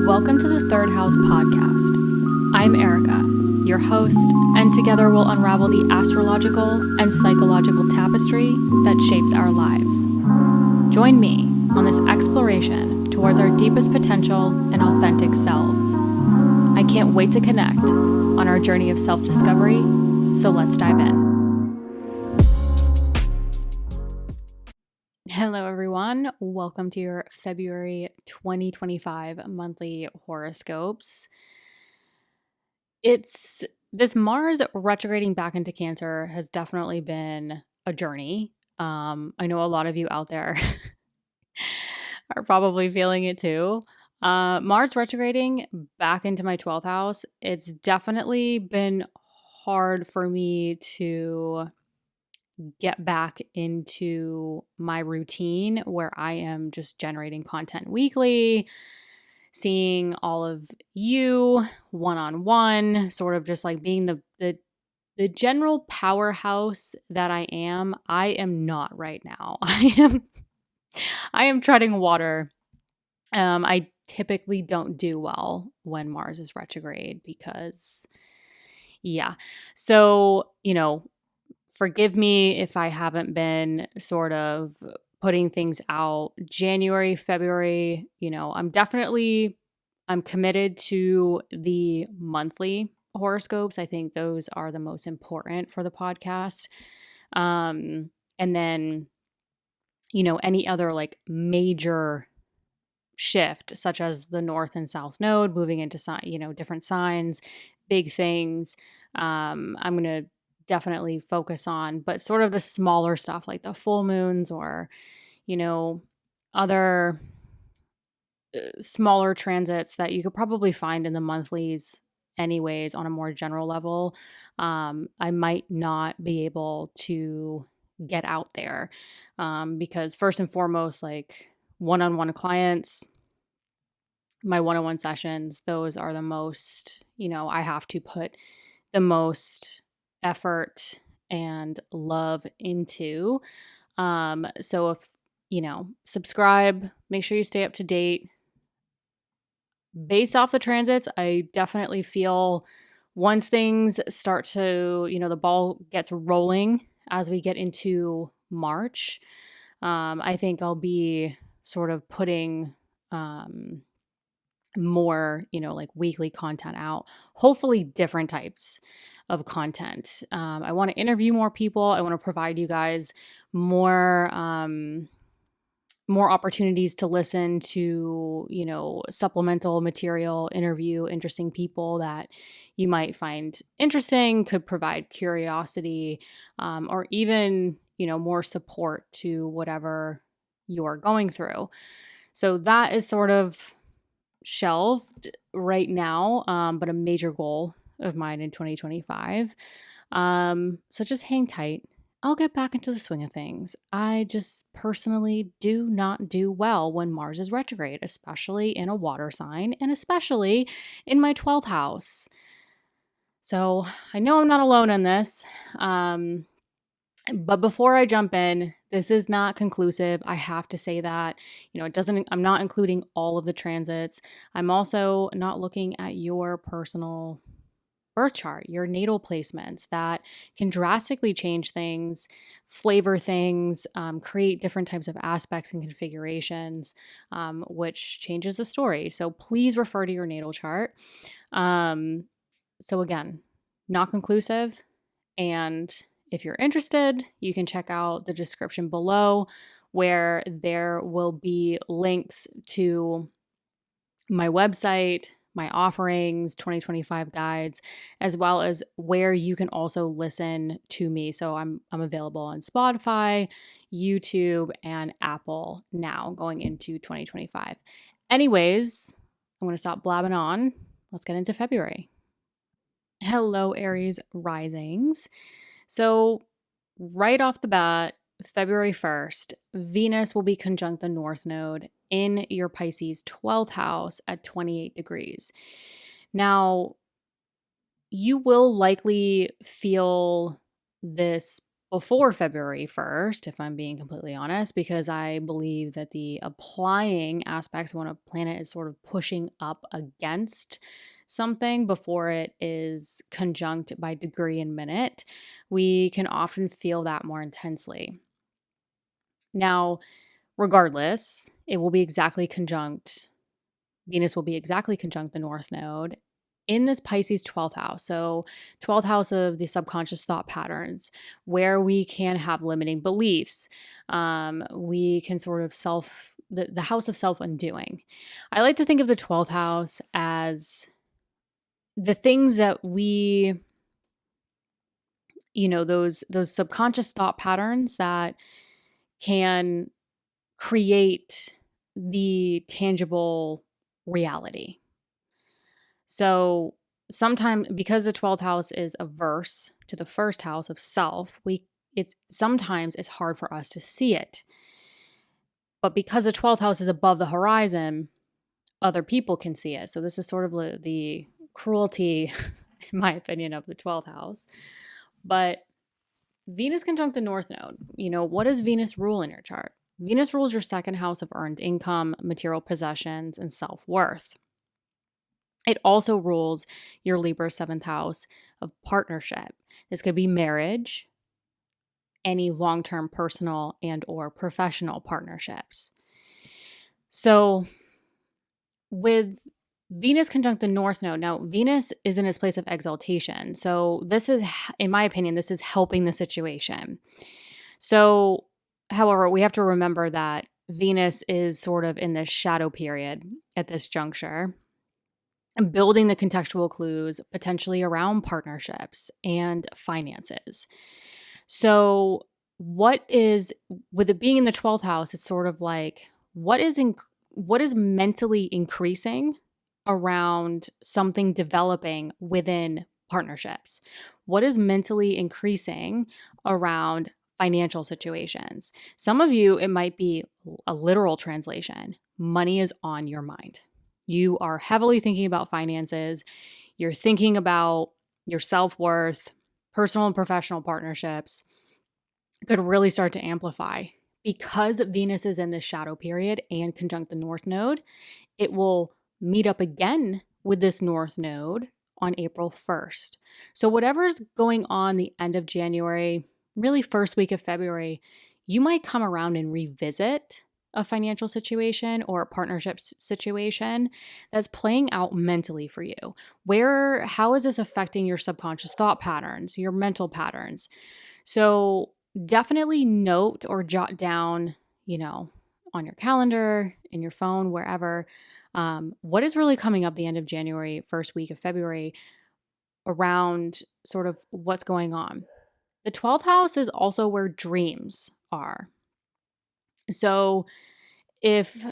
Welcome to the Third House podcast. I'm Erica, your host, and together we'll unravel the astrological and psychological tapestry that shapes our lives. Join me on this exploration towards our deepest potential and authentic selves. I can't wait to connect on our journey of self-discovery, so let's dive in. Hello everyone, welcome to your February 2025 monthly horoscopes. This Mars retrograding back into Cancer has definitely been a journey. I know a lot of you out there are probably feeling it too. Mars retrograding back into my 12th house, it's definitely been hard for me to get back into my routine where I am just generating content weekly, seeing all of you one-on-one, sort of just like being the general powerhouse that I am not right now. I am treading water. I typically don't do well when Mars is retrograde because so, forgive me if I haven't been sort of putting things out. January, February, I'm committed to the monthly horoscopes. I think those are the most important for the podcast. And then, any other like major shift, such as the North and South Node moving into, different signs, big things. I'm going to definitely focus on, but sort of the smaller stuff like the full moons or, other smaller transits that you could probably find in the monthlies anyways on a more general level. I might not be able to get out there because first and foremost, like one-on-one clients, my one-on-one sessions, those are the most, I have to put the most effort and love into. So if, subscribe, make sure you stay up to date. Based off the transits, I definitely feel once things start to, the ball gets rolling as we get into March, I think I'll be sort of putting more, like weekly content out, hopefully different types of content. I want to interview more people. I want to provide you guys more opportunities to listen to, supplemental material, interview interesting people that you might find interesting, could provide curiosity, or even, more support to whatever you're going through. So that is sort of shelved right now, but a major goal of mine in 2025. So just hang tight. I'll get back into the swing of things. I just personally do not do well when Mars is retrograde, especially in a water sign and especially in my 12th house. So I know I'm not alone in this. But before I jump in, this is not conclusive. I have to say that, I'm not including all of the transits. I'm also not looking at your personal birth chart, your natal placements that can drastically change things, flavor things, create different types of aspects and configurations, which changes the story. So please refer to your natal chart. So again, not conclusive. And if you're interested, you can check out the description below where there will be links to my website, my offerings, 2025 guides, as well as where you can also listen to me. So I'm available on Spotify, YouTube, and Apple now going into 2025. Anyways, I'm going to stop blabbing on. Let's get into February. Hello, Aries risings. So right off the bat, February 1st, Venus will be conjunct the North Node in your Pisces 12th house at 28 degrees. Now, you will likely feel this before February 1st, if I'm being completely honest, because I believe that the applying aspects when a planet is sort of pushing up against something before it is conjunct by degree and minute, we can often feel that more intensely. Now, regardless, it will be exactly conjunct. Venus will be exactly conjunct the North Node in this Pisces 12th house. So, 12th house of the subconscious thought patterns, where we can have limiting beliefs. We can sort of the house of self undoing. I like to think of the 12th house as the things that we, those subconscious thought patterns that can create the tangible reality. So sometimes, because the 12th house is averse to the first house of self, sometimes it's hard for us to see it. But because the 12th house is above the horizon, other people can see it. So this is sort of the cruelty, in my opinion, of the 12th house. But Venus conjunct the North Node. What does Venus rule in your chart? Venus rules your second house of earned income, material possessions, and self-worth. It also rules your Libra 7th house of partnership. This could be marriage, any long-term personal and or professional partnerships. So with Venus conjunct the North Node, now Venus is in its place of exaltation. So this is, in my opinion, this is helping the situation. So, however, we have to remember that Venus is sort of in this shadow period at this juncture, and building the contextual clues potentially around partnerships and finances. So with it being in the 12th house, it's sort of like, what is mentally increasing around something developing within partnerships? What is mentally increasing around financial situations? Some of you, it might be a literal translation. Money is on your mind. You are heavily thinking about finances. You're thinking about your self-worth, personal and professional partnerships. It could really start to amplify. Because Venus is in this shadow period and conjunct the North Node, it will meet up again with this North Node on April 1st. So whatever's going on the end of January, really first week of February, you might come around and revisit a financial situation or a partnership situation that's playing out mentally for you. How is this affecting your subconscious thought patterns, your mental patterns? So definitely note or jot down, on your calendar, in your phone, wherever, what is really coming up the end of January, first week of February, around sort of what's going on. The 12th house is also where dreams are. So if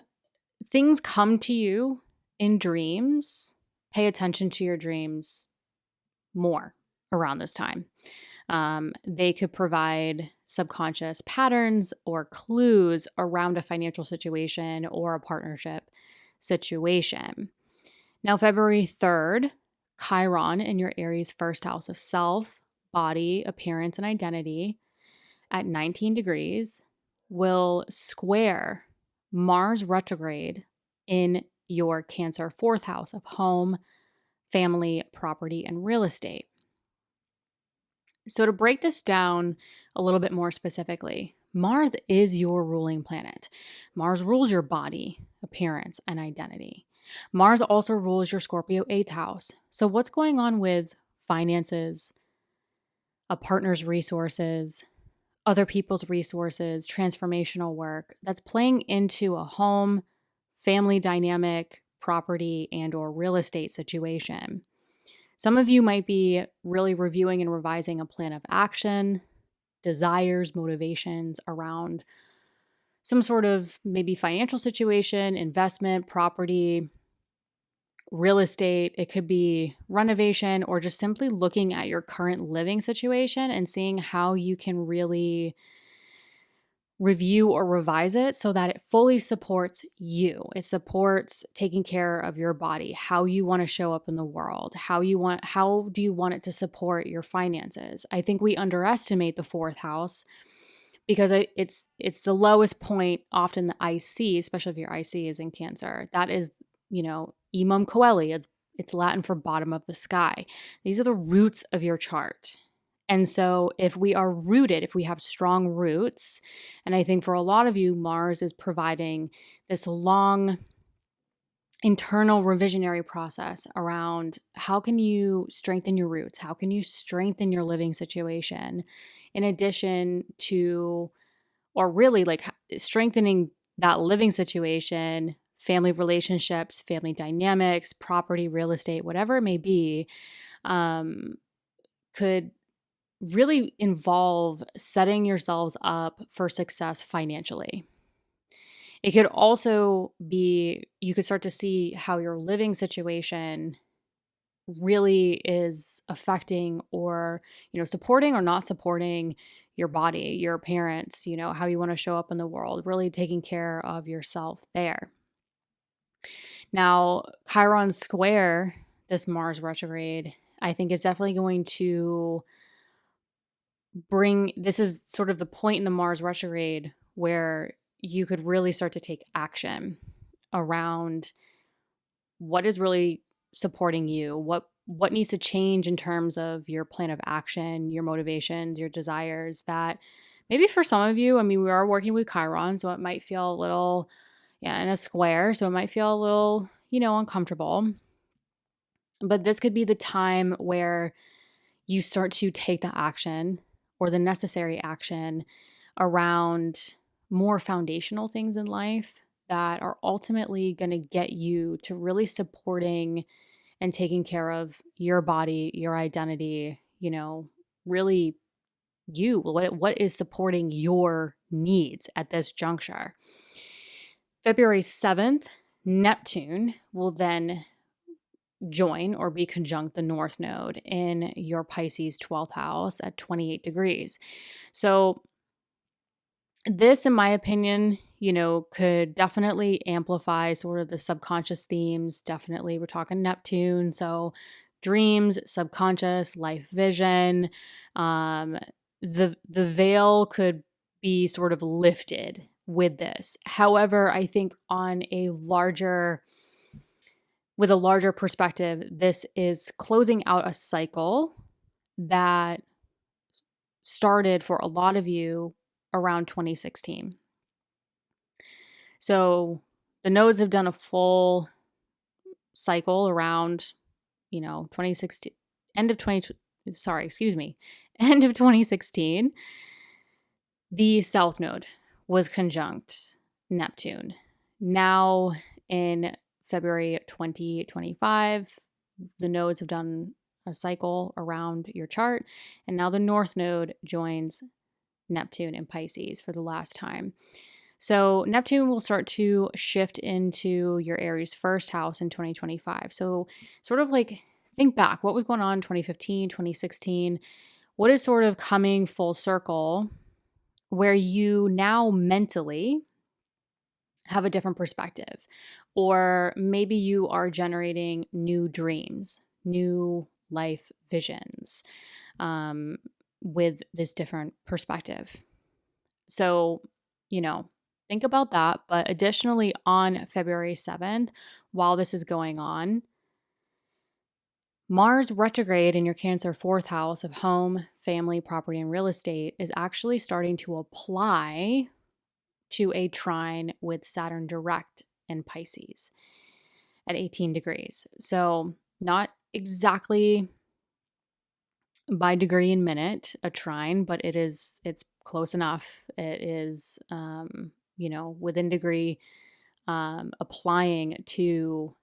things come to you in dreams, pay attention to your dreams more around this time. They could provide subconscious patterns or clues around a financial situation or a partnership situation. Now, February 3rd, Chiron in your Aries first house of self, body, appearance, and identity at 19 degrees will square Mars retrograde in your Cancer fourth house of home, family, property, and real estate. So to break this down a little bit more specifically, Mars is your ruling planet. Mars rules your body, appearance, and identity. Mars also rules your Scorpio 8th house. So what's going on with finances, a partner's resources, other people's resources, transformational work that's playing into a home, family dynamic, property, and or real estate situation. Some of you might be really reviewing and revising a plan of action, desires, motivations around some sort of maybe financial situation, investment, property, real estate. It could be renovation or just simply looking at your current living situation and seeing how you can really review or revise it so that it fully supports you. It supports taking care of your body, how you want to show up in the world, how do you want it to support your finances. I think we underestimate the fourth house because it's the lowest point often that I see, especially if your IC is in Cancer. That is, Imam Coeli. It's Latin for bottom of the sky. These are the roots of your chart. And so if we are rooted, if we have strong roots, and I think for a lot of you, Mars is providing this long internal revisionary process around how can you strengthen your roots? How can you strengthen your living situation in addition to, or really like strengthening that living situation, family relationships, family dynamics, property, real estate, whatever it may be, could really involve setting yourselves up for success financially. It could also be, you could start to see how your living situation really is affecting or, supporting or not supporting your body, your parents, how you want to show up in the world, really taking care of yourself there. Now, Chiron square this Mars retrograde, I think it's definitely going to this is sort of the point in the Mars retrograde where you could really start to take action around what is really supporting you, what needs to change in terms of your plan of action, your motivations, your desires. That maybe for some of you, I mean, we are working with Chiron, so it might feel a little, in a square, so it might feel a little, uncomfortable. But this could be the time where you start to take the action or the necessary action around more foundational things in life that are ultimately going to get you to really supporting and taking care of your body, your identity, really you, what is supporting your needs at this juncture. February 7th, Neptune will then join or be conjunct the North Node in your Pisces 12th house at 28 degrees. So this, in my opinion, could definitely amplify sort of the subconscious themes. Definitely, we're talking Neptune. So dreams, subconscious, life vision. The veil could be sort of lifted with this. However, I think with a larger perspective, this is closing out a cycle that started for a lot of you around 2016. So the nodes have done a full cycle around, 2016, end of 2016. The South Node was conjunct Neptune. Now in February 2025, the nodes have done a cycle around your chart, and now the North Node joins Neptune in Pisces for the last time. So Neptune will start to shift into your Aries first house in 2025. So sort of like think back, what was going on in 2015, 2016? What is sort of coming full circle where you now mentally have a different perspective, or maybe you are generating new dreams, new life visions with this different perspective. So, think about that. But additionally, on February 7th, while this is going on, Mars retrograde in your Cancer 4th house of home, family, property, and real estate is actually starting to apply to a trine with Saturn direct in Pisces at 18 degrees. So not exactly by degree and minute a trine, but it's close enough. It is, within degree, applying to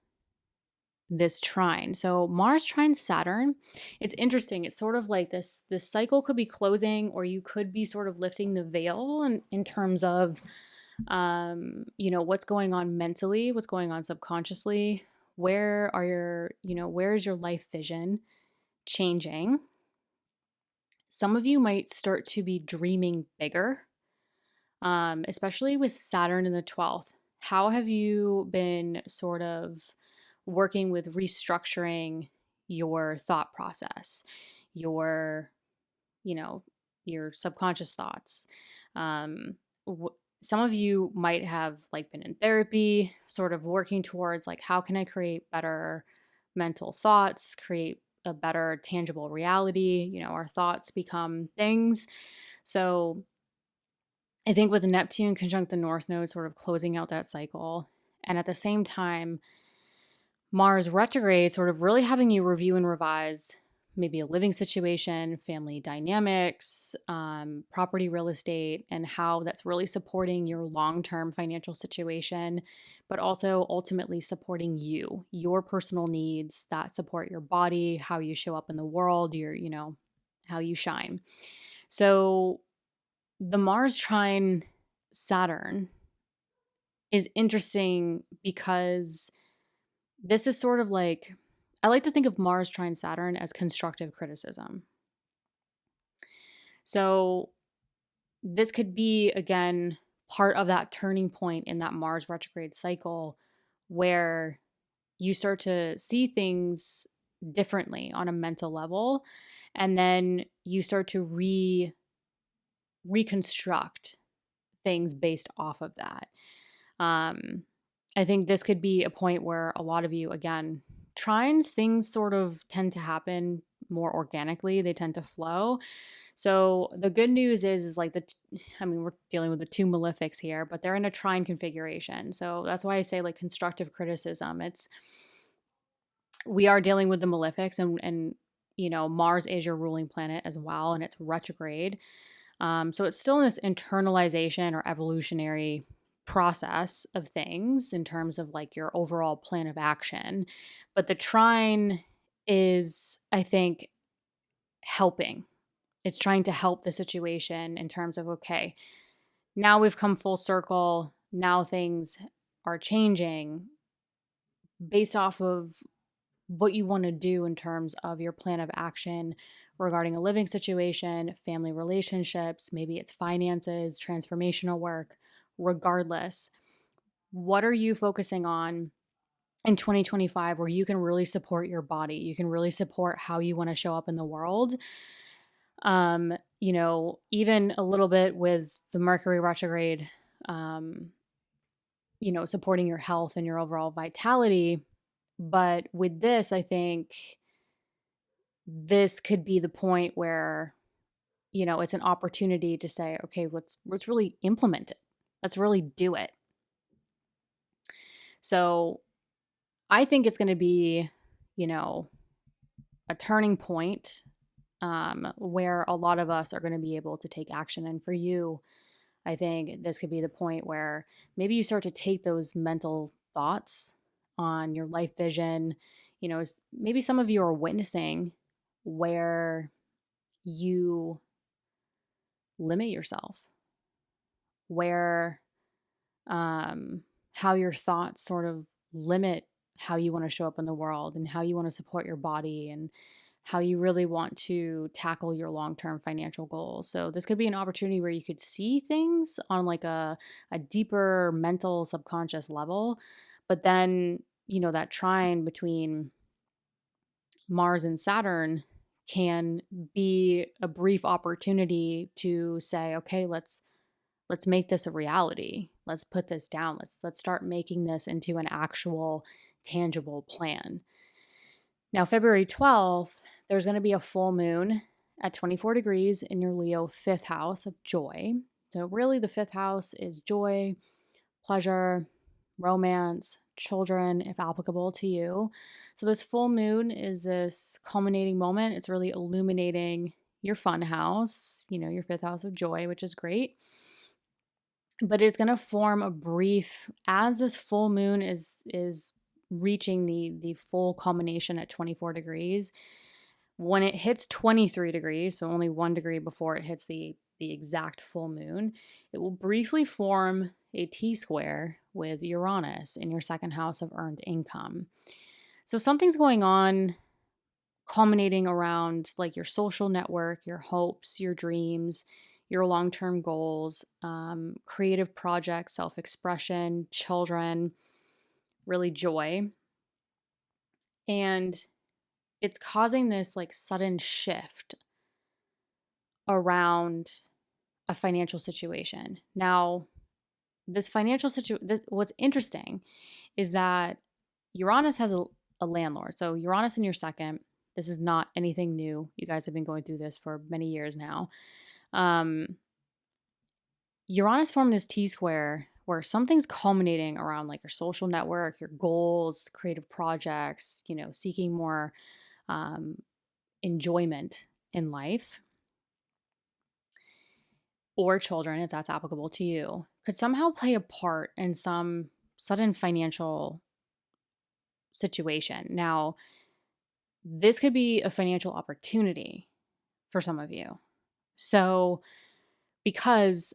this trine. So Mars trine Saturn, it's interesting. It's sort of like this cycle could be closing, or you could be sort of lifting the veil in terms of, what's going on mentally, what's going on subconsciously, where is your life vision changing? Some of you might start to be dreaming bigger. especially with Saturn in the 12th. How have you been sort of working with restructuring your thought process, your, you know, your subconscious thoughts? Um, some of you might have like been in therapy, sort of working towards like, how can I create better mental thoughts, create a better tangible reality? Our thoughts become things. So I think with Neptune conjunct the North Node, sort of closing out that cycle, and at the same time, Mars retrograde, sort of really having you review and revise maybe a living situation, family dynamics, property, real estate, and how that's really supporting your long term financial situation, but also ultimately supporting you, your personal needs that support your body, how you show up in the world, how you shine. So the Mars trine Saturn is interesting because this is sort of like, I like to think of Mars trine Saturn as constructive criticism. So this could be, again, part of that turning point in that Mars retrograde cycle where you start to see things differently on a mental level. And then you start to reconstruct things based off of that. I think this could be a point where a lot of you, again, trines, things sort of tend to happen more organically. They tend to flow. So the good news is like we're dealing with the two malefics here, but they're in a trine configuration. So that's why I say like constructive criticism. We are dealing with the malefics, and Mars is your ruling planet as well, and it's retrograde. So it's still in this internalization or evolutionary process of things in terms of like your overall plan of action. But the trine is, I think, helping. It's trying to help the situation in terms of, okay, now we've come full circle. Now things are changing based off of what you want to do in terms of your plan of action regarding a living situation, family relationships, maybe it's finances, transformational work. Regardless, what are you focusing on in 2025 where you can really support your body? You can really support how you want to show up in the world. Even a little bit with the Mercury retrograde, supporting your health and your overall vitality. But with this, I think this could be the point where, it's an opportunity to say, okay, let's really implement it. Let's really do it. So I think it's going to be, a turning point where a lot of us are going to be able to take action. And for you, I think this could be the point where maybe you start to take those mental thoughts on your life vision. Maybe some of you are witnessing where you limit yourself, where how your thoughts sort of limit how you want to show up in the world and how you want to support your body and how you really want to tackle your long-term financial goals. So this could be an opportunity where you could see things on like a deeper mental subconscious level. But then, that trine between Mars and Saturn can be a brief opportunity to say, okay, let's make this a reality. Let's put this down. Let's start making this into an actual tangible plan. Now, February 12th, there's going to be a full moon at 24 degrees in your Leo 5th house of joy. So really the 5th house is joy, pleasure, romance, children, if applicable to you. So this full moon is this culminating moment. It's really illuminating your fun house, your 5th house of joy, which is great. But it's going to form a brief, as this full moon is reaching the full culmination at 24 degrees. When it hits 23 degrees, so only 1 degree before it hits the exact full moon, it will briefly form a T-square with Uranus in your 2nd house of earned income. So something's going on culminating around like your social network, your hopes, your dreams, your long-term goals, creative projects, self-expression, children, really joy. And it's causing this like sudden shift around a financial situation. Now, this financial situation, what's interesting is that Uranus has a landlord. So Uranus in your second, this is not anything new. You guys have been going through this for many years now. Uranus formed this T-square where something's culminating around like your social network, your goals, creative projects, seeking more enjoyment in life, or children, if that's applicable to you, could somehow play a part in some sudden financial situation. Now, this could be a financial opportunity for some of you. So, because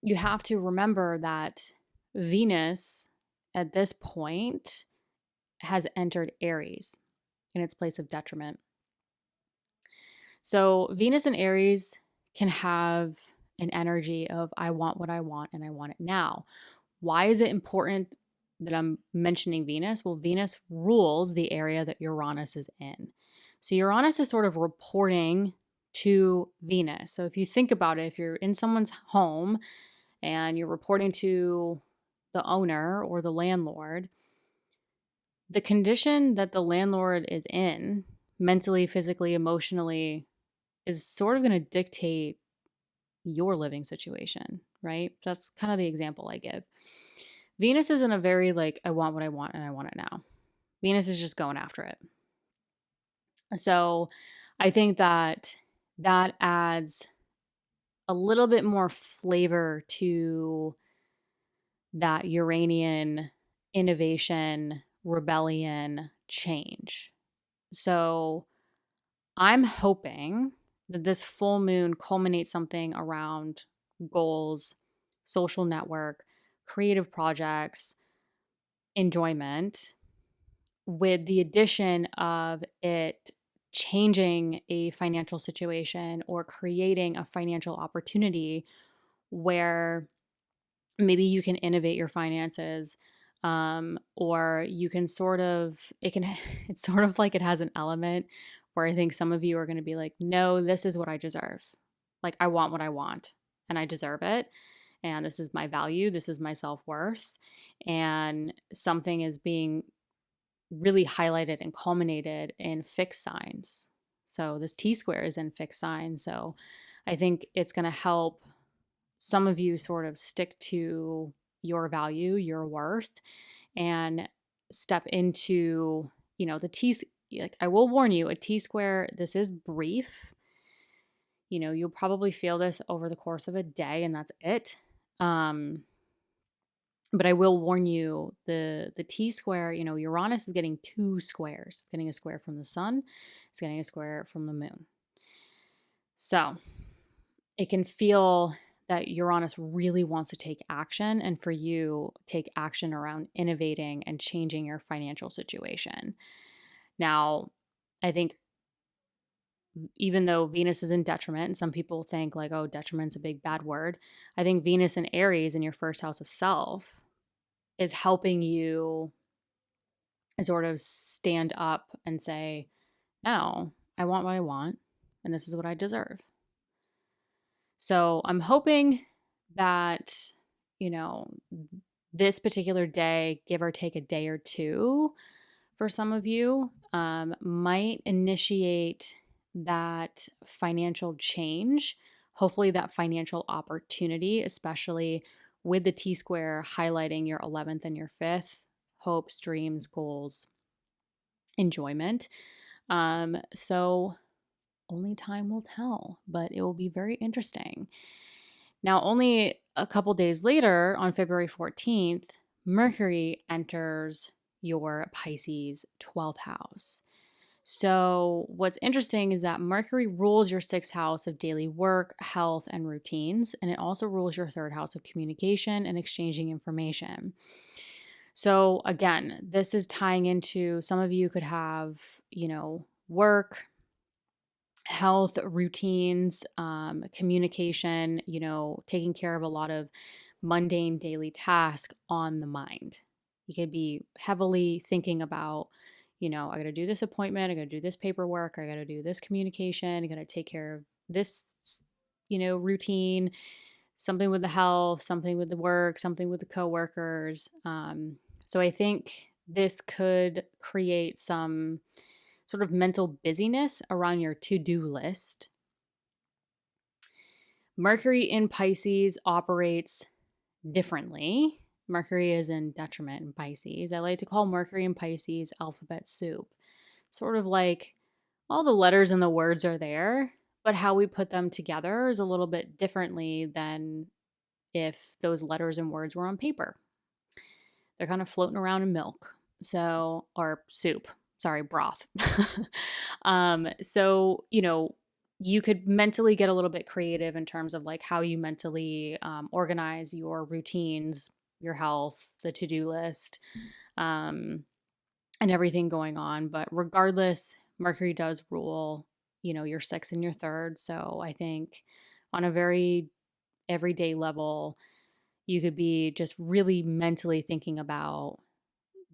you have to remember that Venus at this point has entered Aries in its place of detriment. So, Venus in Aries can have an energy of I want what I want and I want it now. Why is it important that I'm mentioning Venus? Well, Venus rules the area that Uranus is in. So Uranus is sort of reporting to Venus. So if you think about it, if you're in someone's home and you're reporting to the owner or the landlord, the condition that the landlord is in, mentally, physically, emotionally, is sort of going to dictate your living situation, right? That's kind of the example I give. Venus is in a very like, I want what I want and I want it now. Venus is just going after it. So I think that adds a little bit more flavor to that Uranian innovation, rebellion, change. So I'm hoping that this full moon culminates something around goals, social network, creative projects, enjoyment, with the addition of it changing a financial situation or creating a financial opportunity where maybe you can innovate your finances, or you can it's sort of like it has an element where I think some of you are going to be like, no, this is what I deserve. Like, I want what I want and I deserve it. And this is my value. This is my self-worth. And something is being really highlighted and culminated in fixed signs. So this T-square is in fixed signs. So I think it's going to help some of you sort of stick to your value, your worth, and step into, the T. Like, I will warn you, a T-square, this is brief. You'll probably feel this over the course of a day, and that's it. But I will warn you, the T-square, Uranus is getting two squares. It's getting a square from the sun. It's getting a square from the moon. So it can feel that Uranus really wants to take action, and for you, take action around innovating and changing your financial situation. Now, I think even though Venus is in detriment, and some people think like, oh, detriment's a big bad word, I think Venus in Aries in your first house of self is helping you sort of stand up and say, no, I want what I want, and this is what I deserve. So I'm hoping that, this particular day, give or take a day or two for some of you, might initiate that financial change, hopefully that financial opportunity, especially with the T-square highlighting your 11th and your 5th, hopes, dreams, goals, enjoyment. So only time will tell, but it will be very interesting. Now, only a couple days later, on February 14th, Mercury enters your Pisces 12th house. So what's interesting is that Mercury rules your 6th house of daily work, health, and routines, and it also rules your 3rd house of communication and exchanging information. So again, this is tying into, some of you could have, work, health, routines, communication, taking care of a lot of mundane daily tasks on the mind. You could be heavily thinking about, I got to do this appointment, I got to do this paperwork, I got to do this communication, I got to take care of this, routine, something with the health, something with the work, something with the coworkers. So I think this could create some sort of mental busyness around your to-do list. Mercury in Pisces operates differently. Mercury is in detriment in Pisces. I like to call Mercury in Pisces alphabet soup. Sort of like all the letters and the words are there, but how we put them together is a little bit differently than if those letters and words were on paper. They're kind of floating around in milk. So, or soup, sorry, broth. So, you could mentally get a little bit creative in terms of like how you mentally organize your routines, your health, the to-do list, and everything going on. But regardless, Mercury does rule, your sixth and your third. So I think on a very everyday level, you could be just really mentally thinking about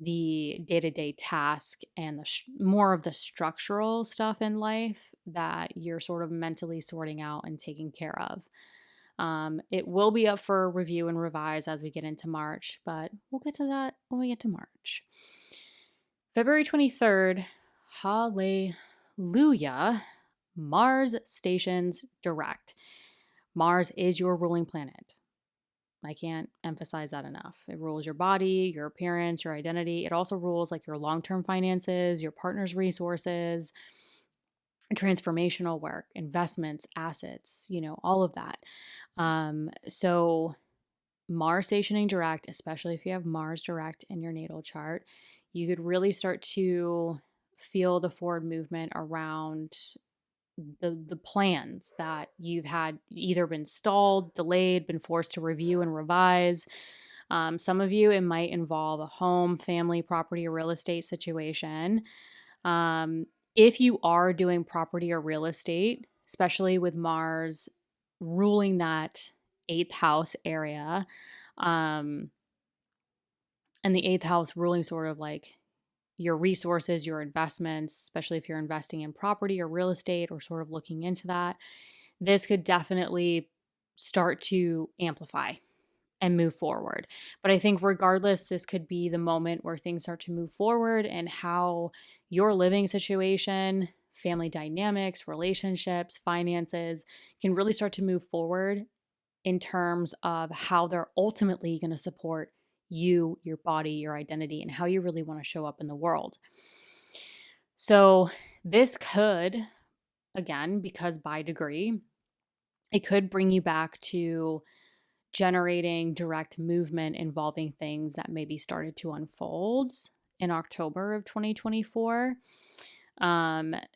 the day-to-day task and more of the structural stuff in life that you're sort of mentally sorting out and taking care of. It will be up for review and revise as we get into March, but we'll get to that when we get to March. February 23rd, hallelujah, Mars stations direct. Mars is your ruling planet. I can't emphasize that enough. It rules your body, your appearance, your identity. It also rules like your long-term finances, your partner's resources, transformational work, investments, assets, all of that. So Mars stationing direct, especially if you have Mars direct in your natal chart, you could really start to feel the forward movement around the plans that you've had either been stalled, delayed, been forced to review and revise. Some of you, it might involve a home, family, property, or real estate situation. If you are doing property or real estate, especially with Mars ruling that eighth house area, and the eighth house ruling sort of like your resources, your investments, especially if you're investing in property or real estate or sort of looking into that, this could definitely start to amplify and move forward. But I think regardless, this could be the moment where things start to move forward and how your living situation, family dynamics, relationships, finances can really start to move forward in terms of how they're ultimately going to support you, your body, your identity, and how you really want to show up in the world. So this could, again, because by degree, it could bring you back to generating direct movement involving things that maybe started to unfold in October of 2024.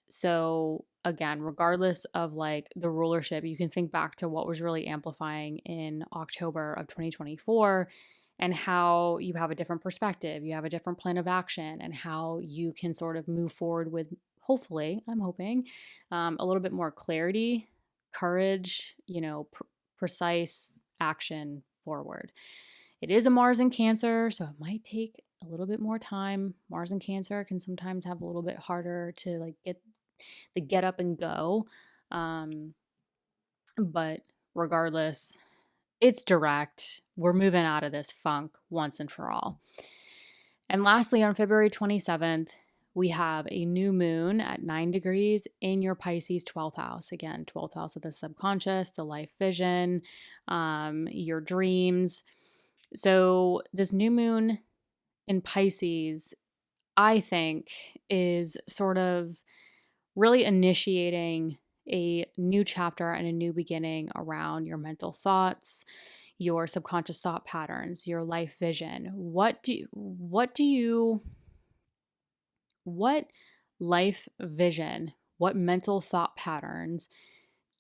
So again, regardless of like the rulership, you can think back to what was really amplifying in October of 2024 and how you have a different perspective, you have a different plan of action, and how you can sort of move forward with, hopefully, I'm hoping, a little bit more clarity, courage, precise action forward. It is a Mars in Cancer, so it might take a little bit more time. Mars in Cancer can sometimes have a little bit harder to like get up and go. But regardless, it's direct. We're moving out of this funk once and for all. And lastly, on February 27th, we have a new moon at 9 degrees in your Pisces 12th house. Again, 12th house of the subconscious, the life vision, your dreams. So this new moon in Pisces, I think, is sort of really initiating a new chapter and a new beginning around your mental thoughts, your subconscious thought patterns, your life vision. What life vision, what mental thought patterns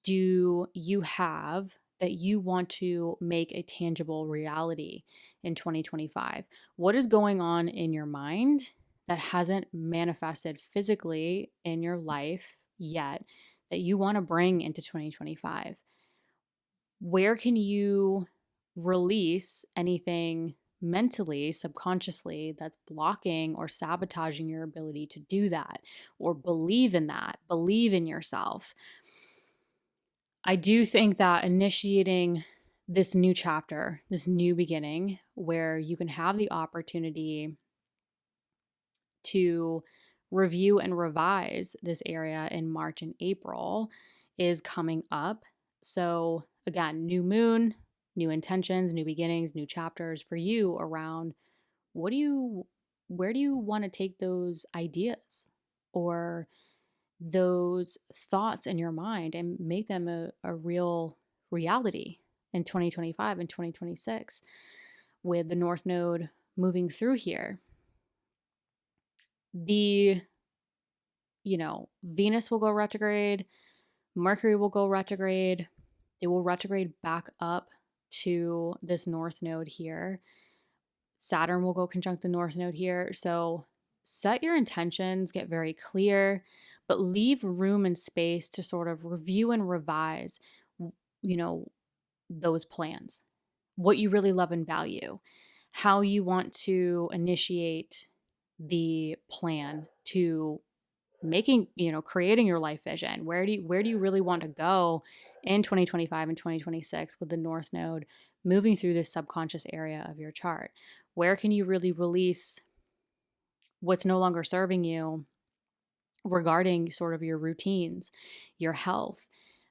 do you have that you want to make a tangible reality in 2025? What is going on in your mind that hasn't manifested physically in your life yet that you want to bring into 2025? Where can you release anything mentally, subconsciously, that's blocking or sabotaging your ability to do that, or believe in that, believe in yourself? I do think that initiating this new chapter, this new beginning, where you can have the opportunity to review and revise this area in March and April, is coming up. So, again, new moon, new intentions, new beginnings, new chapters for you around where do you want to take those ideas or those thoughts in your mind and make them a real reality in 2025 and 2026 with the North Node moving through here. The, Venus will go retrograde, Mercury will go retrograde. They will retrograde back up to this North Node here. Saturn will go conjunct the North Node here. So set your intentions, get very clear, but leave room and space to sort of review and revise, those plans, what you really love and value, how you want to initiate the plan to creating your life vision. Where do you really want to go in 2025 and 2026 with the North Node moving through this subconscious area of your chart? Where can you really release what's no longer serving you regarding sort of your routines, your health,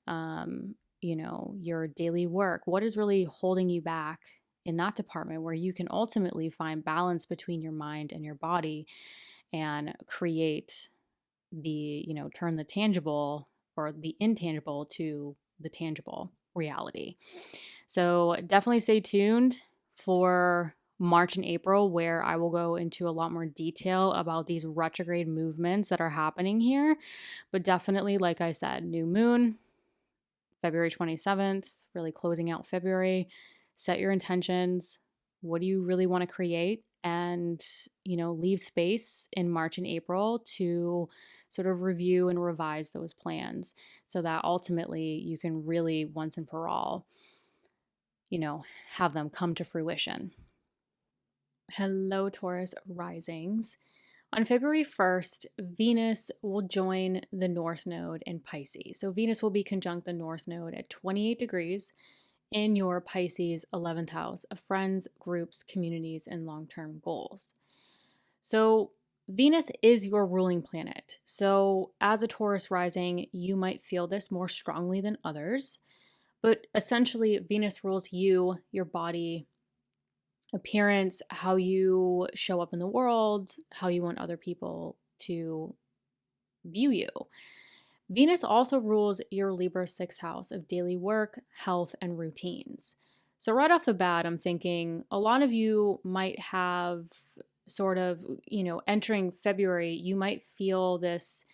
your daily work? What is really holding you back in that department where you can ultimately find balance between your mind and your body and create turn the tangible or the intangible to the tangible reality. So definitely stay tuned for March and April, where I will go into a lot more detail about these retrograde movements that are happening here. But definitely, like I said, new moon, February 27th, really closing out February. Set your intentions. What do you really want to create? And, leave space in March and April to sort of review and revise those plans so that ultimately you can really once and for all, have them come to fruition. Hello, Taurus risings. On February 1st, Venus will join the North Node in Pisces. So Venus will be conjunct the North Node at 28 degrees in your Pisces 11th house of friends, groups, communities, and long-term goals. So Venus is your ruling planet. So as a Taurus rising, you might feel this more strongly than others. But essentially, Venus rules you, your body, appearance, how you show up in the world, how you want other people to view you. Venus also rules your Libra 6th house of daily work, health, and routines. So right off the bat, I'm thinking a lot of you might have sort of, entering February, you might feel this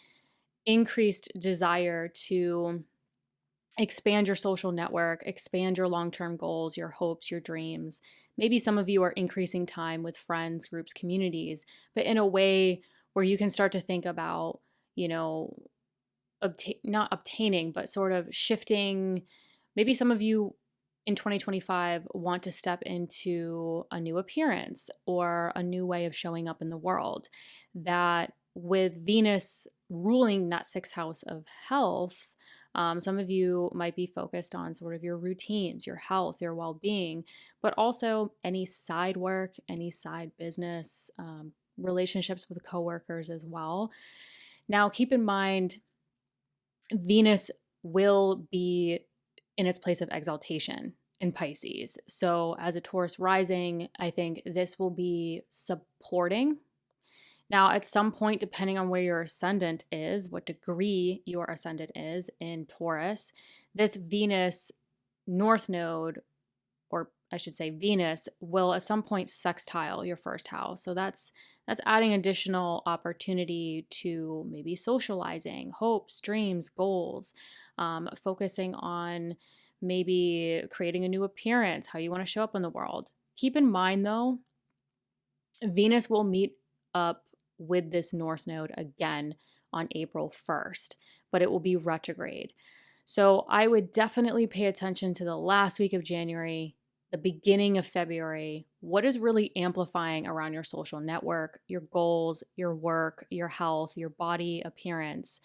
increased desire to expand your social network, expand your long-term goals, your hopes, your dreams. Maybe some of you are increasing time with friends, groups, communities, but in a way where you can start to think about, not obtaining, but sort of shifting. Maybe some of you in 2025 want to step into a new appearance or a new way of showing up in the world. That with Venus ruling that 6th house of health, some of you might be focused on sort of your routines, your health, your well-being, but also any side work, any side business, relationships with coworkers as well. Now, keep in mind, Venus will be in its place of exaltation in Pisces. So as a Taurus rising, I think this will be supporting. Now, at some point, depending on where your ascendant is, what degree your ascendant is in Taurus, this Venus North Node, or I should say Venus, will at some point sextile your first house. So that's adding additional opportunity to maybe socializing, hopes, dreams, goals, focusing on maybe creating a new appearance, how you want to show up in the world. Keep in mind, though, Venus will meet up with this North Node again on April 1st, but it will be retrograde. So I would definitely pay attention to the last week of January, the beginning of February. What is really amplifying around your social network, your goals, your work, your health, your body appearance,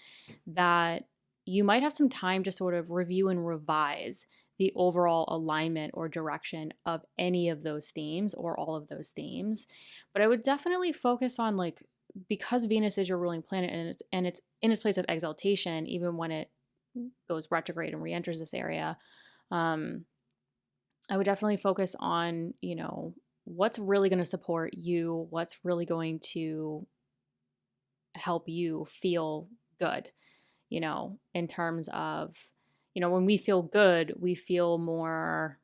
that you might have some time to sort of review and revise the overall alignment or direction of any of those themes or all of those themes. But I would definitely focus on, like, because Venus is your ruling planet and it's in its place of exaltation, even when it goes retrograde and re-enters this area, I would definitely focus on, what's really going to support you, what's really going to help you feel good, in terms of, when we feel good, we feel more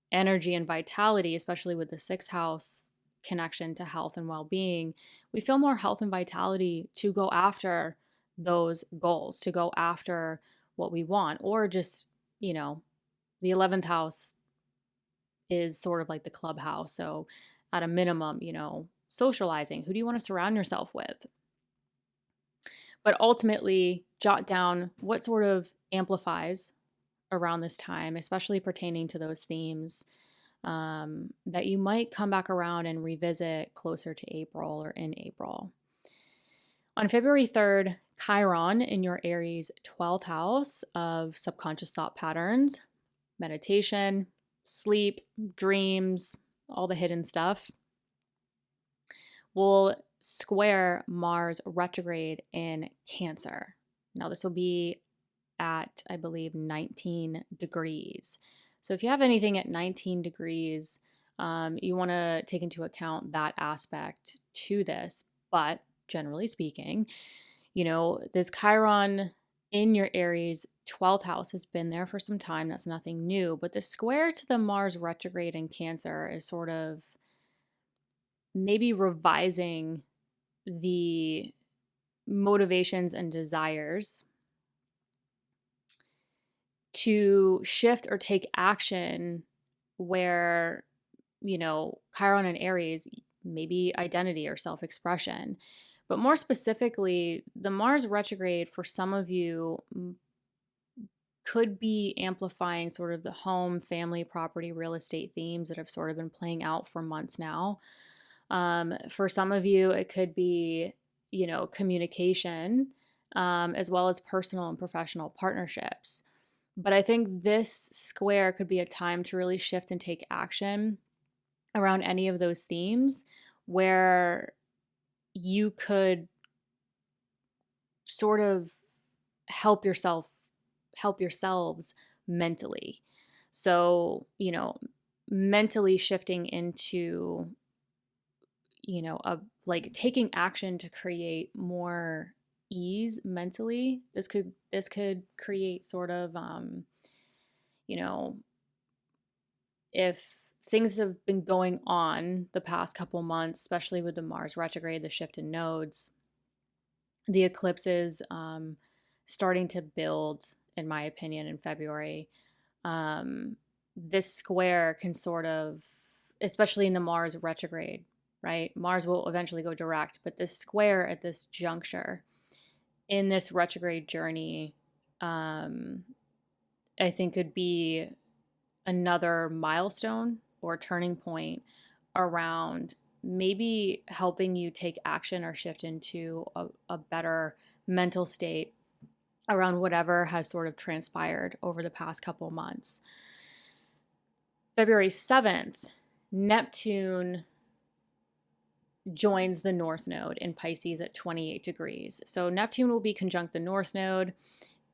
energy and vitality, especially with the sixth house connection to health and well-being. We feel more health and vitality to go after those goals, to go after what we want, or just, the 11th house is sort of like the clubhouse. So at a minimum, socializing. Who do you want to surround yourself with? But ultimately, jot down what sort of amplifies around this time, especially pertaining to those themes that you might come back around and revisit closer to April or in April. On February 3rd, Chiron in your Aries 12th house of subconscious thought patterns, meditation, sleep, dreams, all the hidden stuff, will square Mars retrograde in Cancer. Now, this will be at, I believe, 19 degrees. So if you have anything at 19 degrees, you want to take into account that aspect to this. But generally speaking, this Chiron in your Aries 12th house has been there for some time. That's nothing new. But the square to the Mars retrograde in Cancer is sort of maybe revising the motivations and desires to shift or take action where, Chiron and Aries, maybe identity or self-expression. But more specifically, the Mars retrograde for some of you could be amplifying sort of the home, family, property, real estate themes that have sort of been playing out for months now. For some of you, it could be, communication, as well as personal and professional partnerships. But I think this square could be a time to really shift and take action around any of those themes where you could sort of help yourselves mentally. So, mentally shifting into, taking action to create more ease mentally. This could create sort of, if things have been going on the past couple months, especially with the Mars retrograde, the shift in nodes, the eclipses starting to build, in my opinion, in February. This square can sort of, especially in the Mars retrograde, right? Mars will eventually go direct, but this square at this juncture in this retrograde journey, I think could be another milestone or turning point around maybe helping you take action or shift into a better mental state around whatever has sort of transpired over the past couple months. February 7th, Neptune joins the North Node in Pisces at 28 degrees. So Neptune will be conjunct the North Node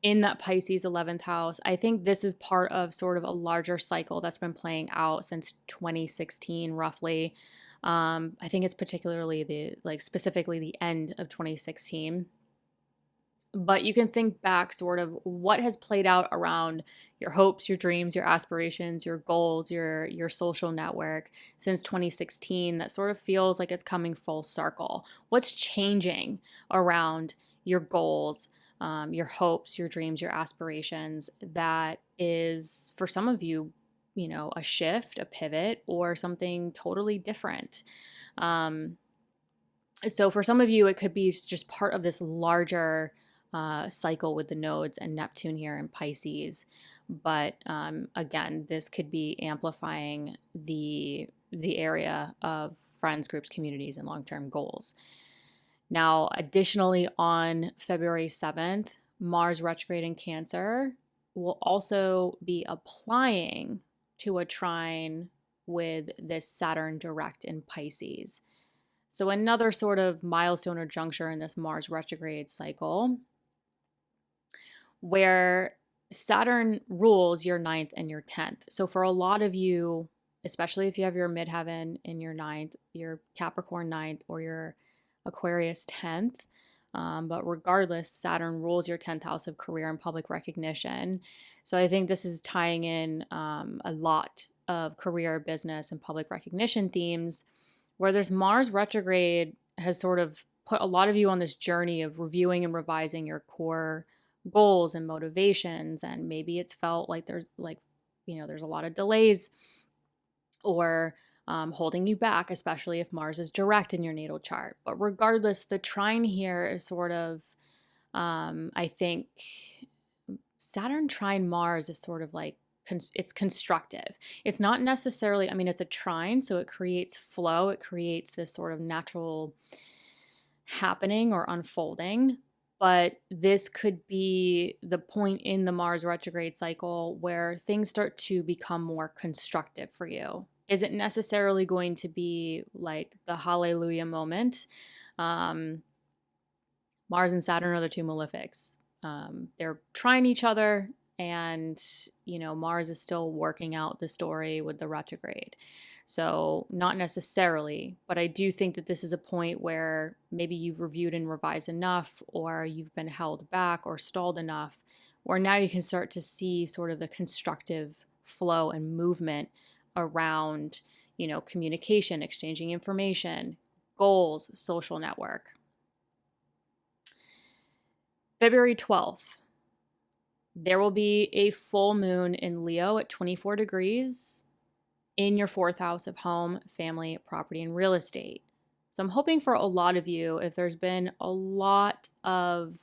in that Pisces 11th house. I think this is part of sort of a larger cycle that's been playing out since 2016, roughly. I think it's particularly specifically the end of 2016. But you can think back sort of what has played out around your hopes, your dreams, your aspirations, your goals, your social network since 2016 that sort of feels like it's coming full circle. What's changing around your goals, your hopes, your dreams, your aspirations that is, for some of you, a shift, a pivot, or something totally different. So for some of you, it could be just part of this larger cycle with the nodes and Neptune here in Pisces. But again, this could be amplifying the area of friends, groups, communities, and long-term goals. Now, additionally, on February 7th, Mars retrograde in Cancer will also be applying to a trine with this Saturn direct in Pisces. So another sort of milestone or juncture in this Mars retrograde cycle where Saturn rules your ninth and your 10th. So for a lot of you, especially if you have your midheaven in your ninth, your Capricorn ninth, or your Aquarius 10th, but regardless, Saturn rules your 10th house of career and public recognition. So I think this is tying in a lot of career, business, and public recognition themes where there's Mars retrograde has sort of put a lot of you on this journey of reviewing and revising your core goals and motivations. And maybe it's felt like there's there's a lot of delays or holding you back, especially if Mars is direct in your natal chart. But regardless, the trine here is sort of, I think, Saturn trine Mars is sort of like, it's constructive. It's not necessarily, I mean, it's a trine, so it creates flow. It creates this sort of natural happening or unfolding. But this could be the point in the Mars retrograde cycle where things start to become more constructive for you. Is it necessarily going to be like the hallelujah moment? Mars and Saturn are the two malefics. They're trying each other, and Mars is still working out the story with the retrograde. So not necessarily, but I do think that this is a point where maybe you've reviewed and revised enough, or you've been held back or stalled enough, where now you can start to see sort of the constructive flow and movement around, communication, exchanging information, goals, social network. February 12th, there will be a full moon in Leo at 24 degrees in your 4th house of home, family, property, and real estate. So I'm hoping for a lot of you, if there's been a lot of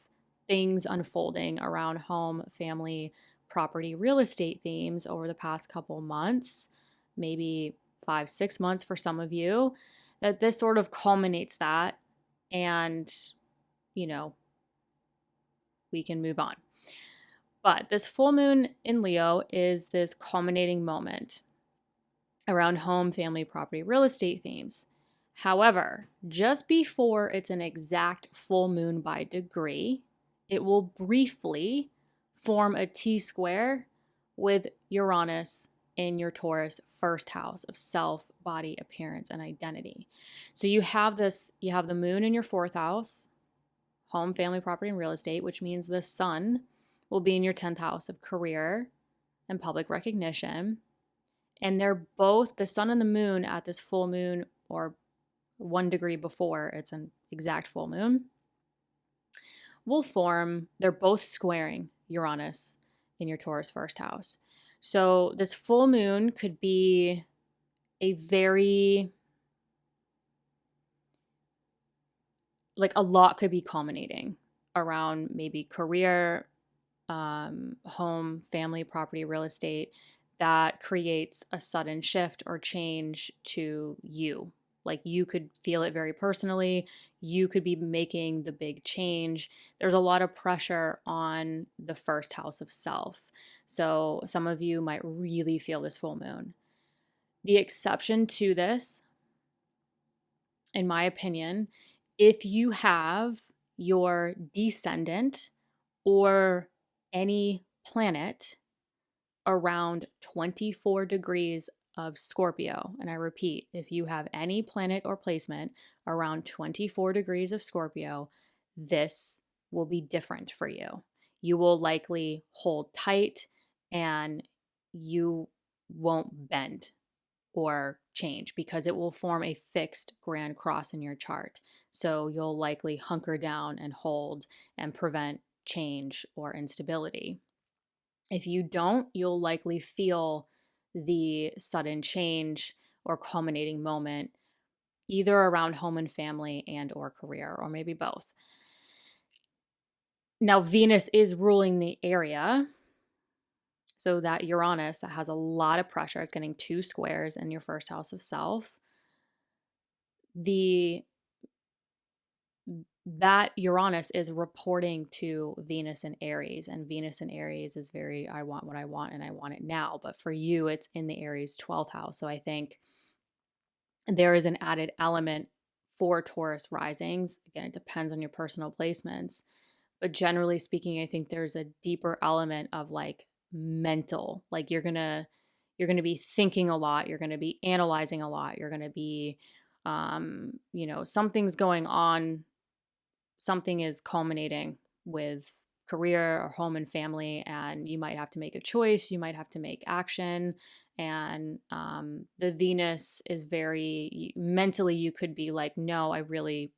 things unfolding around home, family, property, real estate themes over the past couple months, maybe 5-6 months for some of you, that this sort of culminates that, and we can move on. But this full moon in Leo is this culminating moment around home, family, property, real estate themes. However, just before it's an exact full moon by degree, it will briefly form a T-square with Uranus in your Taurus 1st house of self, body, appearance, and identity. So you have the moon in your 4th house, home, family, property, and real estate, which means the sun will be in your 10th house of career and public recognition. And they're both, the sun and the moon at this full moon, or 1 degree before it's an exact full moon, will form, they're both squaring Uranus in your Taurus 1st house. So this full moon could be a very, like a lot could be culminating around maybe career, home, family, property, real estate, that creates a sudden shift or change to you. Like you could feel it very personally. You could be making the big change. There's a lot of pressure on the 1st house of self. So some of you might really feel this full moon. The exception to this, in my opinion, if you have your descendant or any planet around 24 degrees of Scorpio. And I repeat, if you have any planet or placement around 24 degrees of Scorpio, this will be different for you. You will likely hold tight and you won't bend or change because it will form a fixed grand cross in your chart. So you'll likely hunker down and hold and prevent change or instability. If you don't, you'll likely feel the sudden change or culminating moment either around home and family and or career, or maybe both. Now, Venus is ruling the area. So that Uranus, that has a lot of pressure, it's getting 2 squares in your first house of self. That Uranus is reporting to Venus in Aries, and Venus in Aries is very, I want what I want and I want it now. But for you, it's in the Aries 12th house. So I think there is an added element for Taurus risings. Again, it depends on your personal placements. But generally speaking, I think there's a deeper element of like mental, like you're going to be thinking a lot, you're going to be analyzing a lot, you're going to be something's going on, something is culminating with career or home and family, and you might have to make a choice, you might have to make action. And the Venus is very mentally, you could be like, no, I really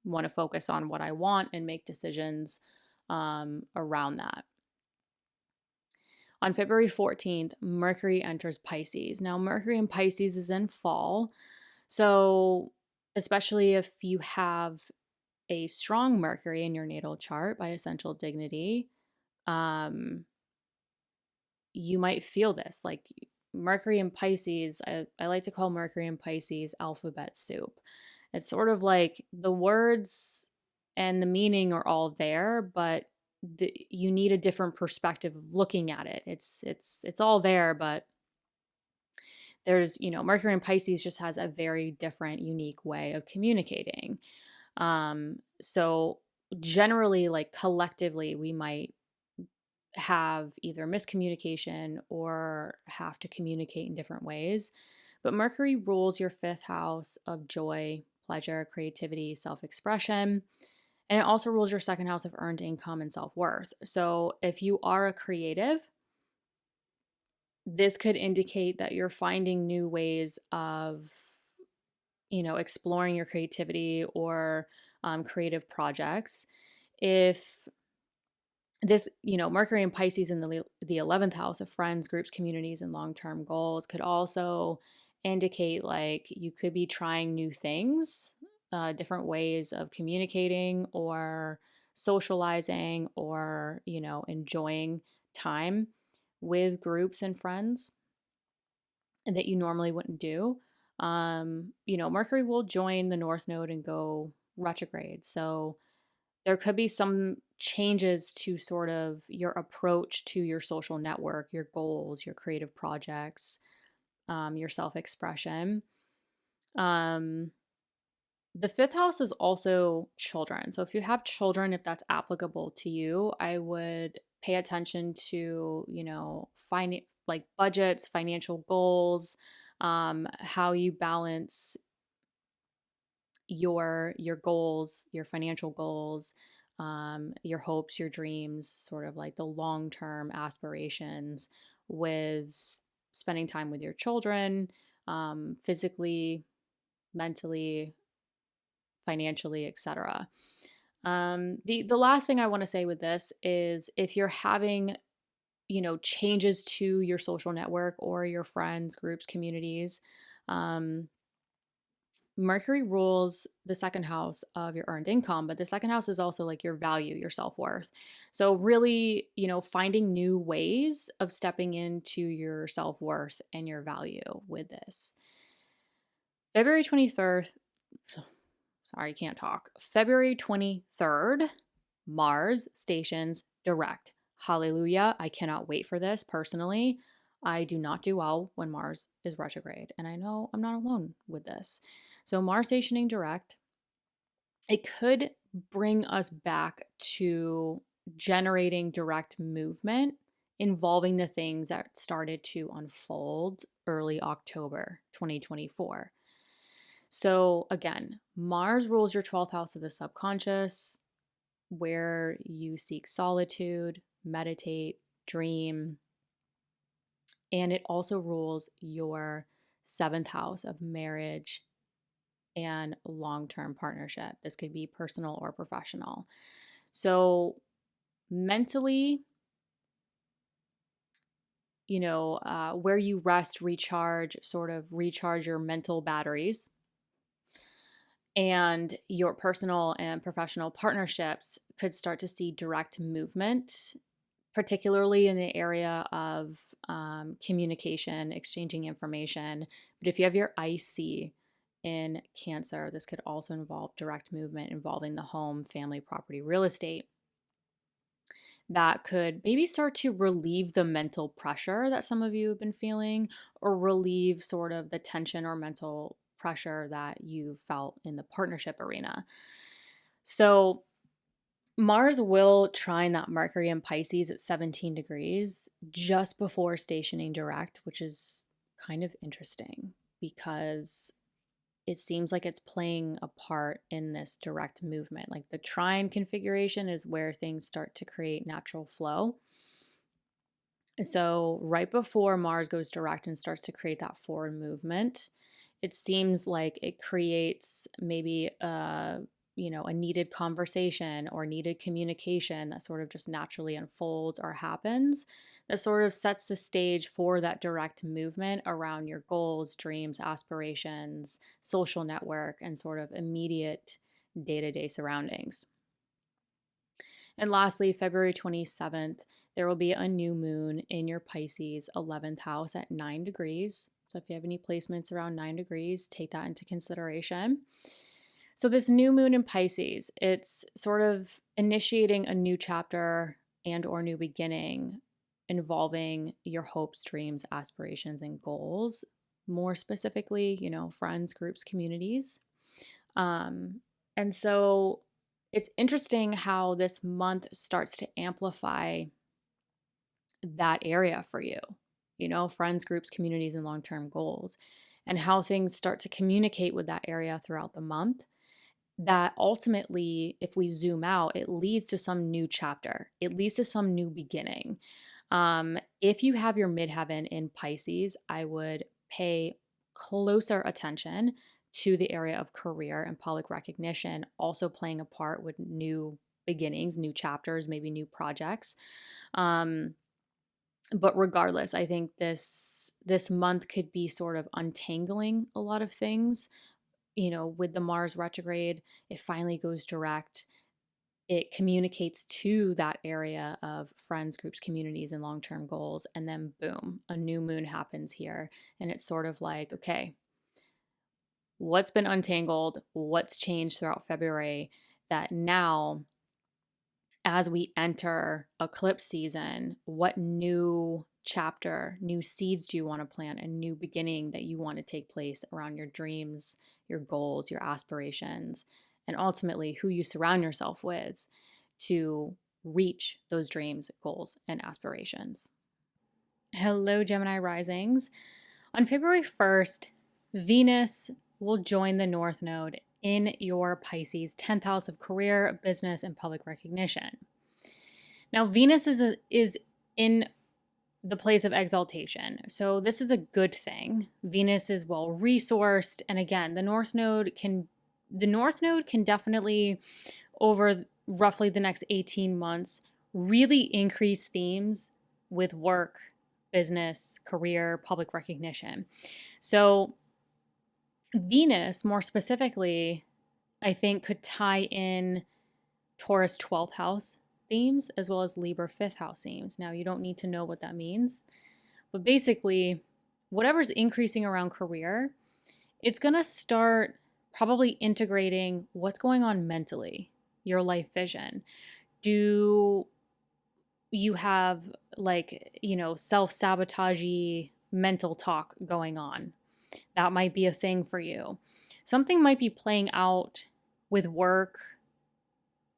want to focus on what I want and make decisions around that. On February 14th, Mercury enters Pisces. Now, Mercury in Pisces is in fall. So, especially if you have a strong Mercury in your natal chart by essential dignity, you might feel this. Like Mercury in Pisces, I like to call Mercury in Pisces alphabet soup. It's sort of like the words and the meaning are all there, but you need a different perspective of looking at it. It's all there, but there's, Mercury in Pisces just has a very different, unique way of communicating. So generally, like collectively, we might have either miscommunication or have to communicate in different ways. But Mercury rules your 5th house of joy, pleasure, creativity, self-expression. And it also rules your 2nd house of earned income and self-worth. So if you are a creative, this could indicate that you're finding new ways of, exploring your creativity or creative projects. If this, Mercury and Pisces in the 11th house of friends, groups, communities, and long-term goals could also indicate like you could be trying new things, different ways of communicating or socializing or, enjoying time with groups and friends that you normally wouldn't do. Mercury will join the North Node and go retrograde. So there could be some changes to sort of your approach to your social network, your goals, your creative projects, your self-expression. The 5th house is also children. So if you have children, if that's applicable to you, I would pay attention to, like budgets, financial goals, how you balance your goals, your financial goals, your hopes, your dreams, sort of like the long-term aspirations with spending time with your children, physically, mentally, financially, etc. The last thing I want to say with this is if you're having, changes to your social network or your friends, groups, communities, Mercury rules the 2nd house of your earned income, but the 2nd house is also like your value, your self-worth. So really, finding new ways of stepping into your self-worth and your value with this. February 23rd, sorry, can't talk. February 23rd, Mars stations direct. Hallelujah. I cannot wait for this personally. I do not do well when Mars is retrograde, and I know I'm not alone with this. So Mars stationing direct, it could bring us back to generating direct movement involving the things that started to unfold early October 2024. So again, Mars rules your 12th house of the subconscious, where you seek solitude, meditate, dream, and it also rules your 7th house of marriage and long-term partnership. This could be personal or professional. So mentally, where you rest, recharge, sort of recharge your mental batteries And your personal and professional partnerships could start to see direct movement, particularly in the area of communication, exchanging information. But if you have your IC in Cancer, this could also involve direct movement involving the home, family, property, real estate. That could maybe start to relieve the mental pressure that some of you have been feeling, or relieve sort of the tension or mental pressure that you felt in the partnership arena. So Mars will trine that Mercury in Pisces at 17 degrees just before stationing direct, which is kind of interesting because it seems like it's playing a part in this direct movement. Like the trine configuration is where things start to create natural flow. So right before Mars goes direct and starts to create that forward movement, it seems like it creates maybe a needed conversation or needed communication that sort of just naturally unfolds or happens, that sort of sets the stage for that direct movement around your goals, dreams, aspirations, social network, and sort of immediate day-to-day surroundings. And lastly, February 27th, there will be a new moon in your Pisces 11th house at 9 degrees. So if you have any placements around 9 degrees, take that into consideration. So this new moon in Pisces, it's sort of initiating a new chapter and or new beginning involving your hopes, dreams, aspirations, and goals. More specifically, friends, groups, communities. And so it's interesting how this month starts to amplify that area for you, friends, groups, communities, and long-term goals, and how things start to communicate with that area throughout the month. That ultimately, if we zoom out, it leads to some new chapter. It leads to some new beginning. If you have your midheaven in Pisces, I would pay closer attention to the area of career and public recognition, also playing a part with new beginnings, new chapters, maybe new projects. But regardless, I think this month could be sort of untangling a lot of things. With the Mars retrograde, it finally goes direct. It communicates to that area of friends, groups, communities, and long-term goals. And then boom, a new moon happens here. And it's sort of like, okay, what's been untangled? What's changed throughout February that now, as we enter eclipse season, what new chapter, new seeds do you want to plant, a new beginning that you want to take place around your dreams, your goals, your aspirations, and ultimately who you surround yourself with to reach those dreams, goals, and aspirations. Hello, Gemini risings. On February 1st, Venus will join the North Node in your Pisces 10th house of career, business, and public recognition. Now, Venus is in the place of exaltation. So this is a good thing. Venus is well resourced. And again, the North Node can definitely, over roughly the next 18 months, really increase themes with work, business, career, public recognition. So Venus, more specifically, I think could tie in Taurus 12th house themes as well as Libra 5th house themes. Now, you don't need to know what that means, but basically, whatever's increasing around career, it's going to start probably integrating what's going on mentally, your life vision. Do you have self-sabotagey mental talk going on? That might be a thing for you. Something might be playing out with work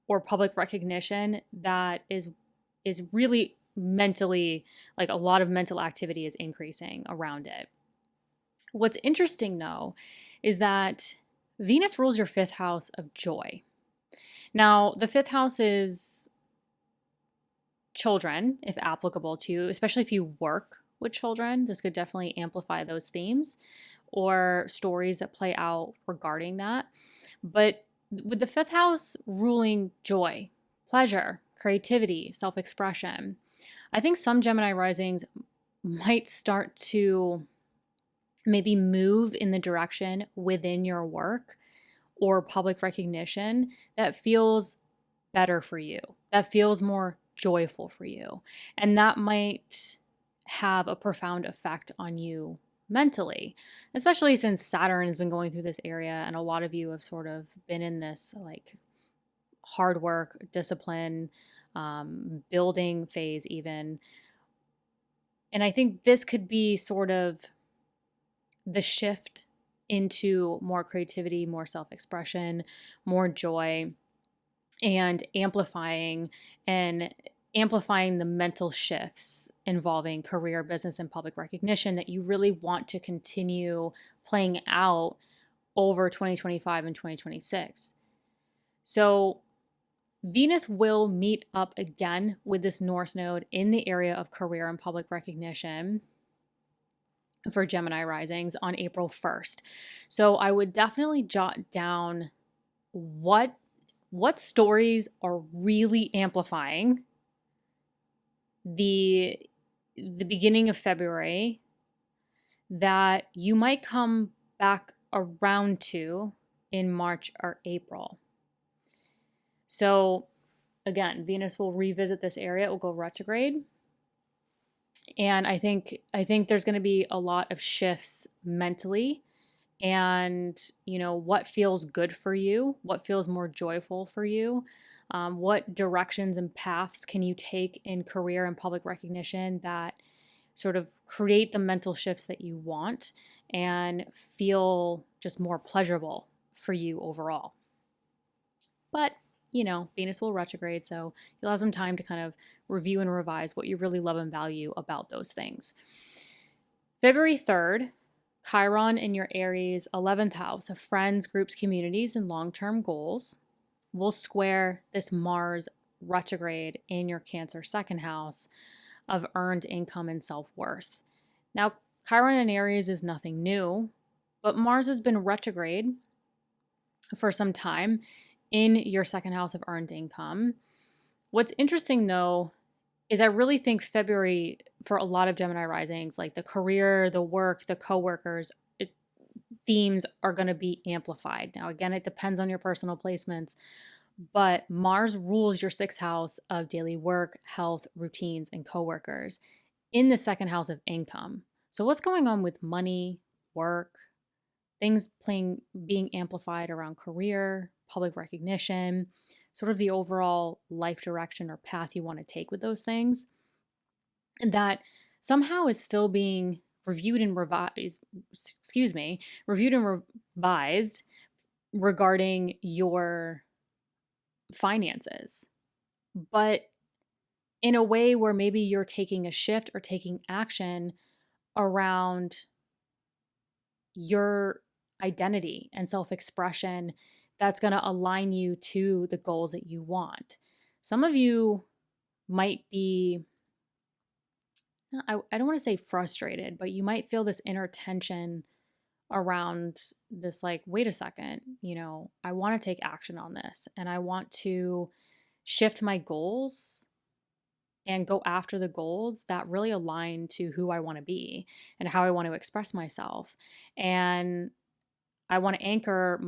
or public recognition that is really mentally, like a lot of mental activity is increasing around it. What's interesting though is that Venus rules your 5th house of joy. Now, the 5th house is children, if applicable to you, especially if you work with children. This could definitely amplify those themes or stories that play out regarding that. But with the 5th house ruling joy, pleasure, creativity, self-expression, I think some Gemini risings might start to maybe move in the direction within your work or public recognition that feels better for you, that feels more joyful for you. And that might have a profound effect on you mentally, especially since Saturn has been going through this area and a lot of you have sort of been in this like hard work, discipline, building phase even. And I think this could be sort of the shift into more creativity, more self-expression, more joy, and amplifying the mental shifts involving career, business, and public recognition that you really want to continue playing out over 2025 and 2026. So Venus will meet up again with this North Node in the area of career and public recognition for Gemini risings on April 1st. So I would definitely jot down what stories are really amplifying the beginning of February that you might come back around to in March or April. So again, Venus will revisit this area. It will go retrograde. And I think there's going to be a lot of shifts mentally and, you know, what feels good for you, what feels more joyful for you, what directions and paths can you take in career and public recognition that sort of create the mental shifts that you want and feel just more pleasurable for you overall. But, you know, Venus will retrograde, so you'll have some time to kind of review and revise what you really love and value about those things. February 3rd, Chiron in your Aries 11th house of friends, groups, communities, and long-term goals will square this Mars retrograde in your Cancer 2nd house of earned income and self-worth. Now, Chiron in Aries is nothing new, but Mars has been retrograde for some time in your 2nd house of earned income. What's interesting though is I really think February for a lot of Gemini risings, like the career, the work, the coworkers, themes are going to be amplified. Now, again, it depends on your personal placements, but Mars rules your 6th house of daily work, health, routines, and coworkers in the 2nd house of income. So what's going on with money, work, things being amplified around career, public recognition, sort of the overall life direction or path you want to take with those things, and that somehow is still being reviewed and revised regarding your finances, but in a way where maybe you're taking a shift or taking action around your identity and self-expression that's going to align you to the goals that you want. Some of you might be, I don't want to say frustrated, but you might feel this inner tension around this, like, wait a second, you know, I want to take action on this and I want to shift my goals and go after the goals that really align to who I want to be and how I want to express myself. And I want to anchor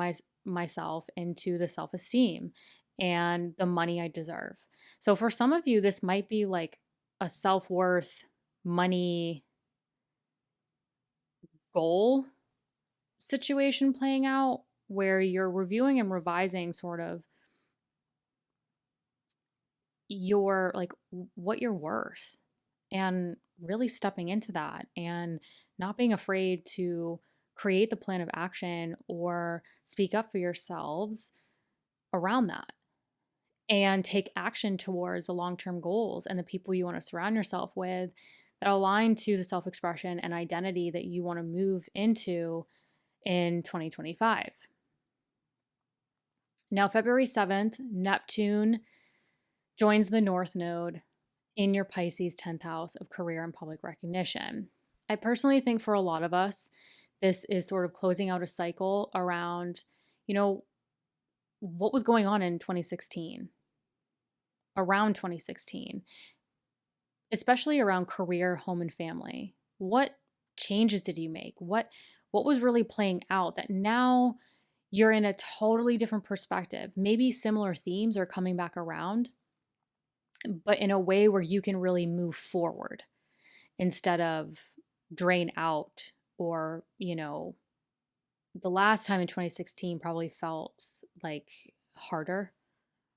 myself into the self-esteem and the money I deserve. So for some of you, this might be like a self-worth, money goal situation playing out where you're reviewing and revising sort of your, like, what you're worth and really stepping into that and not being afraid to create the plan of action or speak up for yourselves around that and take action towards the long-term goals and the people you want to surround yourself with that align to the self-expression and identity that you want to move into in 2025. Now, February 7th, Neptune joins the North Node in your Pisces 10th house of career and public recognition. I personally think for a lot of us, this is sort of closing out a cycle around, you know, what was going on in 2016, around 2016, especially around career, home, and family. What changes did you make? What was really playing out that now you're in a totally different perspective. Maybe similar themes are coming back around, but in a way where you can really move forward instead of drain out. Or, the last time in 2016 probably felt like harder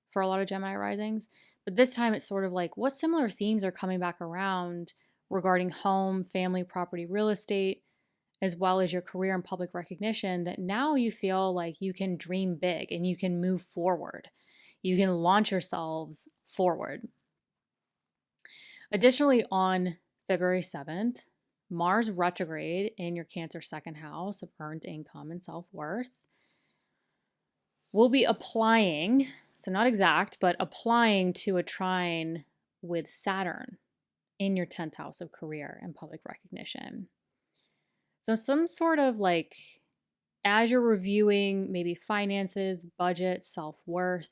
for a lot of Gemini risings. But this time it's sort of like, what similar themes are coming back around regarding home, family, property, real estate, as well as your career and public recognition, that now you feel like you can dream big and you can move forward. You can launch yourselves forward. Additionally, on February 7th, Mars retrograde in your Cancer second house of earned income and self-worth will be applying, so not exact, but applying to a trine with Saturn in your 10th house of career and public recognition. So some sort of like, as you're reviewing maybe finances, budget, self-worth,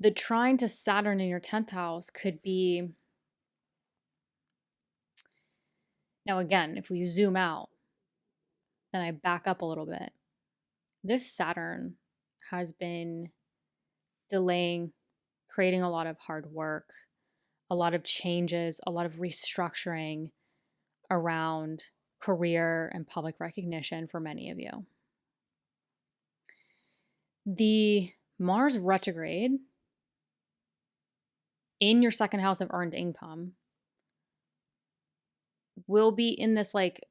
the trine to Saturn in your 10th house could be, now again, if we zoom out, then I back up a little bit. This Saturn has been delaying, creating a lot of hard work, a lot of changes, a lot of restructuring around career and public recognition for many of you. The Mars retrograde in your second house of earned income will be in this, like,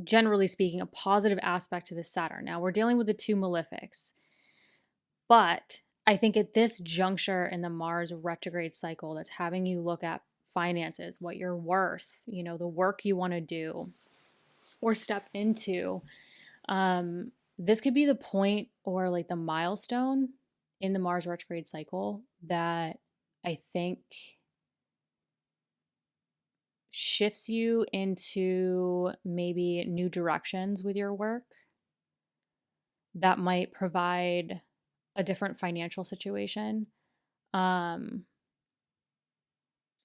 generally speaking, a positive aspect to the Saturn. Now we're dealing with the two malefics, but I think at this juncture in the Mars retrograde cycle that's having you look at finances, what you're worth, the work you want to do or step into, this could be the point or like the milestone in the Mars retrograde cycle that I think shifts you into maybe new directions with your work that might provide a different financial situation.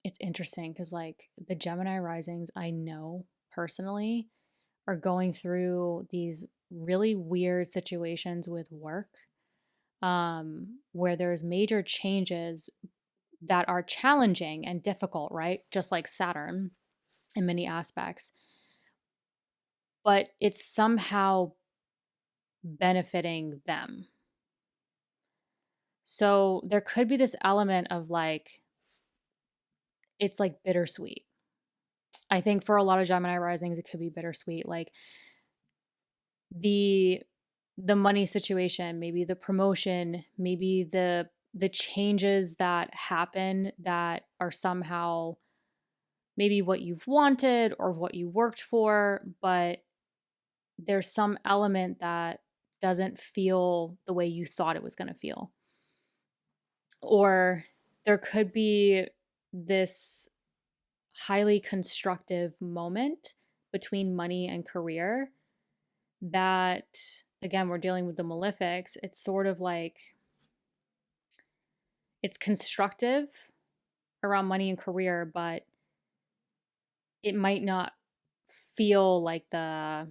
It's interesting because like the Gemini risings I know personally are going through these really weird situations with work, where there's major changes that are challenging and difficult, right? Just like Saturn in many aspects. But it's somehow benefiting them. So there could be this element of like, it's like bittersweet. I think for a lot of Gemini risings, it could be bittersweet. Like the money situation, maybe the promotion, maybe the changes that happen that are somehow maybe what you've wanted or what you worked for, but there's some element that doesn't feel the way you thought it was going to feel. Or there could be this highly constructive moment between money and career that, again, we're dealing with the malefics. It's sort of like it's constructive around money and career, but it might not feel like the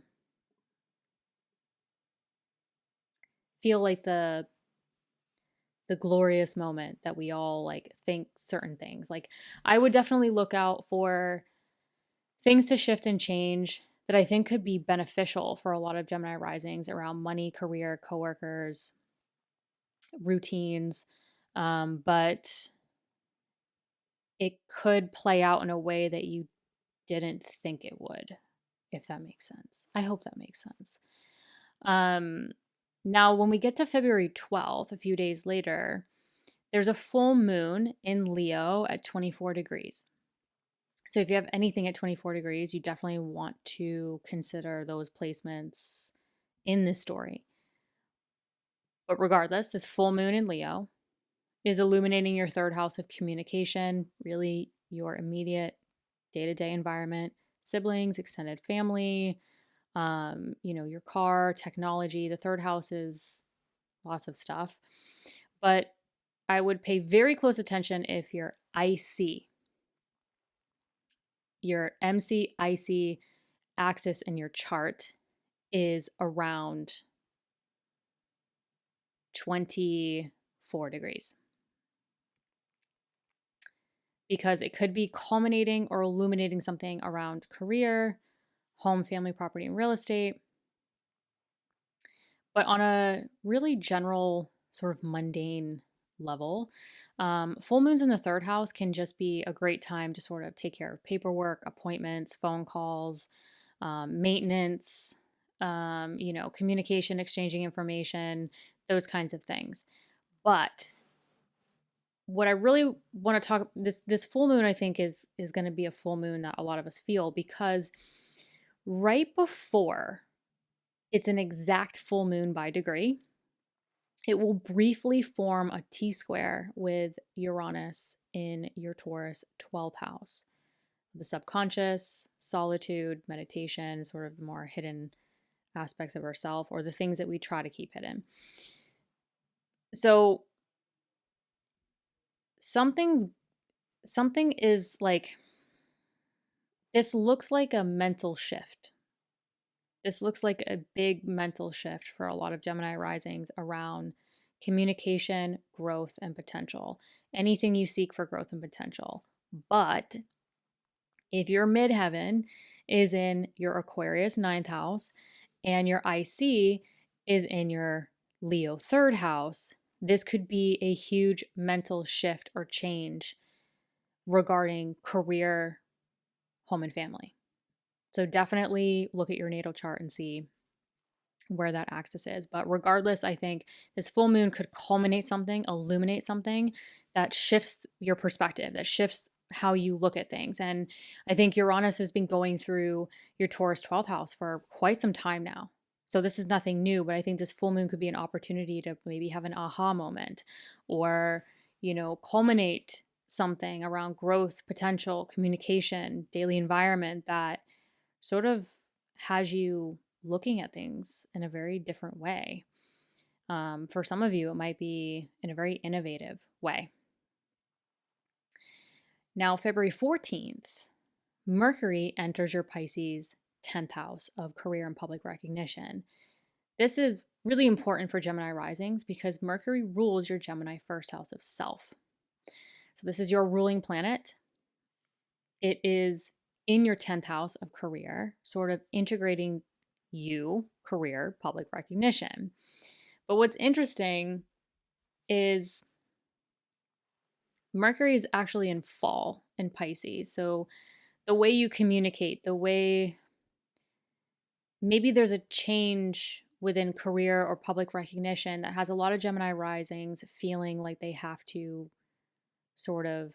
glorious moment that we all like think certain things. Like I would definitely look out for things to shift and change that I think could be beneficial for a lot of Gemini risings around money, career, coworkers, routines. But it could play out in a way that you didn't think it would, if that makes sense. I hope that makes sense. Now, when we get to February 12th, a few days later, there's a full moon in Leo at 24 degrees. So if you have anything at 24 degrees, you definitely want to consider those placements in this story. But regardless, this full moon in Leo is illuminating your third house of communication, really your immediate day-to-day environment, siblings, extended family, your car, technology. The third house is lots of stuff. But I would pay very close attention if your IC, your MC IC axis in your chart is around 24 degrees, because it could be culminating or illuminating something around career, home, family, property, and real estate. But on a really general, sort of mundane level, full moons in the third house can just be a great time to sort of take care of paperwork, appointments, phone calls, maintenance, communication, exchanging information, those kinds of things. But what I really want to talk, this full moon, I think is going to be a full moon that a lot of us feel, because right before it's an exact full moon by degree, it will briefly form a T-square with Uranus in your Taurus 12th house. The subconscious, solitude, meditation, sort of the more hidden aspects of ourselves, or the things that we try to keep hidden. So something is like, this looks like a mental shift. This looks like a big mental shift for a lot of Gemini risings around communication, growth, and potential. Anything you seek for growth and potential. But if your midheaven is in your Aquarius 9th house and your IC is in your Leo 3rd house, this could be a huge mental shift or change regarding career, home, and family. So definitely look at your natal chart and see where that axis is. But regardless, I think this full moon could culminate something, illuminate something that shifts your perspective, that shifts how you look at things. And I think Uranus has been going through your Taurus 12th house for quite some time now. So this is nothing new, but I think this full moon could be an opportunity to maybe have an aha moment, or, culminate something around growth, potential, communication, daily environment that sort of has you looking at things in a very different way. For some of you, it might be in a very innovative way. Now, February 14th, Mercury enters your Pisces 10th house of career and public recognition. This is really important for Gemini risings because Mercury rules your Gemini first house of self. So this is your ruling planet. It is in your 10th house of career, sort of integrating you, career, public recognition. But what's interesting is Mercury is actually in fall in Pisces. So the way you communicate, the way maybe there's a change within career or public recognition that has a lot of Gemini risings feeling like they have to sort of,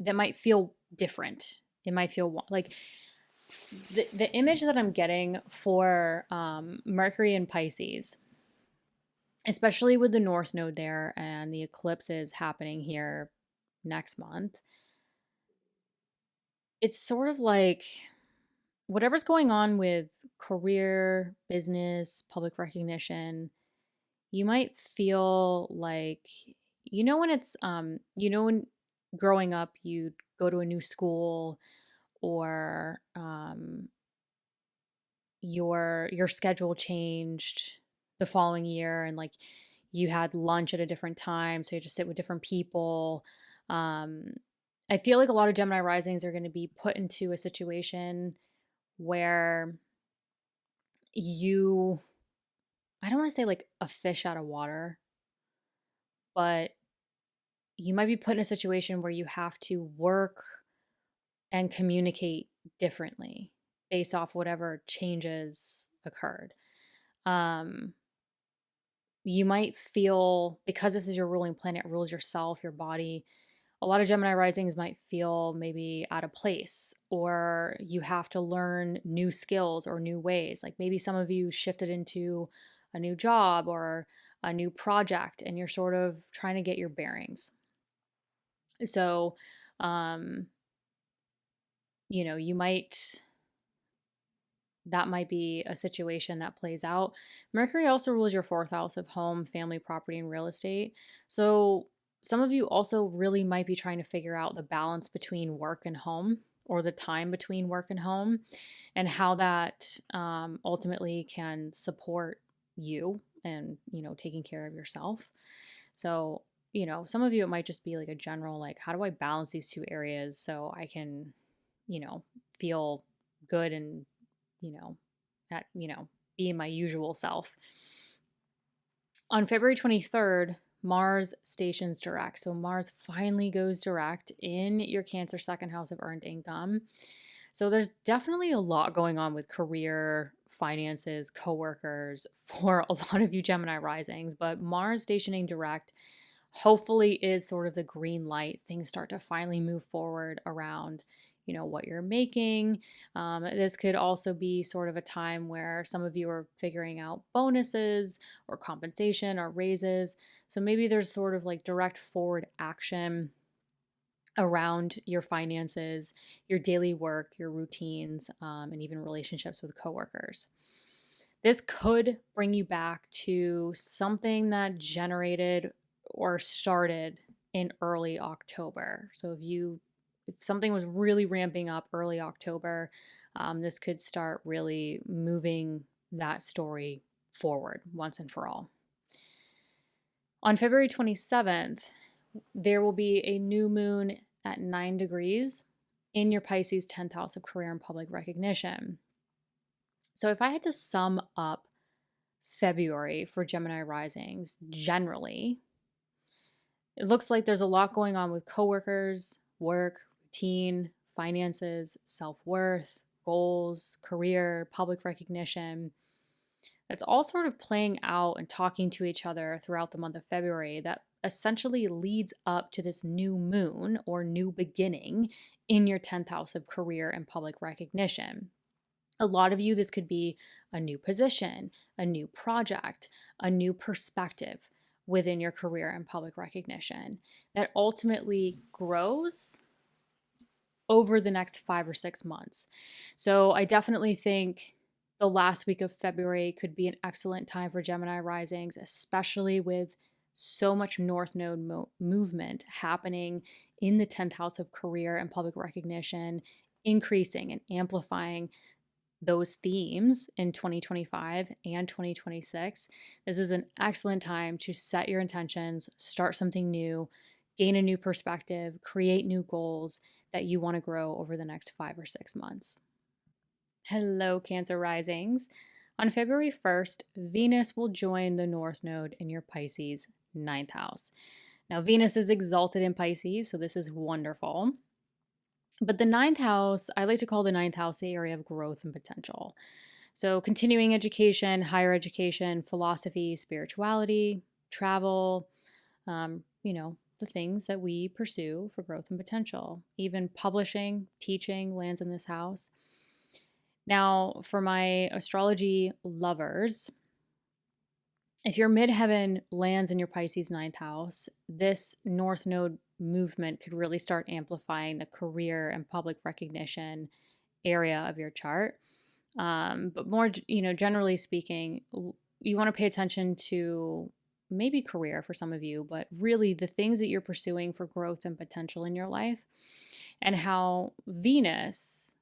that might feel different. It might feel like the image that I'm getting for Mercury in Pisces, especially with the North Node there and the eclipses happening here next month, it's sort of like whatever's going on with career, business, public recognition, you might feel like, when it's, when growing up you'd go to a new school, or your schedule changed the following year, and like you had lunch at a different time, so you had to sit with different people. I feel like a lot of Gemini risings are going to be put into a situation where I don't want to say like a fish out of water, but you might be put in a situation where you have to work and communicate differently based off whatever changes occurred. You might feel, because this is your ruling planet, rules yourself, your body, a lot of Gemini risings might feel maybe out of place, or you have to learn new skills or new ways. Like maybe some of you shifted into a new job or a new project and you're sort of trying to get your bearings. So, that might be a situation that plays out. Mercury also rules your 4th house of home, family, property, and real estate. So some of you also really might be trying to figure out the balance between work and home, or the time between work and home, and how that ultimately can support you and, taking care of yourself. So, some of you, it might just be like a general, like, how do I balance these two areas so I can, feel good and, you know, be my usual self. On February 23rd, Mars stations direct. So Mars finally goes direct in your Cancer second house of earned income. So there's definitely a lot going on with career, finances, coworkers for a lot of you Gemini risings, but Mars stationing direct hopefully is sort of the green light. Things start to finally move forward around what you're making. This could also be sort of a time where some of you are figuring out bonuses or compensation or raises. So maybe there's sort of like direct forward action around your finances, your daily work, your routines, and even relationships with coworkers. This could bring you back to something that generated or started in early October. So if something was really ramping up early October, this could start really moving that story forward once and for all. On February 27th, there will be a new moon at 9 degrees in your Pisces 10th house of career and public recognition. So if I had to sum up February for Gemini risings, generally, it looks like there's a lot going on with coworkers, work, routine, finances, self-worth, goals, career, public recognition. That's all sort of playing out and talking to each other throughout the month of February that essentially leads up to this new moon or new beginning in your 10th house of career and public recognition. A lot of you, this could be a new position, a new project, a new perspective within your career and public recognition that ultimately grows over the next 5 or 6 months. So I definitely think the last week of February could be an excellent time for Gemini risings, especially with so much North Node movement happening in the 10th house of career and public recognition, increasing and amplifying those themes in 2025 and 2026. This is an excellent time to set your intentions, start something new, gain a new perspective, create new goals that you want to grow over the next 5 or 6 months. Hello, Cancer risings. On February 1st, Venus will join the North Node in your Pisces 9th house. Now, Venus is exalted in Pisces, so this is wonderful. But the 9th house, I like to call the 9th house the area of growth and potential. So continuing education, higher education, philosophy, spirituality, travel, the things that we pursue for growth and potential. Even publishing, teaching lands in this house. Now, for my astrology lovers, if your midheaven lands in your Pisces 9th house, this North Node movement could really start amplifying the career and public recognition area of your chart. But more, generally speaking, you want to pay attention to maybe career for some of you, but really the things that you're pursuing for growth and potential in your life, and how Venus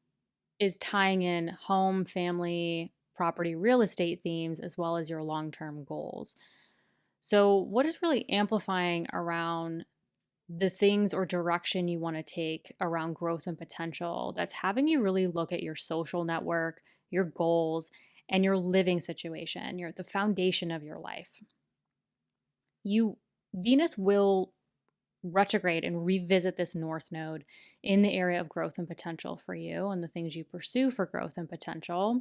is tying in home, family, property, real estate themes, as well as your long-term goals. So what is really amplifying around the things or direction you want to take around growth and potential that's having you really look at your social network, your goals, and your living situation, the foundation of your life. Venus will retrograde and revisit this North Node in the area of growth and potential for you and the things you pursue for growth and potential.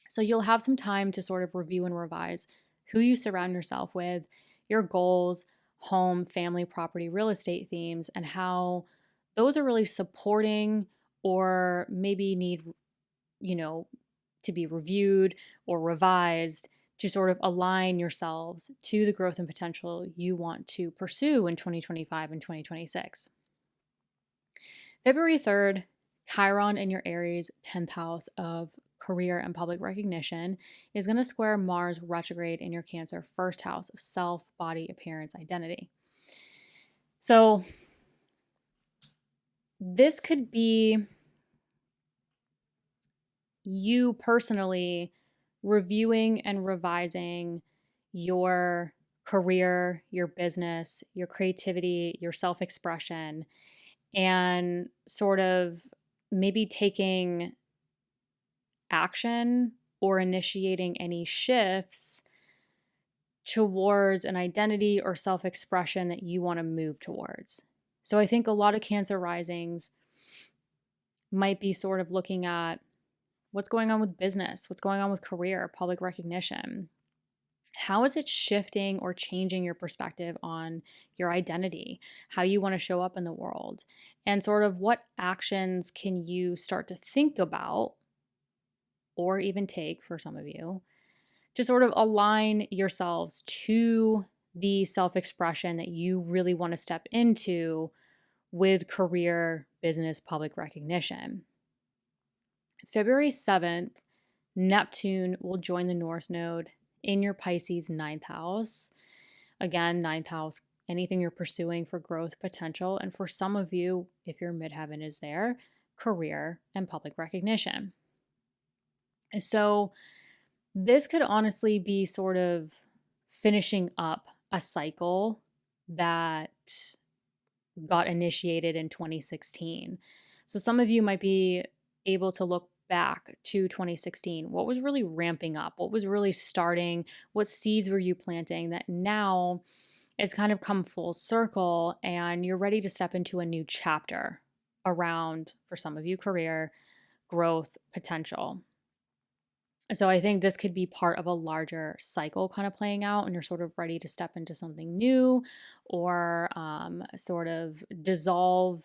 So you'll have some time to sort of review and revise who you surround yourself with, your goals, home, family, property, real estate themes, and how those are really supporting or maybe need, to be reviewed or revised to sort of align yourselves to the growth and potential you want to pursue in 2025 and 2026. February 3rd, Chiron in your Aries 10th house of career and public recognition is going to square Mars retrograde in your Cancer first house of self, body, appearance, identity. So this could be you personally reviewing and revising your career, your business, your creativity, your self expression, and sort of maybe taking action or initiating any shifts towards an identity or self expression that you want to move towards. So I think a lot of Cancer risings might be sort of looking at what's going on with business, what's going on with career, public recognition. How is it shifting or changing your perspective on your identity, how you want to show up in the world, and sort of what actions can you start to think about or even take for some of you to sort of align yourselves to the self expression that you really want to step into with career, business, public recognition. February 7th, Neptune will join the North Node in your Pisces 9th house. Again, 9th house, anything you're pursuing for growth potential. And for some of you, if your midheaven is there, career and public recognition. So this could honestly be sort of finishing up a cycle that got initiated in 2016. So some of you might be able to look back to 2016. What was really ramping up? What was really starting? What seeds were you planting that now it's kind of come full circle and you're ready to step into a new chapter around, for some of you, career, growth, potential. So I think this could be part of a larger cycle kind of playing out, and you're sort of ready to step into something new or sort of dissolve,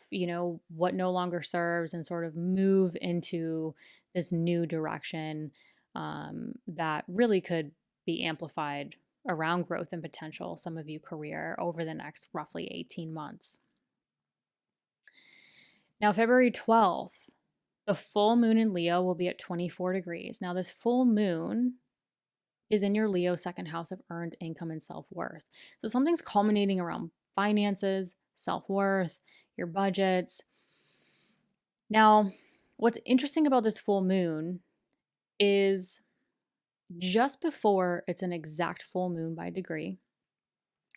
what no longer serves and sort of move into this new direction that really could be amplified around growth and potential, some of you career, over the next roughly 18 months. Now, February 12th, the full moon in Leo will be at 24 degrees. Now, this full moon is in your Leo second house of earned income and self-worth. So something's culminating around finances, self-worth, your budgets. Now, what's interesting about this full moon is just before it's an exact full moon by degree,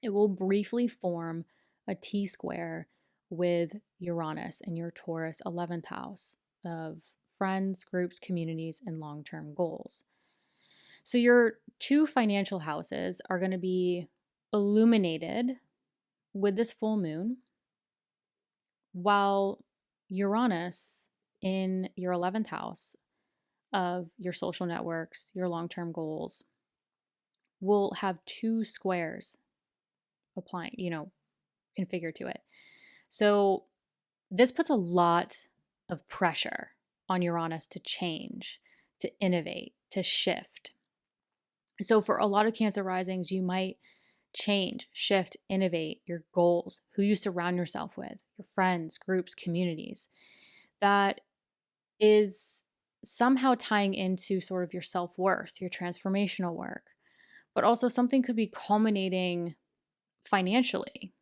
it will briefly form a T-square with Uranus in your Taurus 11th house of friends, groups, communities, and long-term goals. So your two financial houses are going to be illuminated with this full moon, while Uranus in your 11th house of your social networks, your long-term goals, will have two squares applying, configured to it. So this puts a lot of pressure on Uranus to change, to innovate, to shift. So for a lot of Cancer risings, you might change, shift, innovate your goals, who you surround yourself with, your friends, groups, communities. That is somehow tying into sort of your self-worth, your transformational work, but also something could be culminating financially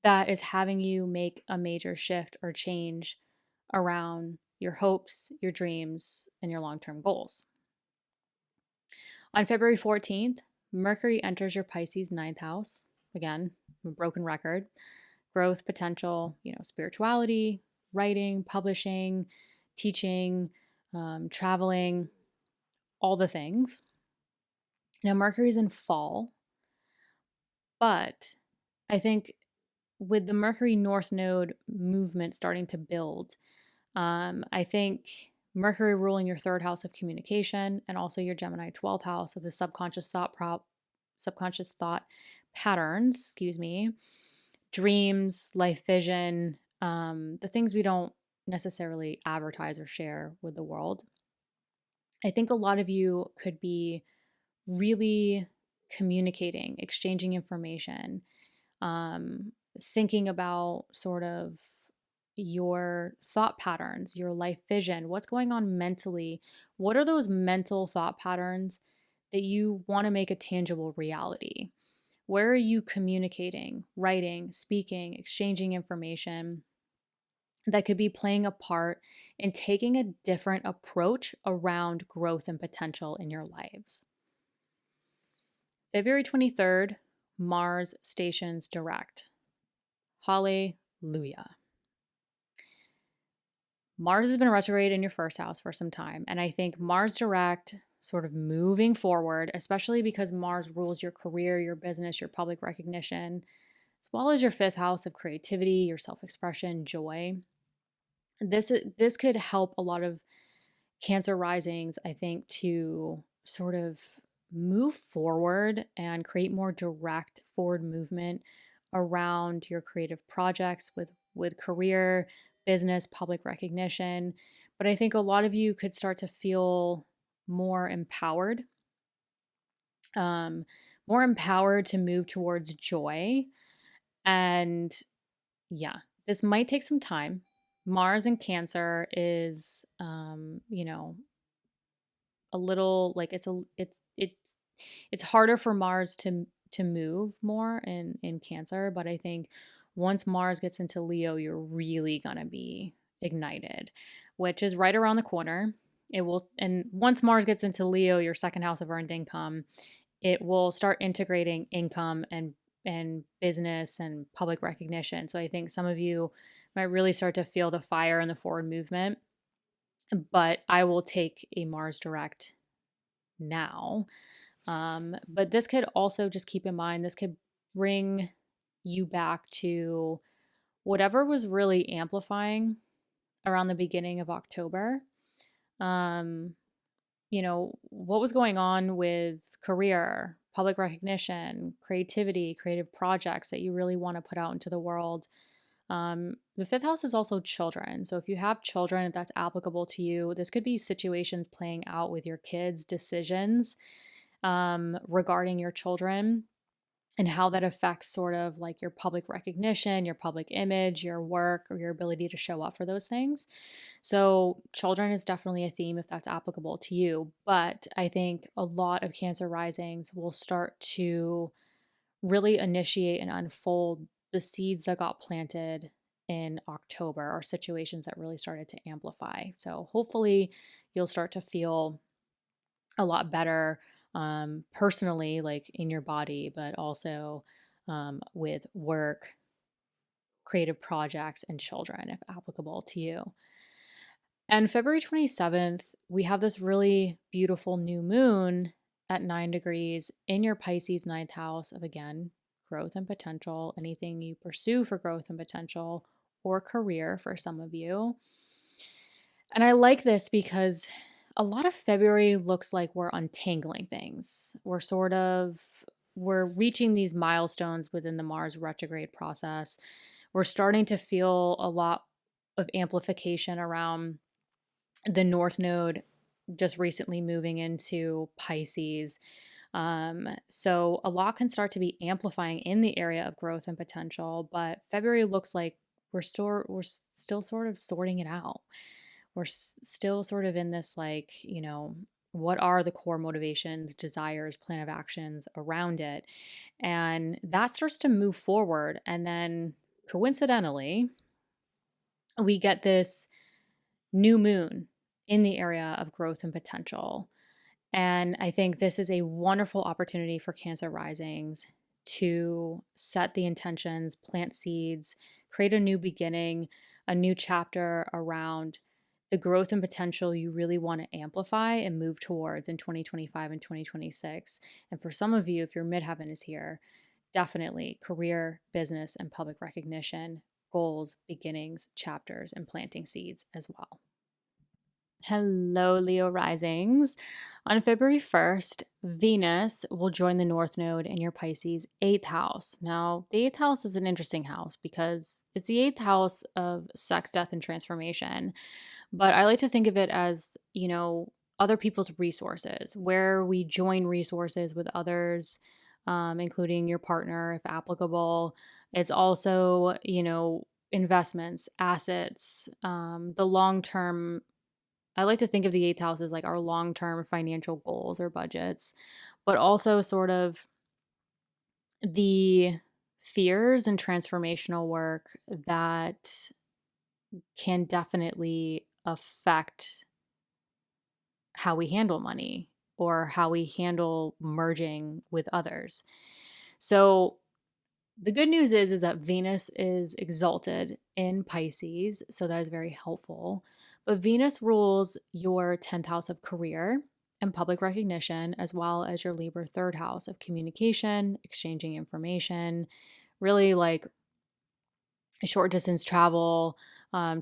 that is having you make a major shift or change around your hopes, your dreams, and your long-term goals. On February 14th, Mercury enters your Pisces 9th house. Again, a broken record. Growth, potential, spirituality, writing, publishing, teaching, traveling, all the things. Now, Mercury's in fall, but I think with the Mercury North Node movement starting to build, I think Mercury ruling your third house of communication and also your Gemini 12th house of the subconscious thought patterns, dreams, life vision, the things we don't necessarily advertise or share with the world. I think a lot of you could be really communicating, exchanging information, thinking about sort of your thought patterns, your life vision, what's going on mentally. What are those mental thought patterns that you want to make a tangible reality? Where are you communicating, writing, speaking, exchanging information? that could be playing a part in taking a different approach around growth and potential in your lives. February 23rd, Mars stations direct. Hallelujah. Mars has been retrograde in your first house for some time. And I think Mars direct, sort of moving forward, especially because Mars rules your career, your business, your public recognition, as well as your fifth house of creativity, your self expression, joy. This could help a lot of Cancer risings, I think, to sort of move forward and create more direct forward movement around your creative projects with career, business, public recognition. But I think a lot of you could start to feel more empowered, um, more empowered to move towards joy. And yeah, this might take some time. Mars in Cancer is, a little like it's harder for Mars to move more in Cancer, but I think once Mars gets into Leo, you're really gonna be ignited, which is right around the corner. It will, and once Mars gets into Leo, your second house of earned income, it will start integrating income and business and public recognition. So I think some of you might really start to feel the fire and the forward movement. But I will take a Mars direct now. But this could also, just keep in mind, this could bring you back to whatever was really amplifying around the beginning of October. Um, what was going on with career, public recognition, creativity, creative projects that you really want to put out into the world. The fifth house is also children. So if you have children, if that's applicable to you, this could be situations playing out with your kids, decisions regarding your children and how that affects sort of like your public recognition, your public image, your work, or your ability to show up for those things. So, children is definitely a theme if that's applicable to you. But I think a lot of Cancer risings will start to really initiate and unfold the seeds that got planted in October, or situations that really started to amplify. So, hopefully, you'll start to feel a lot better personally, like in your body, but also with work, creative projects, and children, if applicable to you. And February 27th, we have this really beautiful new moon at 9 degrees in your Pisces ninth house of, again, growth and potential, anything you pursue for growth and potential, or career for some of you. And I like this because a lot of February looks like we're untangling things. We're reaching these milestones within the Mars retrograde process. We're starting to feel a lot of amplification around the North Node just recently moving into Pisces. So a lot can start to be amplifying in the area of growth and potential, but February looks like we're still sort of sorting it out. We're still sort of in this, like, what are the core motivations, desires, plan of actions around it? And that starts to move forward. And then coincidentally, we get this new moon in the area of growth and potential. And I think this is a wonderful opportunity for Cancer risings to set the intentions, plant seeds, create a new beginning, a new chapter around the growth and potential you really want to amplify and move towards in 2025 and 2026. And for some of you, if your midheaven is here, definitely career, business, and public recognition, goals, beginnings, chapters, and planting seeds as well. Hello, Leo risings. On February 1st, Venus will join the North Node in your Pisces 8th house. Now, the 8th house is an interesting house because it's the 8th house of sex, death, and transformation. But I like to think of it as, other people's resources, where we join resources with others, including your partner, if applicable. It's also, investments, assets, the long term. I like to think of the 8th house as like our long term financial goals or budgets, but also sort of the fears and transformational work that can definitely affect how we handle money or how we handle merging with others. So the good news is that Venus is exalted in Pisces, so that is very helpful. But Venus rules your 10th house of career and public recognition, as well as your Libra third house of communication, exchanging information, really like short distance travel,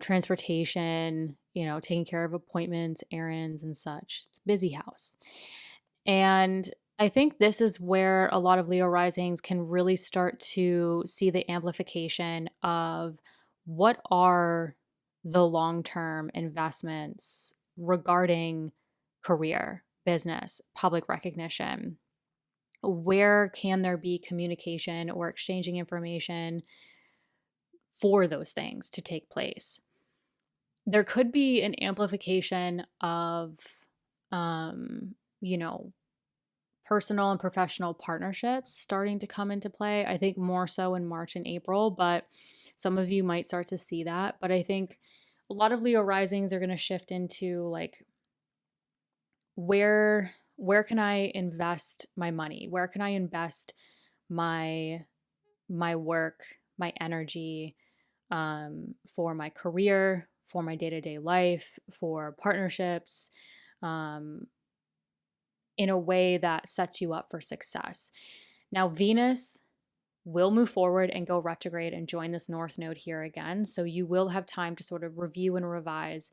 transportation, taking care of appointments, errands, and such. It's a busy house. And I think this is where a lot of Leo risings can really start to see the amplification of what are the long term investments regarding career, business, public recognition. Where can there be communication or exchanging information for those things to take place? There could be an amplification of, um, you know, personal and professional partnerships starting to come into play. I think more so in March and April, but some of you might start to see that. But I think a lot of Leo risings are going to shift into like where can I invest my money? Where can I invest my work, my energy, for my career, for my day-to-day life, for partnerships, um, in a way that sets you up for success. Now, Venus will move forward and go retrograde and join this North Node here again. So you will have time to sort of review and revise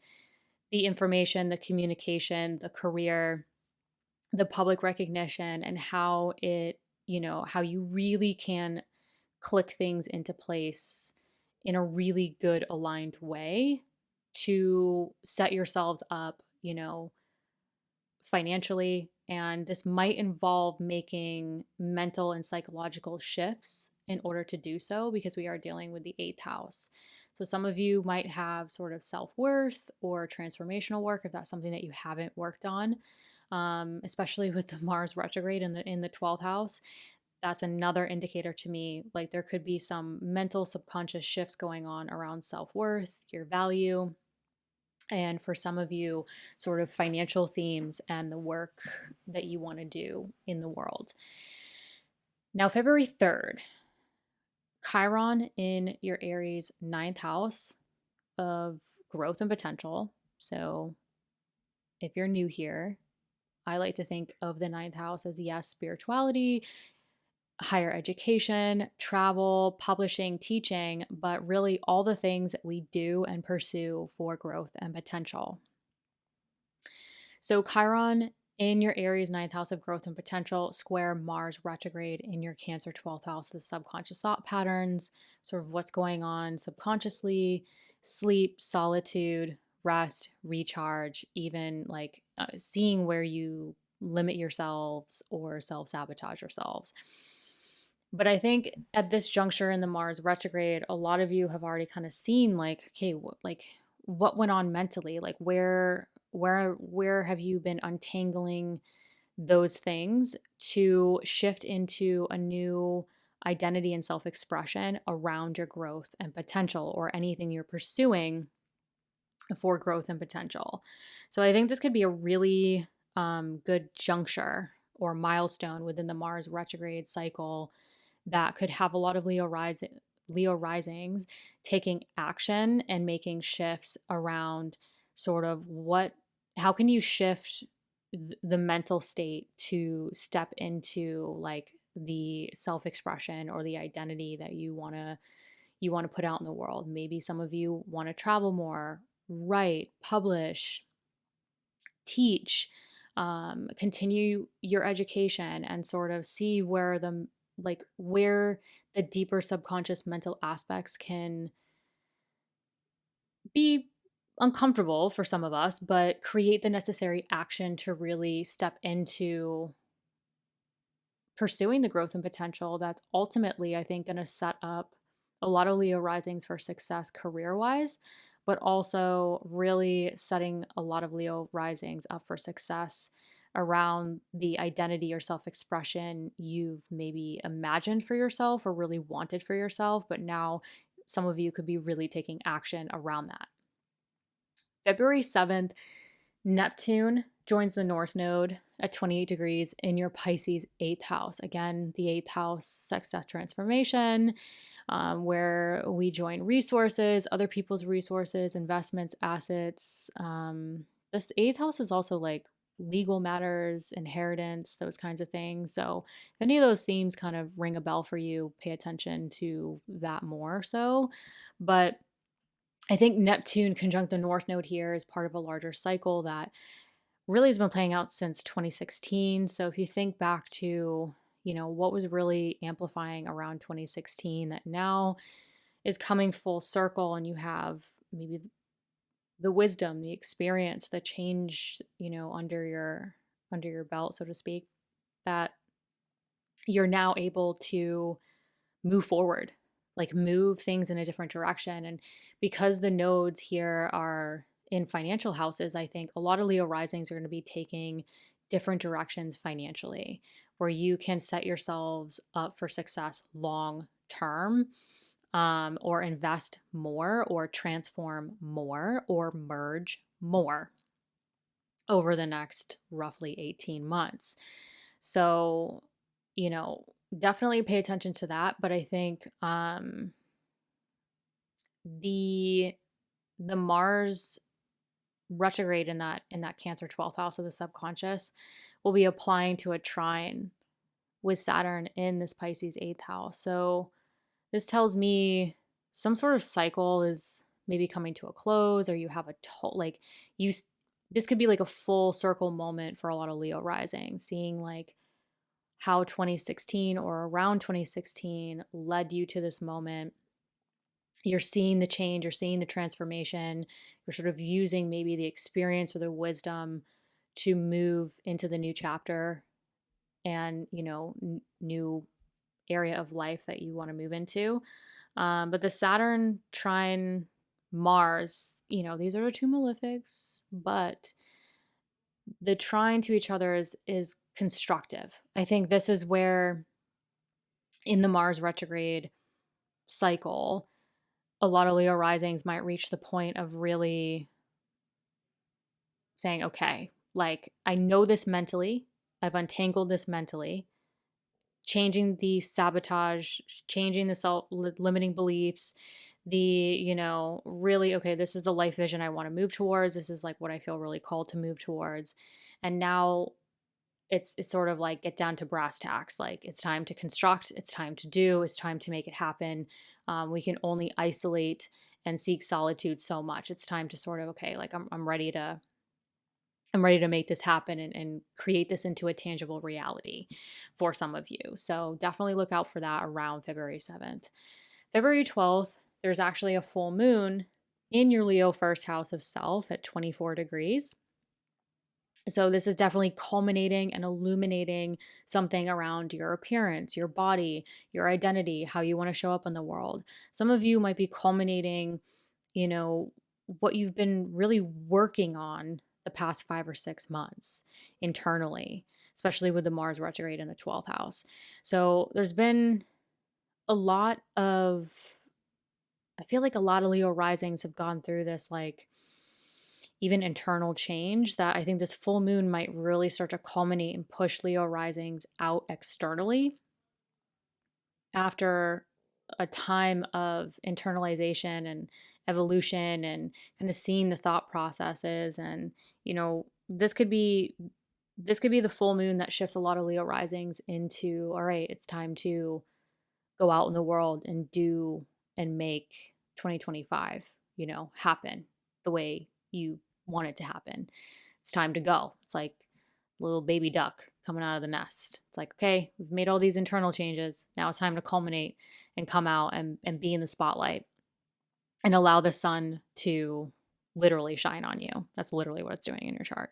the information, the communication, the career, the public recognition, and how how you really can click things into place in a really good aligned way to set yourselves up, financially. And this might involve making mental and psychological shifts in order to do so because we are dealing with the eighth house. So some of you might have sort of self-worth or transformational work if that's something that you haven't worked on, especially with the Mars retrograde in the 12th house. That's another indicator to me. Like there could be some mental subconscious shifts going on around self-worth, your value, and for some of you, sort of financial themes and the work that you want to do in the world. Now, February 3rd, Chiron in your Aries ninth house of growth and potential. So if you're new here, I like to think of the ninth house as, yes, spirituality, higher education, travel, publishing, teaching, but really all the things that we do and pursue for growth and potential. So Chiron in your Aries ninth house of growth and potential, square Mars retrograde in your Cancer 12th house, the subconscious thought patterns, sort of what's going on subconsciously, sleep, solitude, rest, recharge, even like seeing where you limit yourselves or self-sabotage yourselves. But I think at this juncture in the Mars retrograde, a lot of you have already kind of seen like, okay, what went on mentally? Like where have you been untangling those things to shift into a new identity and self-expression around your growth and potential or anything you're pursuing for growth and potential. So I think this could be a really good juncture or milestone within the Mars retrograde cycle that could have a lot of Leo risings taking action and making shifts around sort of how can you shift the mental state to step into like the self-expression or the identity that you want to put out in the world. Maybe some of you want to travel more, write, publish, teach, continue your education, and sort of see where the deeper subconscious mental aspects can be uncomfortable for some of us, but create the necessary action to really step into pursuing the growth and potential that's ultimately, I think, going to set up a lot of Leo risings for success career-wise, but also really setting a lot of Leo risings up for success around the identity or self-expression you've maybe imagined for yourself or really wanted for yourself, but now some of you could be really taking action around that. February 7th, Neptune joins the North Node at 28 degrees in your Pisces 8th house. Again, the 8th house, sex, death, transformation, where we join resources, other people's resources, investments, assets. This 8th house is also like legal matters, inheritance, those kinds of things. So if any of those themes kind of ring a bell for you, pay attention to that more so. But I think Neptune conjunct the North Node here is part of a larger cycle that really has been playing out since 2016. So if you think back to, what was really amplifying around 2016 that now is coming full circle, and you have maybe the wisdom, the experience, the change, under your belt, so to speak, that you're now able to move forward, like move things in a different direction. And because the nodes here are in financial houses, I think a lot of Leo risings are going to be taking different directions financially, where you can set yourselves up for success long term, or invest more, or transform more, or merge more over the next roughly 18 months. So, definitely pay attention to that. But I think the Mars retrograde in that Cancer 12th house of the subconscious will be applying to a trine with Saturn in this Pisces 8th house. So this tells me some sort of cycle is maybe coming to a close, or you have this could be like a full circle moment for a lot of Leo rising, seeing like how 2016 or around 2016 led you to this moment. You're seeing the change, you're seeing the transformation, you're sort of using maybe the experience or the wisdom to move into the new chapter and, new area of life that you want to move into. But the Saturn trine Mars, these are the two malefics, but the trine to each other is constructive. I think this is where in the Mars retrograde cycle, a lot of Leo risings might reach the point of really saying, okay, like I know this mentally, I've untangled this mentally, changing the sabotage, changing the self-limiting beliefs, the, really, okay, this is the life vision I want to move towards. This is like what I feel really called to move towards. And now it's sort of like get down to brass tacks. Like it's time to construct, it's time to do, it's time to make it happen. We can only isolate and seek solitude so much. It's time to sort of, okay, like I'm ready to make this happen and create this into a tangible reality for some of you. So definitely look out for that around February 7th. February 12th, there's actually a full moon in your Leo first house of self at 24 degrees. So this is definitely culminating and illuminating something around your appearance, your body, your identity, how you want to show up in the world. Some of you might be culminating, what you've been really working on the past 5 or 6 months internally, especially with the Mars retrograde in the 12th house. So there's been I feel like a lot of Leo risings have gone through this, like, even internal change that I think this full moon might really start to culminate and push Leo risings out externally after a time of internalization and evolution and kind of seeing the thought processes. And, this could be the full moon that shifts a lot of Leo risings into, all right, it's time to go out in the world and do and make 2025, happen the way you want it to happen. It's time to go. It's like a little baby duck coming out of the nest. It's like, okay, we've made all these internal changes. Now it's time to culminate and come out and be in the spotlight and allow the sun to literally shine on you. That's literally what it's doing in your chart.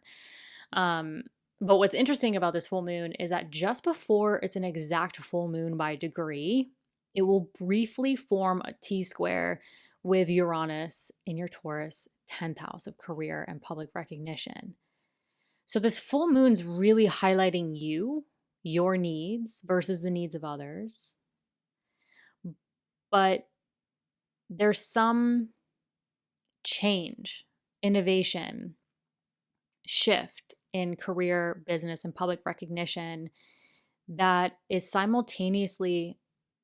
But what's interesting about this full moon is that just before it's an exact full moon by degree, it will briefly form a T-square with Uranus in your Taurus 10th house of career and public recognition. So this full moon's really highlighting you, your needs versus the needs of others. But there's some change, innovation, shift in career, business, and public recognition that is simultaneously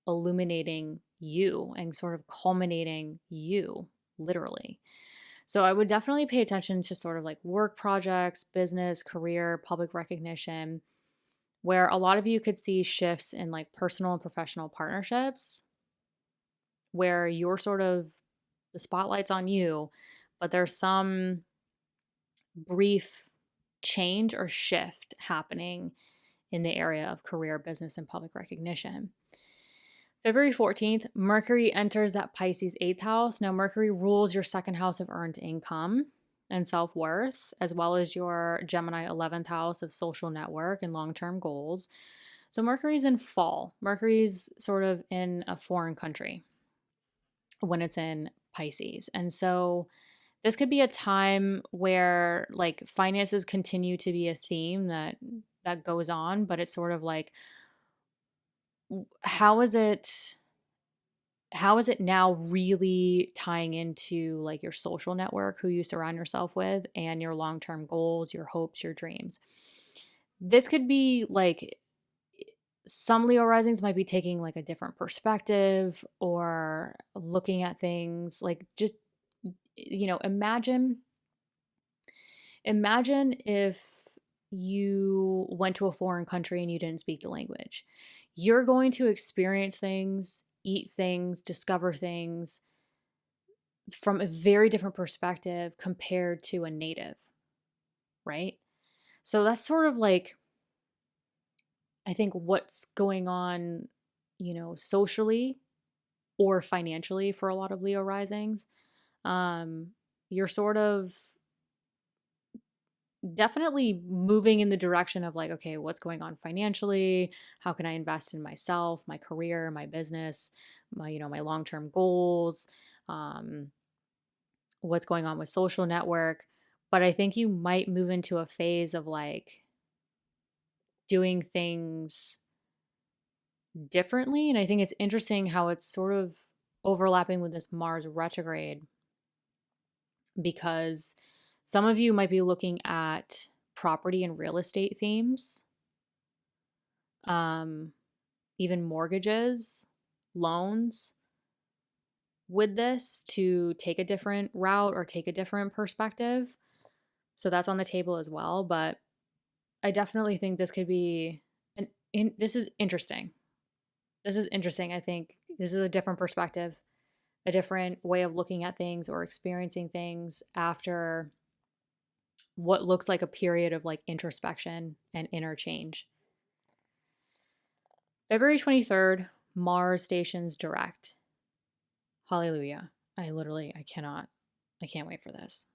illuminating you and sort of culminating you, literally. So I would definitely pay attention to sort of like work projects, business, career, public recognition, where a lot of you could see shifts in like personal and professional partnerships where you're sort of the spotlight's on you, but there's some brief change or shift happening in the area of career, business, and public recognition. February 14th, Mercury enters that Pisces 8th house. Now, Mercury rules your second house of earned income and self-worth, as well as your Gemini 11th house of social network and long-term goals. So Mercury's in fall. Mercury's sort of in a foreign country when it's in Pisces. And so this could be a time where like finances continue to be a theme that goes on, but it's sort of like how is it now really tying into like your social network, who you surround yourself with, and your long-term goals, your hopes, your dreams. This could be like some Leo risings might be taking like a different perspective or looking at things like just imagine if you went to a foreign country and you didn't speak the language. You're going to experience things, eat things, discover things from a very different perspective compared to a native, right? So that's sort of like, I think, what's going on, socially or financially for a lot of Leo risings. You're sort of definitely moving in the direction of like, okay, what's going on financially? How can I invest in myself, my career, my business, my long-term goals? What's going on with social network? But I think you might move into a phase of like doing things differently. And I think it's interesting how it's sort of overlapping with this Mars retrograde because some of you might be looking at property and real estate themes, even mortgages, loans with this to take a different route or take a different perspective. So that's on the table as well. But I definitely think this could be this is interesting. This is interesting. I think this is a different perspective, a different way of looking at things or experiencing things after what looks like a period of like introspection and interchange. February 23rd, Mars stations direct. Hallelujah. I can't wait for this.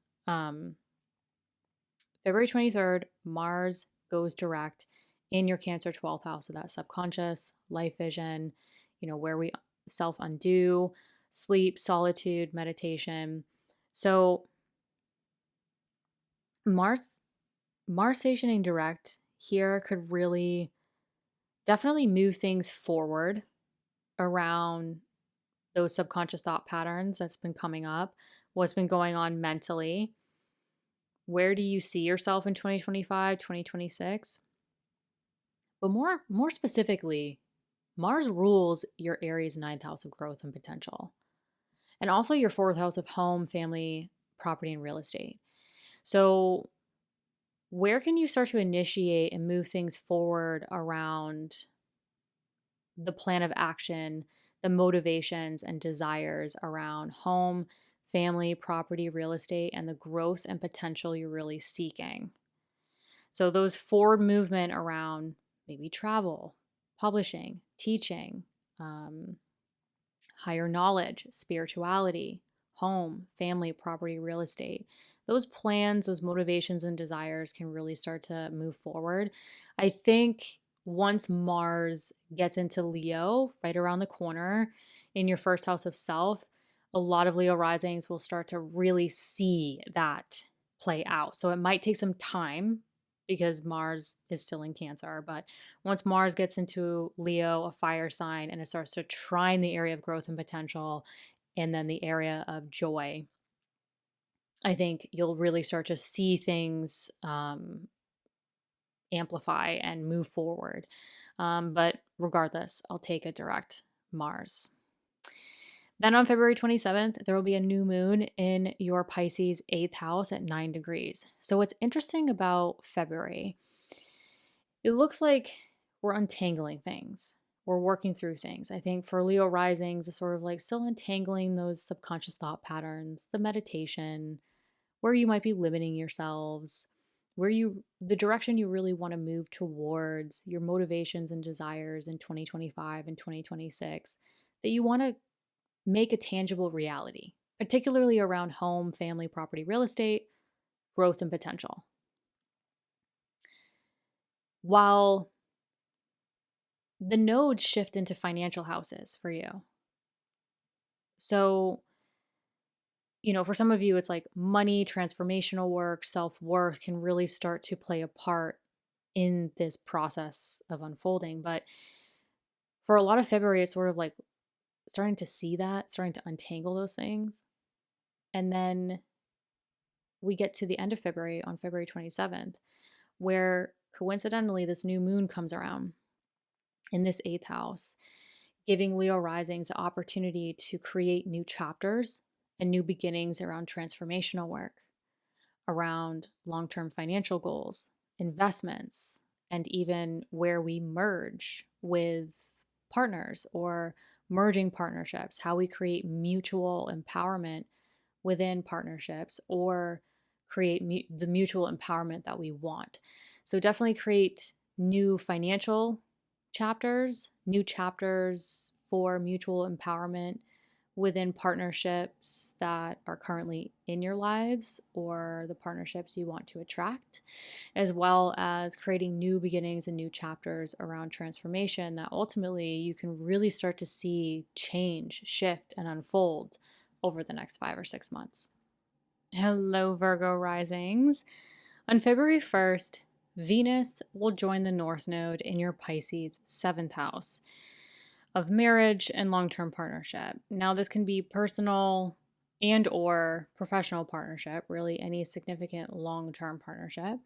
February 23rd, Mars goes direct in your Cancer 12th house of that subconscious, life vision, where we self undo, sleep, solitude, meditation. So Mars stationing direct here could really definitely move things forward around those subconscious thought patterns that's been coming up, what's been going on mentally. Where do you see yourself in 2025, 2026? But more specifically, Mars rules your Aries 9th house of growth and potential, and also your 4th house of home, family, property, and real estate. So where can you start to initiate and move things forward around the plan of action, the motivations and desires around home, family, property, real estate, and the growth and potential you're really seeking? So those forward movement around maybe travel, publishing, teaching, higher knowledge, spirituality, home, family, property, real estate. Those plans, those motivations and desires can really start to move forward. I think once Mars gets into Leo, right around the corner in your first house of self, a lot of Leo risings will start to really see that play out. So it might take some time because Mars is still in Cancer. But once Mars gets into Leo, a fire sign, and it starts to trine the area of growth and potential and then the area of joy. I think you'll really start to see things amplify and move forward. But regardless, I'll take a direct Mars. Then on February 27th, there will be a new moon in your Pisces 8th house at 9 degrees. So what's interesting about February, it looks like we're untangling things. We're working through things. I think for Leo risings, it's sort of like still untangling those subconscious thought patterns, the meditation, where you might be limiting yourselves, the direction you really want to move towards, your motivations and desires in 2025 and 2026 that you want to make a tangible reality, particularly around home, family, property, real estate, growth, and potential. While the nodes shift into financial houses for you. So, for some of you, it's like money, transformational work, self-worth can really start to play a part in this process of unfolding. But for a lot of February, it's sort of like starting to see that, starting to untangle those things. And then we get to the end of February on February 27th, where coincidentally this new moon comes around in this 8th house, giving Leo risings the opportunity to create new chapters and new beginnings around transformational work, around long-term financial goals, investments, and even where we merge with partners or merging partnerships, how we create mutual empowerment within partnerships or create the mutual empowerment that we want. So definitely create new financial chapters, new chapters for mutual empowerment within partnerships that are currently in your lives or the partnerships you want to attract, as well as creating new beginnings and new chapters around transformation that ultimately you can really start to see change, shift, and unfold over the next 5 or 6 months. Hello, Virgo risings. On February 1st, Venus will join the North Node in your Pisces 7th house of marriage and long-term partnership. Now, this can be personal and or professional partnership, really any significant long-term partnership.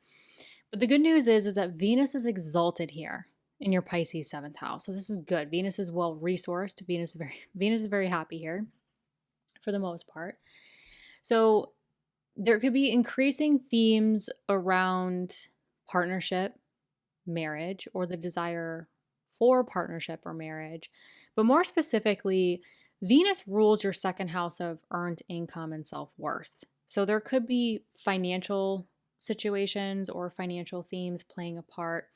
But the good news is that Venus is exalted here in your Pisces 7th house. So this is good. Venus is well resourced. Venus is very happy here for the most part. So there could be increasing themes around partnership, marriage, or the desire for partnership or marriage. But more specifically, Venus rules your 2nd house of earned income and self-worth. So there could be financial situations or financial themes playing a part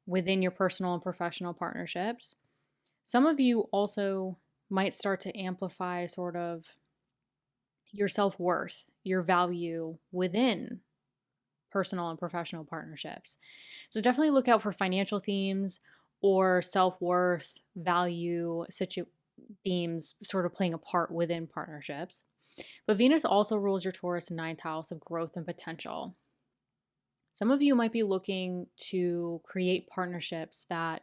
within your personal and professional partnerships. Some of you also might start to amplify sort of your self-worth, your value within personal and professional partnerships. So definitely look out for financial themes or self-worth, value, themes sort of playing a part within partnerships. But Venus also rules your Taurus 9th house of growth and potential. Some of you might be looking to create partnerships that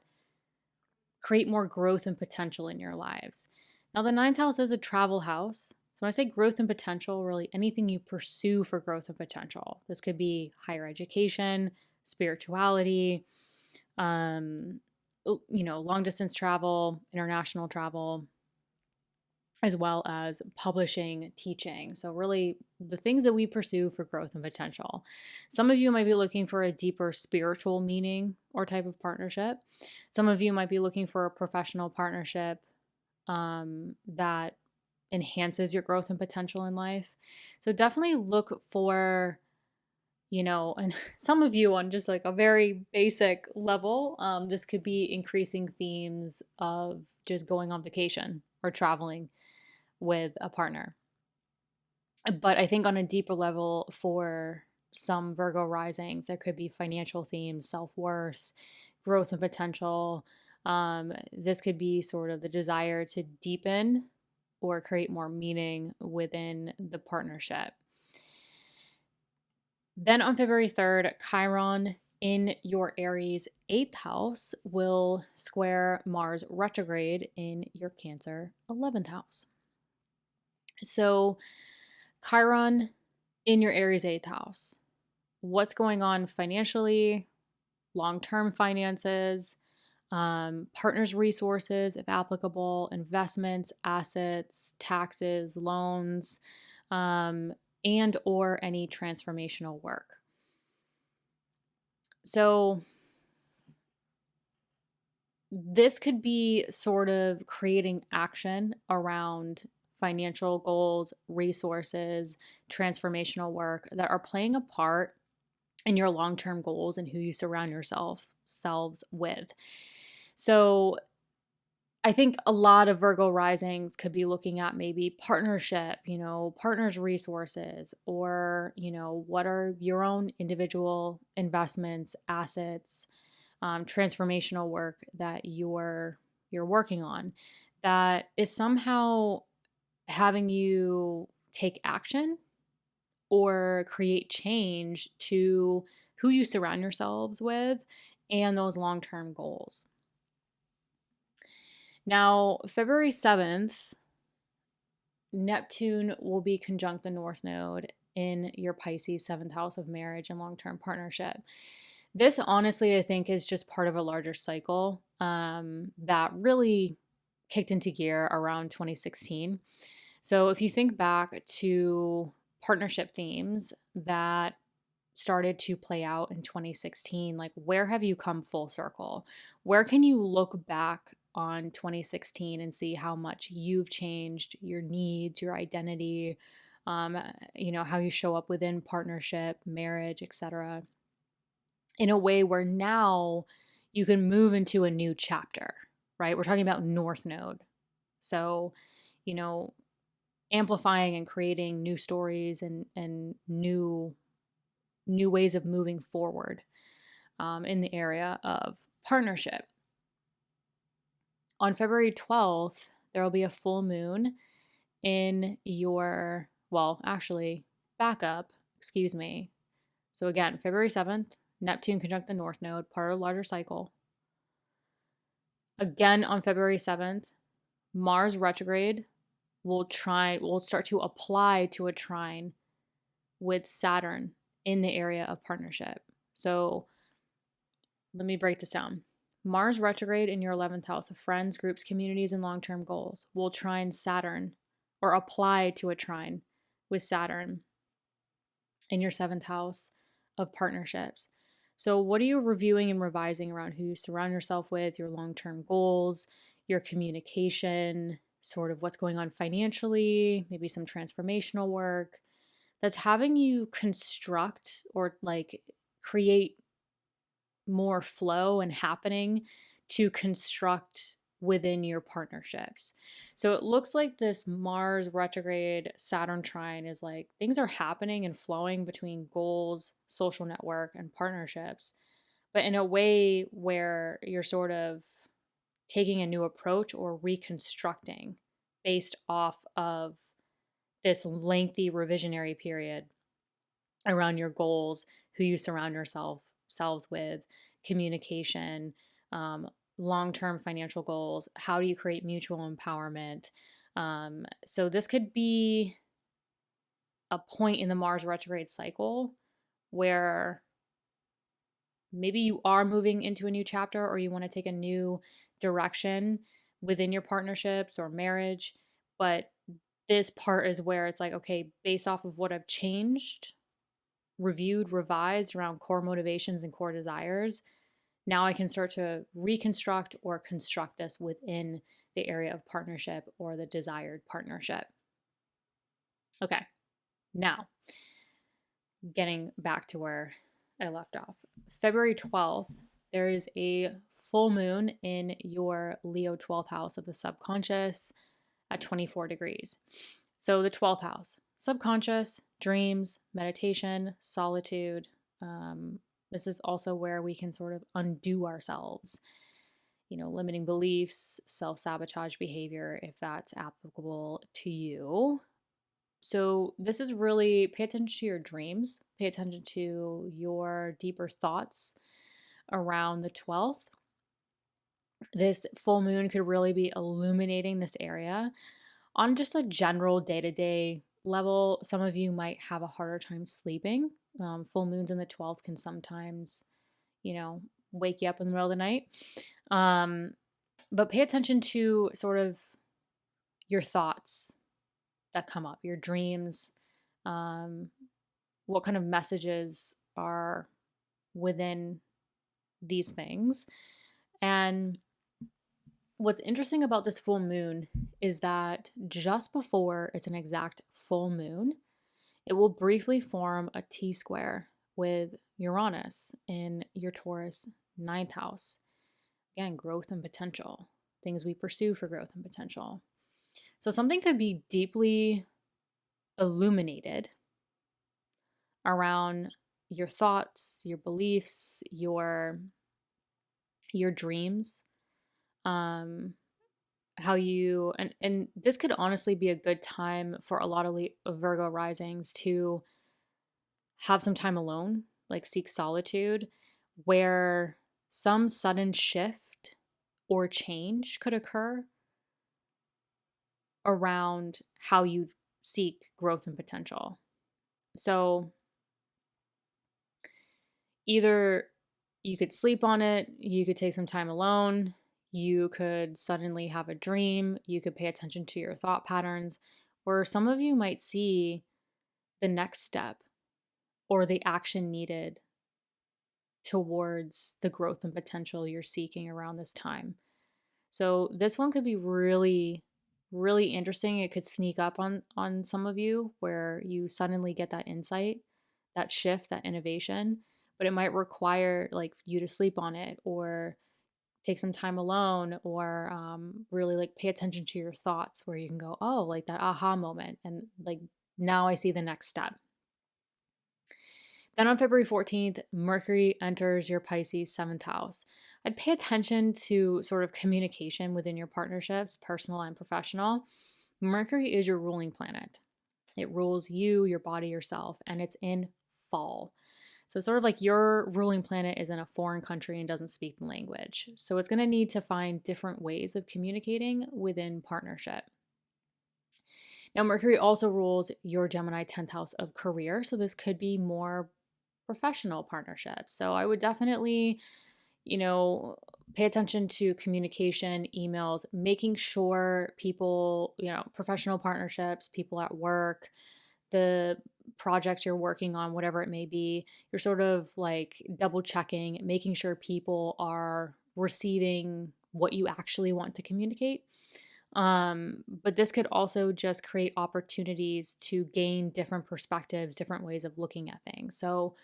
create more growth and potential in your lives. Now, the 9th house is a travel house. So when I say growth and potential, really anything you pursue for growth and potential. This could be higher education, spirituality, long distance travel, international travel, as well as publishing, teaching. So really the things that we pursue for growth and potential. Some of you might be looking for a deeper spiritual meaning or type of partnership. Some of you might be looking for a professional partnership that enhances your growth and potential in life. So definitely look for, and some of you on just like a very basic level, this could be increasing themes of just going on vacation or traveling with a partner. But I think on a deeper level for some Virgo risings, there could be financial themes, self-worth, growth and potential. This could be sort of the desire to deepen or create more meaning within the partnership. Then on February 3rd, Chiron in your Aries 8th house will square Mars retrograde in your Cancer 11th house. So Chiron in your Aries 8th house. What's going on financially, long-term finances, partners' resources, if applicable, investments, assets, taxes, loans, and or any transformational work. So this could be sort of creating action around financial goals, resources, transformational work that are playing a part in your long-term goals and who you surround yourselves with. So I think a lot of Virgo risings could be looking at maybe partnership, partners' resources, or, what are your own individual investments, assets, transformational work that you're working on that is somehow having you take action or create change to who you surround yourselves with and those long-term goals. Now, February 7th, Neptune will be conjunct the North Node in your Pisces 7th house of marriage and long-term partnership. This, honestly, I think is just part of a larger cycle that really kicked into gear around 2016. So if you think back to partnership themes that started to play out in 2016, like where have you come full circle? Where can you look back on 2016 and see how much you've changed your needs, your identity, how you show up within partnership, marriage, etc., in a way where now you can move into a new chapter, right? We're talking about North Node. So, amplifying and creating new stories and new ways of moving forward in the area of partnership. On February 12th, there will be a full moon in your, back up, excuse me. So again, February 7th, Neptune conjunct the North Node, part of a larger cycle. Again, on February 7th, Mars retrograde will start to apply to a trine with Saturn in the area of partnership. So let me break this down. Mars retrograde in your 11th house of friends, groups, communities, and long-term goals will trine Saturn or apply to a trine with Saturn in your 7th house of partnerships. So what are you reviewing and revising around who you surround yourself with, your long-term goals, your communication, sort of what's going on financially, maybe some transformational work that's having you construct or like create more flow and happening to construct within your partnerships. So it looks like this Mars retrograde Saturn trine is like things are happening and flowing between goals, social network, and partnerships, but in a way where you're sort of taking a new approach or reconstructing based off of this lengthy revisionary period around your goals, who you surround yourselves with, communication, long-term financial goals, how do you create mutual empowerment. So this could be a point in the Mars retrograde cycle where maybe you are moving into a new chapter or you want to take a new direction within your partnerships or marriage. But this part is where it's like, okay, based off of what I've changed, reviewed, revised around core motivations and core desires, now I can start to reconstruct or construct this within the area of partnership or the desired partnership. Okay, now getting back to where I left off. February 12th, there is a full moon in your Leo 12th house of the subconscious at 24 degrees. So the 12th house, subconscious, dreams, meditation, solitude. This is also where we can sort of undo ourselves, limiting beliefs, self-sabotage behavior, if that's applicable to you. So this is really, pay attention to your dreams, pay attention to your deeper thoughts around the 12th. This full moon could really be illuminating this area. On just a general day-to-day level, some of you might have a harder time sleeping. Full moons in the 12th can sometimes, you know, wake you up in the middle of the night. But pay attention to sort of your thoughts that come up, your dreams, what kind of messages are within these things. And what's interesting about this full moon is that just before it's an exact full moon, it will briefly form a T square with Uranus in your Taurus ninth house. Again, growth and potential, things we pursue for growth and potential. So something could be deeply illuminated around your thoughts, your beliefs, your dreams, how you and this could honestly be a good time for a lot of Virgo risings to have some time alone, like seek solitude, where some sudden shift or change could occur around how you seek growth and potential. So either you could sleep on it, you could take some time alone, you could suddenly have a dream, you could pay attention to your thought patterns, or some of you might see the next step or the action needed towards the growth and potential you're seeking around this time. So this one could be really, really interesting. It could sneak up on some of you where you suddenly get that insight, that shift, that innovation, but it might require like you to sleep on it or take some time alone or really like pay attention to your thoughts where you can go, oh, like that aha moment. And like now I see the next step. Then on February 14th, Mercury enters your Pisces 7th house. I'd pay attention to sort of communication within your partnerships, personal and professional. Mercury is your ruling planet. It rules you, your body, yourself, and it's in fall. So it's sort of like your ruling planet is in a foreign country and doesn't speak the language. So it's going to need to find different ways of communicating within partnership. Now, Mercury also rules your Gemini 10th house of career. So this could be more professional partnerships. So I would definitely, pay attention to communication, emails, making sure people, professional partnerships, people at work, the projects you're working on, whatever it may be, you're sort of like double checking, making sure people are receiving what you actually want to communicate. But this could also just create opportunities to gain different perspectives, different ways of looking at things. So,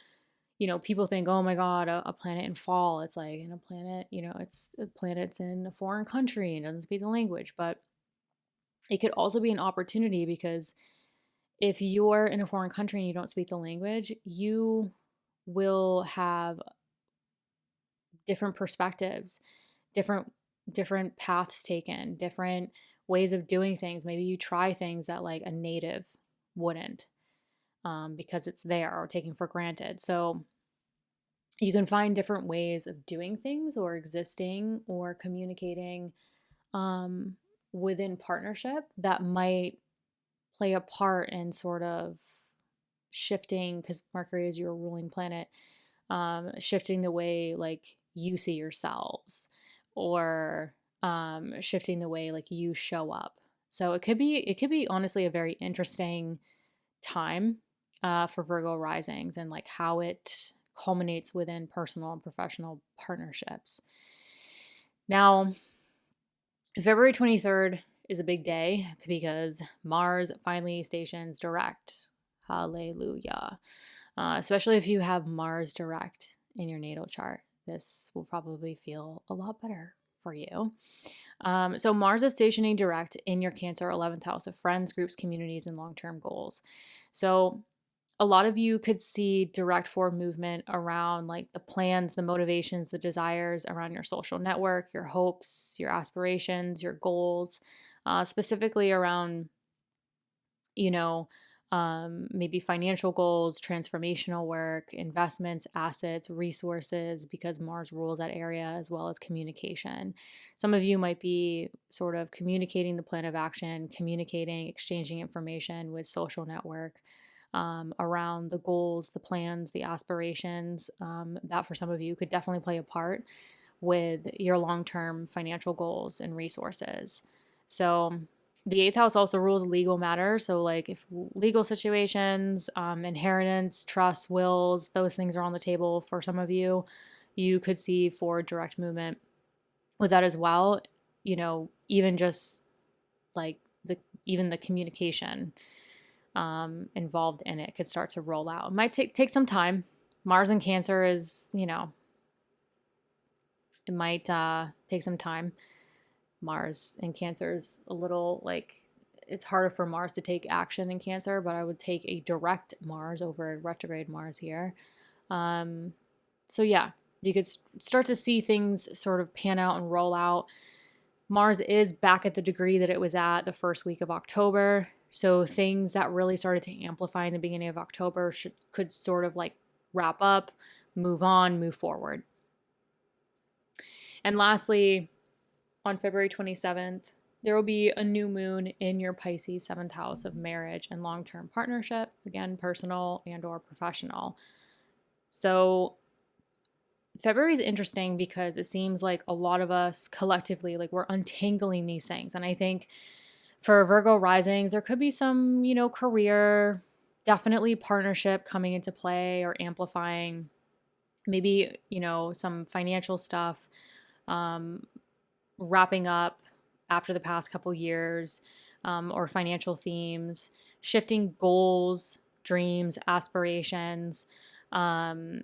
people think, oh my God, a planet in fall. It's like in a planet, it's a planet's in a foreign country and doesn't speak the language. But it could also be an opportunity because if you're in a foreign country and you don't speak the language, you will have different perspectives, different paths taken, different ways of doing things. Maybe you try things that like a native wouldn't because it's there or taken for granted. So you can find different ways of doing things or existing or communicating within partnership that might play a part in sort of shifting, because Mercury is your ruling planet, shifting the way like you see yourselves or shifting the way like you show up. So it could be honestly a very interesting time for Virgo risings and like how it culminates within personal and professional partnerships. Now, February 23rd is a big day because Mars finally stations direct. Hallelujah. Especially if you have Mars direct in your natal chart. This will probably feel a lot better for you. So Mars is stationing direct in your Cancer 11th house of friends, groups, communities, and long-term goals. So a lot of you could see direct forward movement around like the plans, the motivations, the desires around your social network, your hopes, your aspirations, your goals, specifically around, maybe financial goals, transformational work, investments, assets, resources, because Mars rules that area, as well as communication. Some of you might be sort of communicating the plan of action, communicating, exchanging information with social network around the goals, the plans, the aspirations. That for some of you could definitely play a part with your long-term financial goals and resources. So the eighth house also rules legal matters. So like if legal situations, inheritance, trusts, wills, those things are on the table for some of you, you could see for direct movement with that as well. You know, even just like even the communication involved in it could start to roll out. It might take some time. Mars in Cancer is, you know, it might take some time. Mars in Cancer is a little like, it's harder for Mars to take action in Cancer, but I would take a direct Mars over a retrograde Mars here. So yeah, you could start to see things sort of pan out and roll out. Mars is back at the degree that it was at the first week of October. So things that really started to amplify in the beginning of October could sort of like wrap up, move on, move forward. And lastly, on February 27th, there will be a new moon in your Pisces 7th house of marriage and long-term partnership, again, personal and or professional. So February is interesting because it seems like a lot of us collectively, like we're untangling these things. And I think for Virgo risings, there could be some, you know, career, definitely partnership coming into play or amplifying, maybe, you know, some financial stuff, wrapping up after the past couple years, or financial themes, shifting goals, dreams, aspirations, thing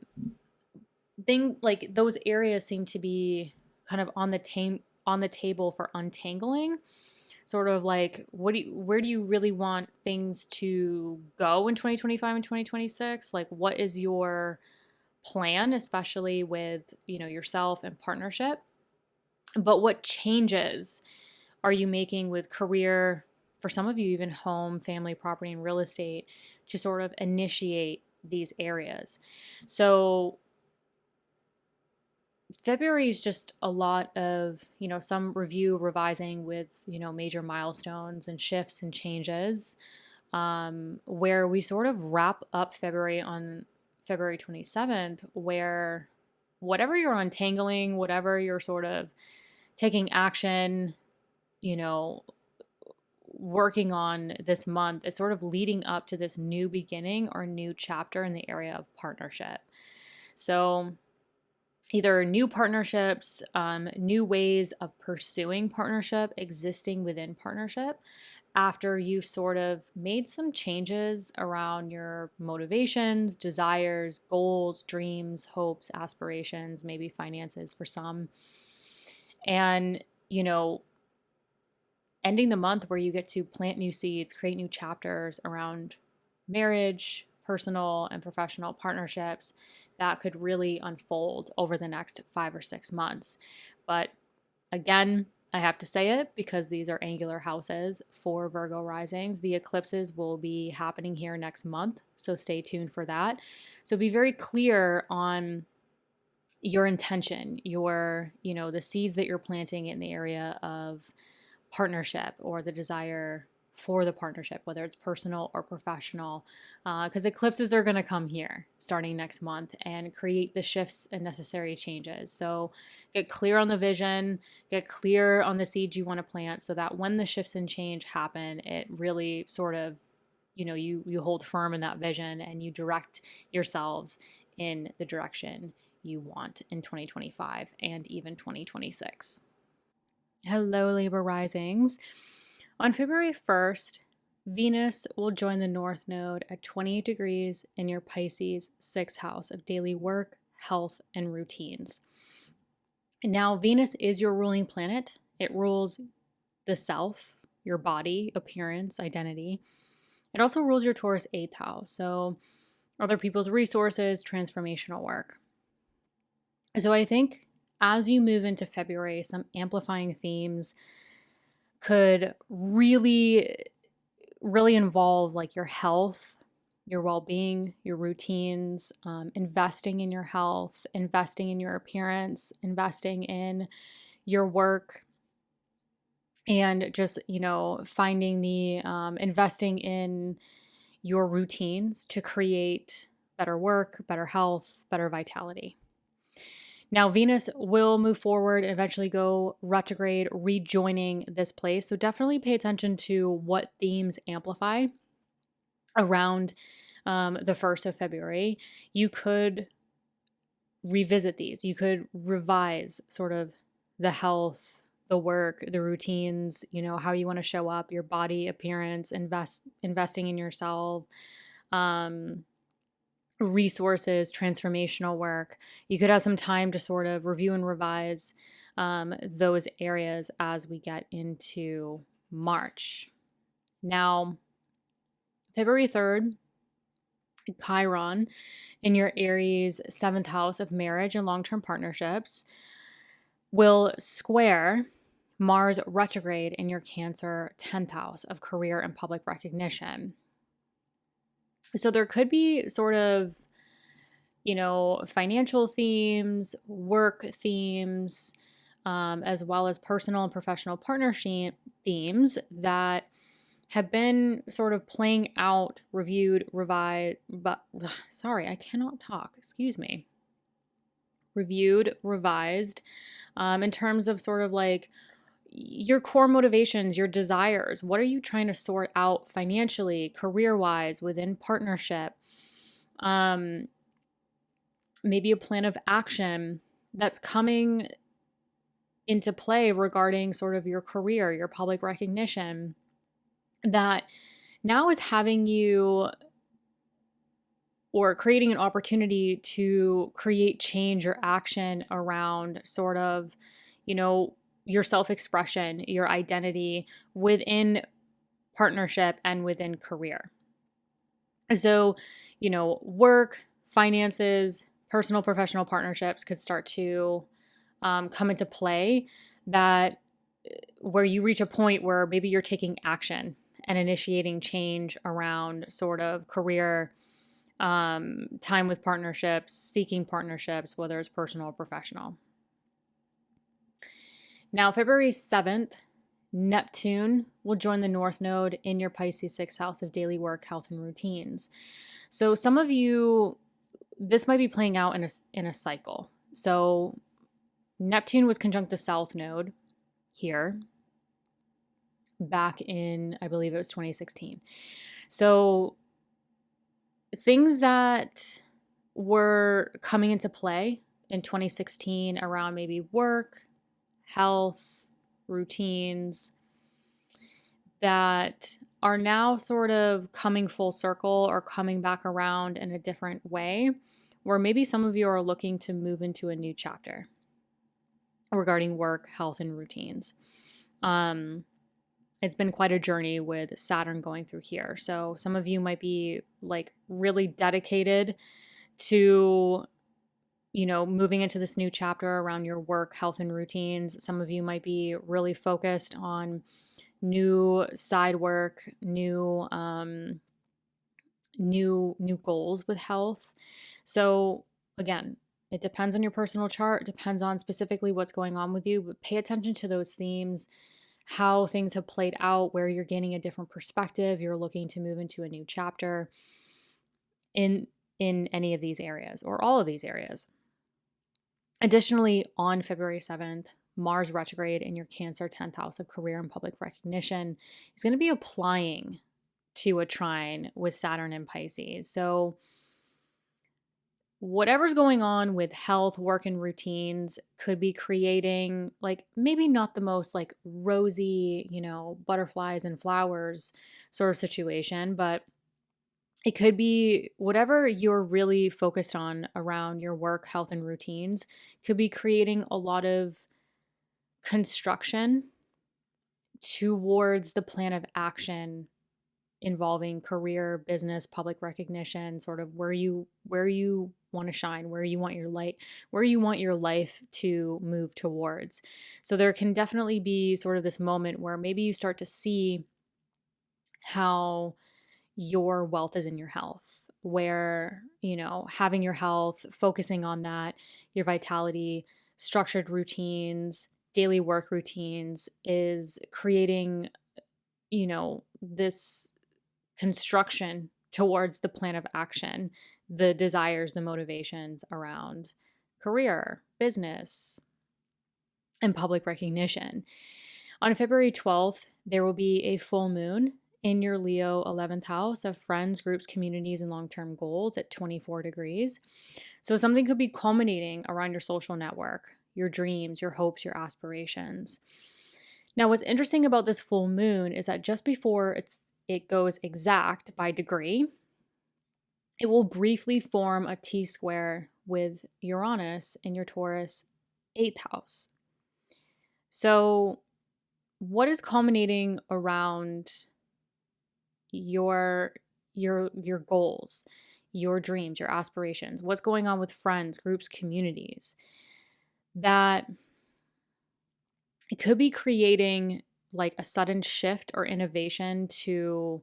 like those areas seem to be kind of on the table for untangling. Sort of like where do you really want things to go in 2025 and 2026? Like what is your plan, especially with, you know, yourself and partnership? But what changes are you making with career, for some of you, even home, family, property, and real estate, to sort of initiate these areas? So February is just a lot of, you know, some review, revising with, you know, major milestones and shifts and changes, where we sort of wrap up February on February 27th, where whatever you're untangling, whatever you're sort of taking action, you know, working on this month is sort of leading up to this new beginning or new chapter in the area of partnership. So either new partnerships, new ways of pursuing partnership, existing within partnership, after you've sort of made some changes around your motivations, desires, goals, dreams, hopes, aspirations, maybe finances for some. And, you know, ending the month where you get to plant new seeds, create new chapters around marriage, personal and professional partnerships that could really unfold over the next 5 or 6 months. But again, I have to say it because these are angular houses for Virgo risings. The eclipses will be happening here next month, so stay tuned for that. So be very clear on your intention, your, you know, the seeds that you're planting in the area of partnership or the desire for the partnership, whether it's personal or professional, because eclipses are going to come here starting next month and create the shifts and necessary changes. So get clear on the vision, get clear on the seeds you want to plant, so that when the shifts and change happen, it really sort of, you know, you hold firm in that vision and you direct yourselves in the direction you want in 2025 and even 2026. Hello, Libra risings. On February 1st, Venus will join the North Node at 28 degrees in your Pisces 6th house of daily work, health, and routines. Now, Venus is your ruling planet. It rules the self, your body, appearance, identity. It also rules your Taurus 8th house, so other people's resources, transformational work. So I think as you move into February, some amplifying themes could really really involve like your health, your well-being, your routines, investing in your health, investing in your appearance, investing in your work, and just, finding the investing in your routines to create better work, better health, better vitality. Now, Venus will move forward and eventually go retrograde, rejoining this place. So definitely pay attention to what themes amplify around the 1st of February. You could revisit these. You could revise sort of the health, the work, the routines, how you want to show up, your body appearance, investing in yourself, resources, transformational work. You could have some time to sort of review and revise those areas as we get into March. Now, February 3rd, Chiron in your Aries 7th house of marriage and long-term partnerships will square Mars retrograde in your Cancer 10th house of career and public recognition. So there could be sort of, financial themes, work themes, as well as personal and professional partnership themes that have been sort of playing out, reviewed, revised, I cannot talk, excuse me. Reviewed, revised, in terms of sort of like your core motivations, your desires. What are you trying to sort out financially, career-wise, within partnership? Maybe a plan of action that's coming into play regarding sort of your career, your public recognition, that now is having you or creating an opportunity to create change or action around sort of, your self-expression, your identity within partnership and within career. So, work, finances, personal, professional partnerships could start to come into play, that where you reach a point where maybe you're taking action and initiating change around sort of career, time with partnerships, seeking partnerships, whether it's personal or professional. Now, February 7th, Neptune will join the North Node in your Pisces 6th house of daily work, health, and routines. So some of you, this might be playing out in a cycle. So Neptune was conjunct the South Node here back in, I believe it was 2016. So things that were coming into play in 2016 around maybe work, health, routines, that are now sort of coming full circle or coming back around in a different way, where maybe some of you are looking to move into a new chapter regarding work, health, and routines. It's been quite a journey with Saturn going through here. So some of you might be like really dedicated to, moving into this new chapter around your work, health, and routines. Some of you might be really focused on new side work, new goals with health. So again, it depends on your personal chart, it depends on specifically what's going on with you, but pay attention to those themes, how things have played out, where you're gaining a different perspective, you're looking to move into a new chapter in any of these areas or all of these areas. Additionally, on February 7th, Mars retrograde in your Cancer 10th house of career and public recognition is going to be applying to a trine with Saturn and Pisces. So whatever's going on with health, work, and routines could be creating like maybe not the most like rosy, butterflies and flowers sort of situation, but it could be whatever you're really focused on around your work, health, and routines could be creating a lot of construction towards the plan of action involving career, business, public recognition, sort of where you want to shine, where you want your light, where you want your life to move towards. So there can definitely be sort of this moment where maybe you start to see how your wealth is in your health, where, having your health, focusing on that, your vitality, structured routines, daily work routines is creating, this construction towards the plan of action, the desires, the motivations around career, business, and public recognition. On February 12th, there will be a full moon in your Leo 11th house of friends, groups, communities, and long-term goals at 24 degrees. So something could be culminating around your social network, your dreams, your hopes, your aspirations. Now, what's interesting about this full moon is that just before it goes exact by degree, it will briefly form a T-square with Uranus in your Taurus 8th house. So what is culminating around your goals, your dreams, your aspirations? What's going on with friends, groups, communities? That it could be creating like a sudden shift or innovation to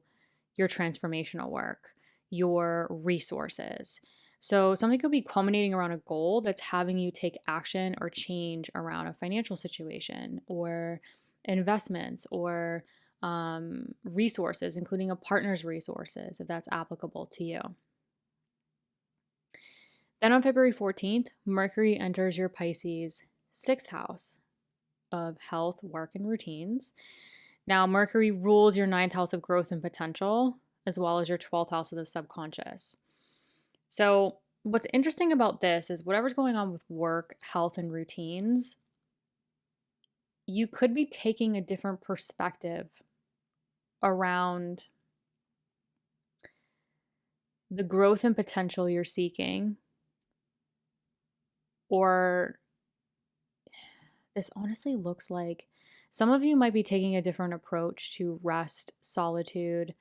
your transformational work, your resources. So something could be culminating around a goal that's having you take action or change around a financial situation or investments or resources, including a partner's resources, if that's applicable to you. Then on February 14th, Mercury enters your Pisces 6th house of health, work, and routines. Now, Mercury rules your 9th house of growth and potential, as well as your 12th house of the subconscious. So what's interesting about this is whatever's going on with work, health, and routines, you could be taking a different perspective around the growth and potential you're seeking, or this honestly looks like some of you might be taking a different approach to rest, solitude,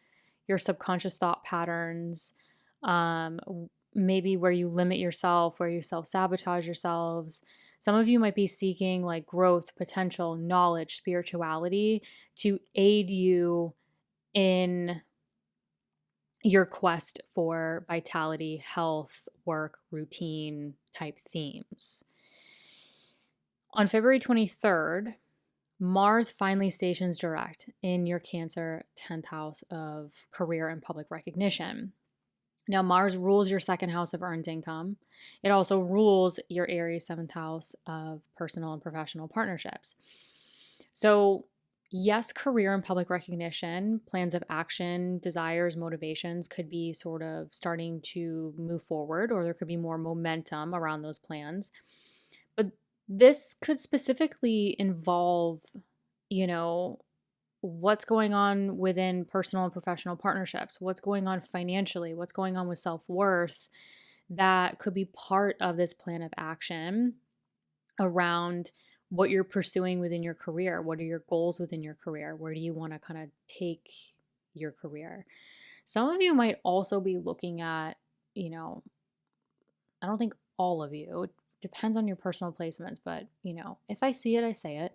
your subconscious thought patterns, maybe where you limit yourself, where you self-sabotage yourselves. Some of you might be seeking like growth, potential, knowledge, spirituality to aid you in your quest for vitality, health, work, routine type themes. On February 23rd, Mars finally stations direct in your Cancer 10th house of career and public recognition. Now, Mars rules your 2nd house of earned income. It also rules your Aries 7th house of personal and professional partnerships. So, yes, career and public recognition, plans of action, desires, motivations could be sort of starting to move forward, or there could be more momentum around those plans. But this could specifically involve, what's going on within personal and professional partnerships, what's going on financially, what's going on with self-worth that could be part of this plan of action around what you're pursuing within your career. What are your goals within your career? Where do you want to kind of take your career? Some of you might also be looking at, I don't think all of you, it depends on your personal placements, but, if I see it, I say it.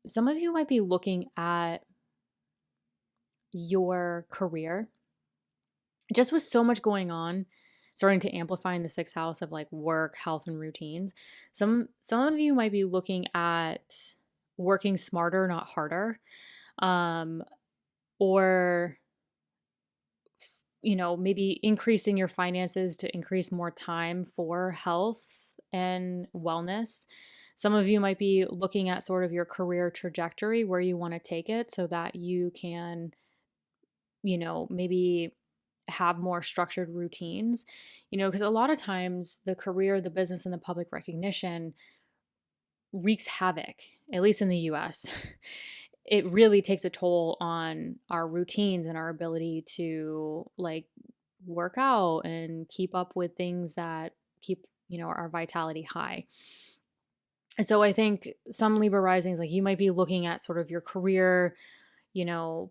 Some of you might be looking at your career just with so much going on, starting to amplify in the 6th house of like work, health, and routines. Some of you might be looking at working smarter, not harder, or maybe increasing your finances to increase more time for health and wellness. Some of you might be looking at sort of your career trajectory, where you want to take it so that you can, maybe have more structured routines, because a lot of times the career, the business, and the public recognition wreaks havoc, at least in the US. It really takes a toll on our routines and our ability to like work out and keep up with things that keep, our vitality high. And so I think some Libra risings, like you might be looking at sort of your career,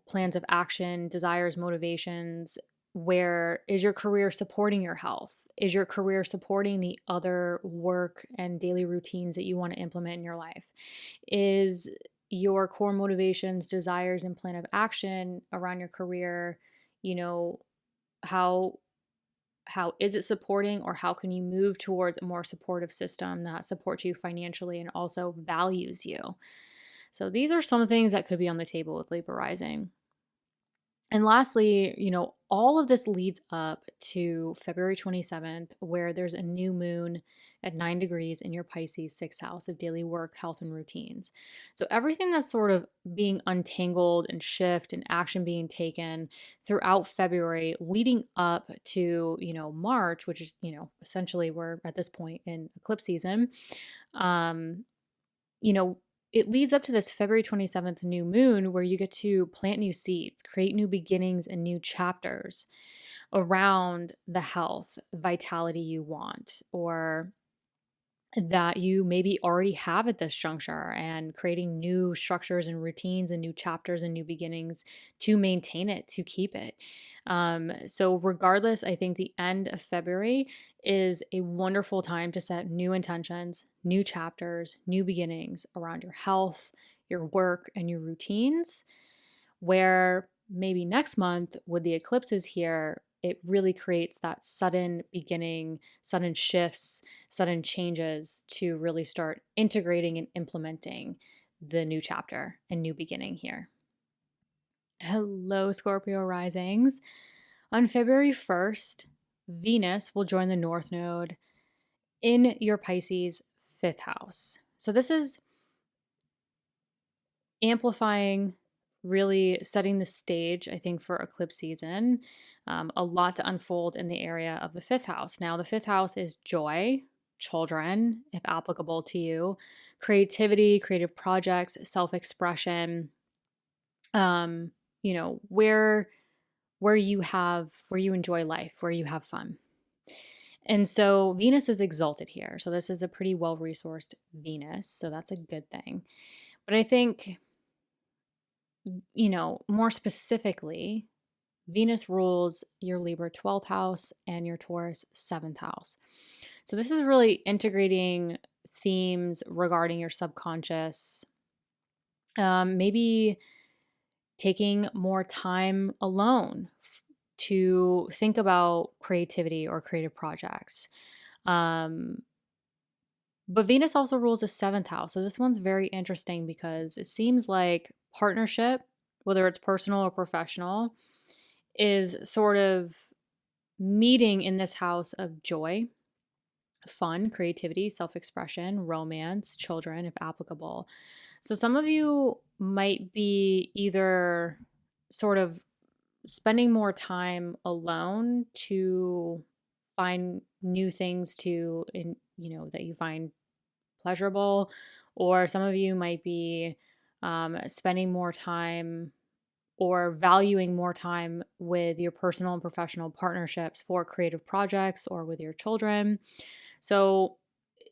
plans of action, desires, motivations. Where is your career supporting your health? Is your career supporting the other work and daily routines that you want to implement in your life? Is your core motivations, desires, and plan of action around your career, you know, how is it supporting, or how can you move towards a more supportive system that supports you financially and also values you? So these are some things that could be on the table with Libra rising. And lastly, all of this leads up to February 27th, where there's a new moon at 9 degrees in your Pisces 6th house of daily work, health, and routines. So everything that's sort of being untangled and shift and action being taken throughout February, leading up to, March, which is, essentially we're at this point in eclipse season. um, you know, it leads up to this February 27th new moon where you get to plant new seeds, create new beginnings and new chapters around the health, vitality you want, or that you maybe already have at this juncture, and creating new structures and routines and new chapters and new beginnings to maintain it, to keep it. So regardless, I think the end of February is a wonderful time to set new intentions, new chapters, new beginnings around your health, your work, and your routines, where maybe next month with the eclipses here, it really creates that sudden beginning, sudden shifts, sudden changes to really start integrating and implementing the new chapter and new beginning here. Hello, Scorpio risings. On February 1st, Venus will join the North Node in your Pisces 5th house. So this is amplifying, really setting the stage, I think, for eclipse season. A lot to unfold in the area of the 5th house. Now, the 5th house is joy, children, if applicable to you, creativity, creative projects, self-expression, where you enjoy life, where you have fun. And so Venus is exalted here. So this is a pretty well-resourced Venus. So that's a good thing. But I think, more specifically, Venus rules your Libra 12th house and your Taurus 7th house. So this is really integrating themes regarding your subconscious, maybe taking more time alone to think about creativity or creative projects. But Venus also rules the 7th house. So this one's very interesting because it seems like partnership, whether it's personal or professional, is sort of meeting in this house of joy, fun, creativity, self-expression, romance, children, if applicable. So some of you might be either sort of spending more time alone to find new things that you find pleasurable, or some of you might be spending more time or valuing more time with your personal and professional partnerships for creative projects or with your children. So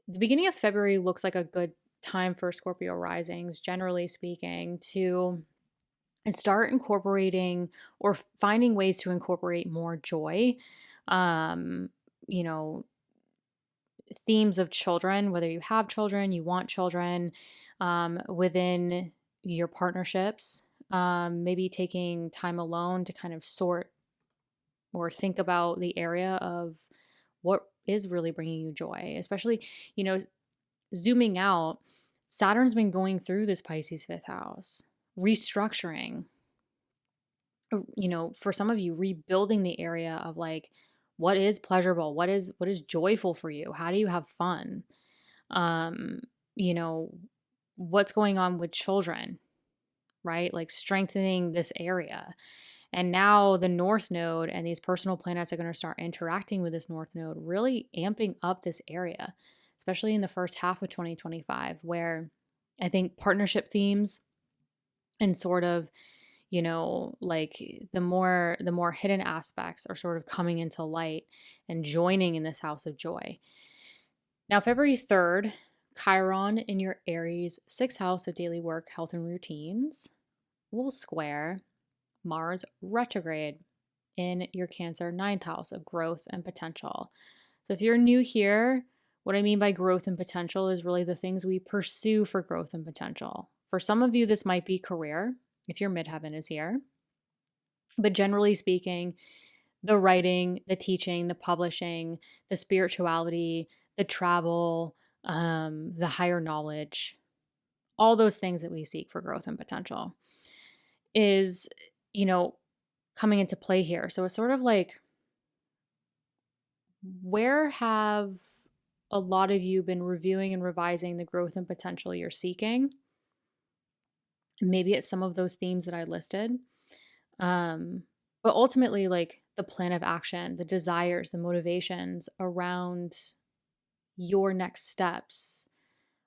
the beginning of February looks like a good time for Scorpio risings, generally speaking, to start incorporating or finding ways to incorporate more joy. You know, themes of children, whether you have children, you want children, within your partnerships, maybe taking time alone to kind of sort or think about the area of what is really bringing you joy, especially, zooming out. Saturn's been going through this Pisces 5th house, restructuring, for some of you, rebuilding the area of like, what is pleasurable, what is joyful for you, how do you have fun, you know what's going on with children, right? Like strengthening this area. And now the North Node and these personal planets are going to start interacting with this North Node, really amping up this area, especially in the first half of 2025, where I think partnership themes and sort of, like the more hidden aspects are sort of coming into light and joining in this house of joy. Now, February 3rd, Chiron in your Aries 6th house of daily work, health, and routines will square Mars retrograde in your Cancer 9th house of growth and potential. So if you're new here, what I mean by growth and potential is really the things we pursue for growth and potential. For some of you, this might be career, if your midheaven is here. But generally speaking, the writing, the teaching, the publishing, the spirituality, the travel, the higher knowledge, all those things that we seek for growth and potential is, coming into play here. So it's sort of like, where have a lot of you been reviewing and revising the growth and potential you're seeking? Maybe it's some of those themes that I listed. But ultimately, like the plan of action, the desires, the motivations around your next steps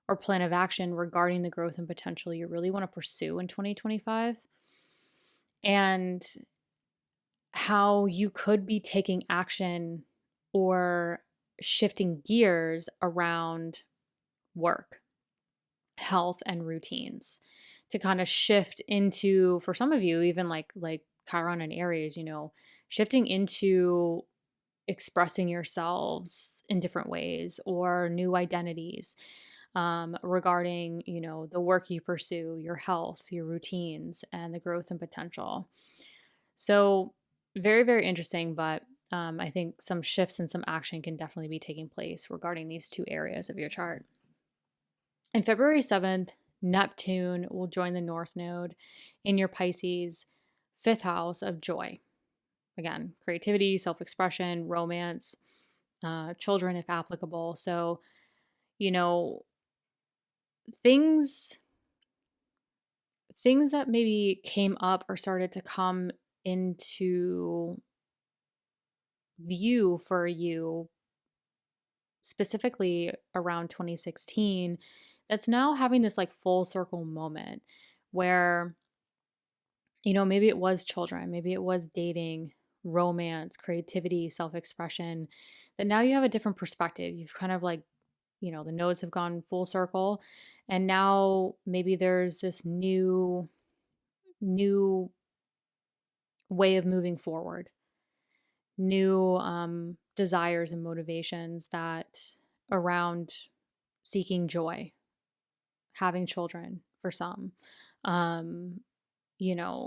or plan of action regarding the growth and potential you really want to pursue in 2025, and how you could be taking action or shifting gears around work, health, and routines to kind of shift into, for some of you, even like Chiron and Aries, shifting into expressing yourselves in different ways or new identities, regarding, the work you pursue, your health, your routines, and the growth and potential. So very, very interesting, but I think some shifts and some action can definitely be taking place regarding these two areas of your chart. On February 7th, Neptune will join the North Node in your Pisces 5th house of joy. Again, creativity, self-expression, romance, children if applicable. So, things that maybe came up or started to come into view for you specifically around 2016, that's now having this like full circle moment where, maybe it was children, maybe it was dating, romance, creativity, self-expression, that now you have a different perspective. You've kind of like, the nodes have gone full circle, and now maybe there's this new way of moving forward, new desires and motivations that around seeking joy, having children for some,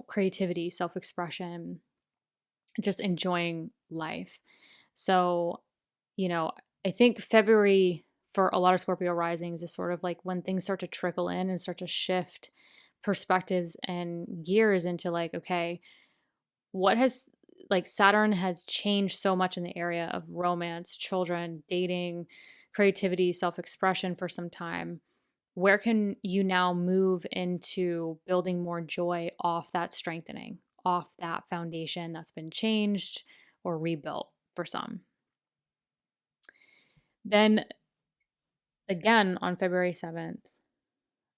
creativity, self-expression, just enjoying life. So, I think February for a lot of Scorpio risings is sort of like when things start to trickle in and start to shift perspectives and gears into like, okay, what has, like, Saturn has changed so much in the area of romance, children, dating, creativity, self-expression for some time. Where can you now move into building more joy off that strengthening, off that foundation that's been changed or rebuilt for some? Then again on February 7th,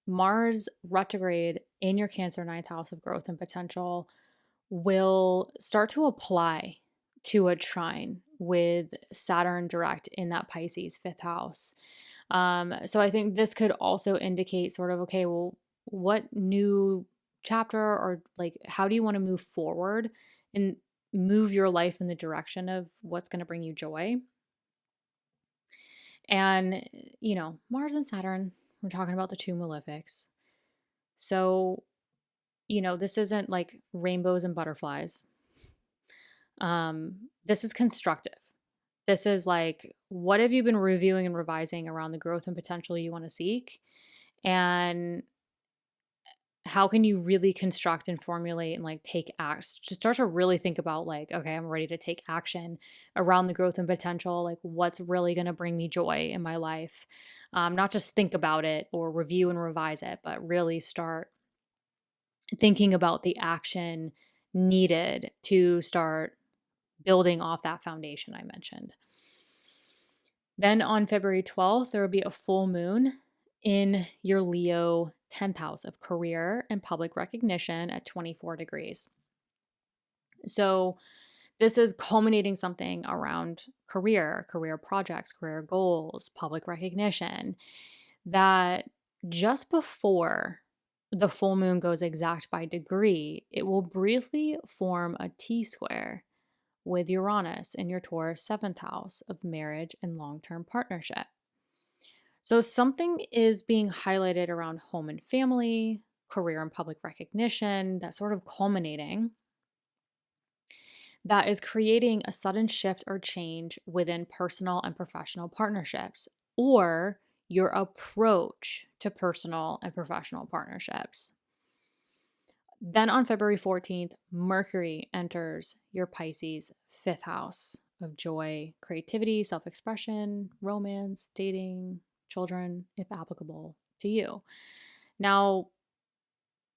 Mars retrograde in your Cancer 9th house of growth and potential will start to apply to a trine with Saturn direct in that Pisces 5th house. So I think this could also indicate sort of, okay, well, what new chapter or like, how do you want to move forward and move your life in the direction of what's going to bring you joy? And, Mars and Saturn, we're talking about the two malefics. So, this isn't like rainbows and butterflies. This is constructive. This is like, what have you been reviewing and revising around the growth and potential you want to seek? And how can you really construct and formulate and like take acts? Just start to really think about like, okay, I'm ready to take action around the growth and potential. Like, what's really going to bring me joy in my life? Not just think about it or review and revise it, but really start thinking about the action needed to start building off that foundation I mentioned. Then on February 12th, there will be a full moon in your Leo 10th house of career and public recognition at 24 degrees. So this is culminating something around career projects, career goals, public recognition, that just before the full moon goes exact by degree, it will briefly form a T-square with Uranus in your Taurus 7th house of marriage and long-term partnership. So something is being highlighted around home and family, career and public recognition, that sort of culminating, that is creating a sudden shift or change within personal and professional partnerships, or your approach to personal and professional partnerships. Then on February 14th, Mercury enters your Pisces fifth house of joy, creativity, self expression, romance, dating, children, if applicable to you. Now,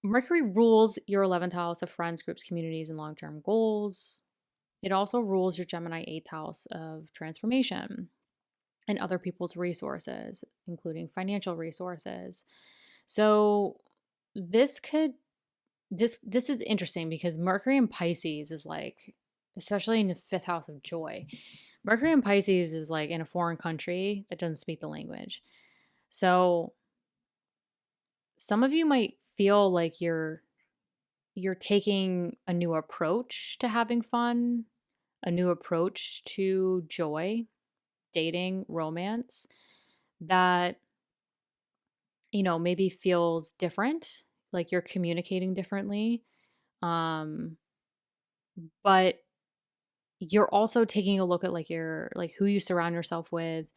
Mercury rules your 11th house of friends, groups, communities, and long term goals. It also rules your Gemini 8th house of transformation and other people's resources, including financial resources. So, this could this is interesting because Mercury in Pisces is like, especially in the fifth house of joy, Mercury in Pisces is like in a foreign country that doesn't speak the language. So some of you might feel like you're taking a new approach to having fun, a new approach to joy, dating, romance that maybe feels different, like you're communicating differently. Um but you're also taking a look at like who you surround yourself with,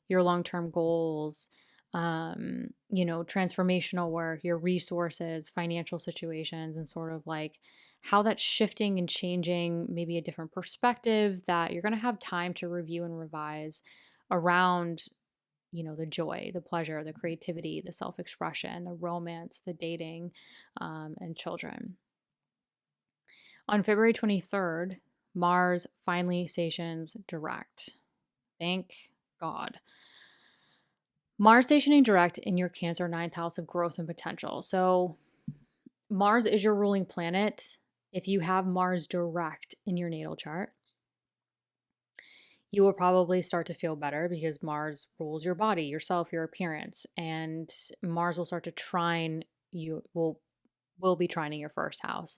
your long-term goals, transformational work, your resources, financial situations, and sort of like how that's shifting and changing, maybe a different perspective that you're going to have time to review and revise around, the joy, the pleasure, the creativity, the self-expression, the romance, the dating, and children. On February 23rd, Mars finally stations direct. Thank God. Mars stationing direct in your Cancer ninth house of growth and potential. So, Mars is your ruling planet. If you have Mars direct in your natal chart, you will probably start to feel better because Mars rules your body, yourself, your appearance, and Mars will start to trine you, will be trining your first house.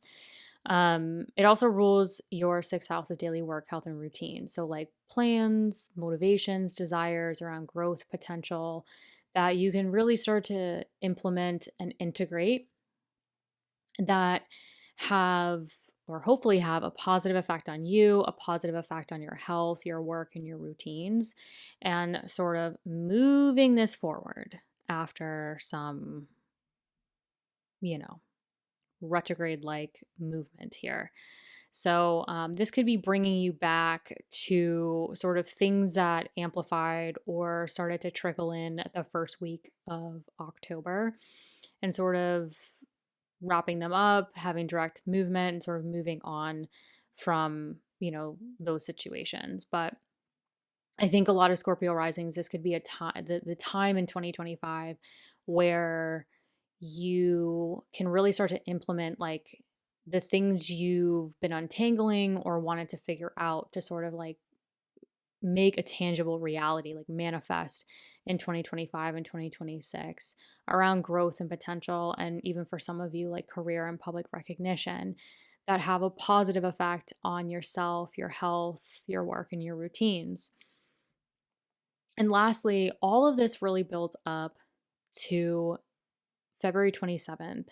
It also rules your sixth house of daily work, health, and routine. So, like plans, motivations, desires around growth potential that you can really start to implement and integrate that have or hopefully have a positive effect on you, a positive effect on your health, your work, and your routines, and sort of moving this forward after some, retrograde like movement here. So, this could be bringing you back to sort of things that amplified or started to trickle in the first week of October and sort of wrapping them up, having direct movement, and sort of moving on from, those situations. But I think a lot of Scorpio risings, this could be a time, the time in 2025 where you can really start to implement like the things you've been untangling or wanted to figure out to sort of like make a tangible reality, like manifest in 2025 and 2026 around growth and potential. And even for some of you, like career and public recognition that have a positive effect on yourself, your health, your work, and your routines. And lastly, all of this really builds up to February 27th,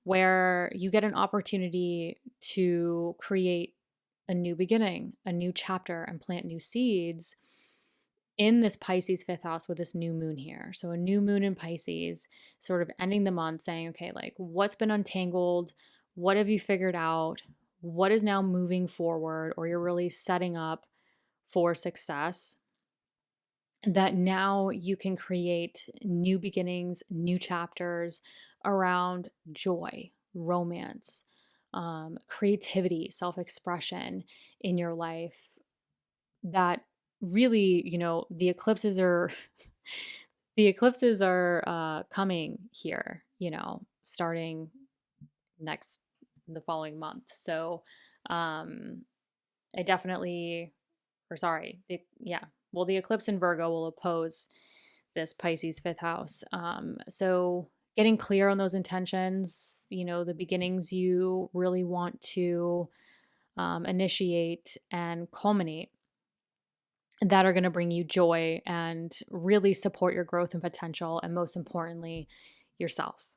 where you get an opportunity to create a new beginning, a new chapter, and plant new seeds in this Pisces fifth house with this new moon here. So, a new moon in Pisces, sort of ending the month saying, okay, like what's been untangled? What have you figured out? What is now moving forward, or you're really setting up for success? That now you can create new beginnings, new chapters around joy, romance, creativity, self expression in your life. That really, the eclipses are. The eclipses are coming here, starting the following month. So, I definitely, or sorry, the eclipse in Virgo will oppose this Pisces fifth house. So getting clear on those intentions, the beginnings you really want to initiate and culminate that are going to bring you joy and really support your growth and potential, and most importantly, yourself.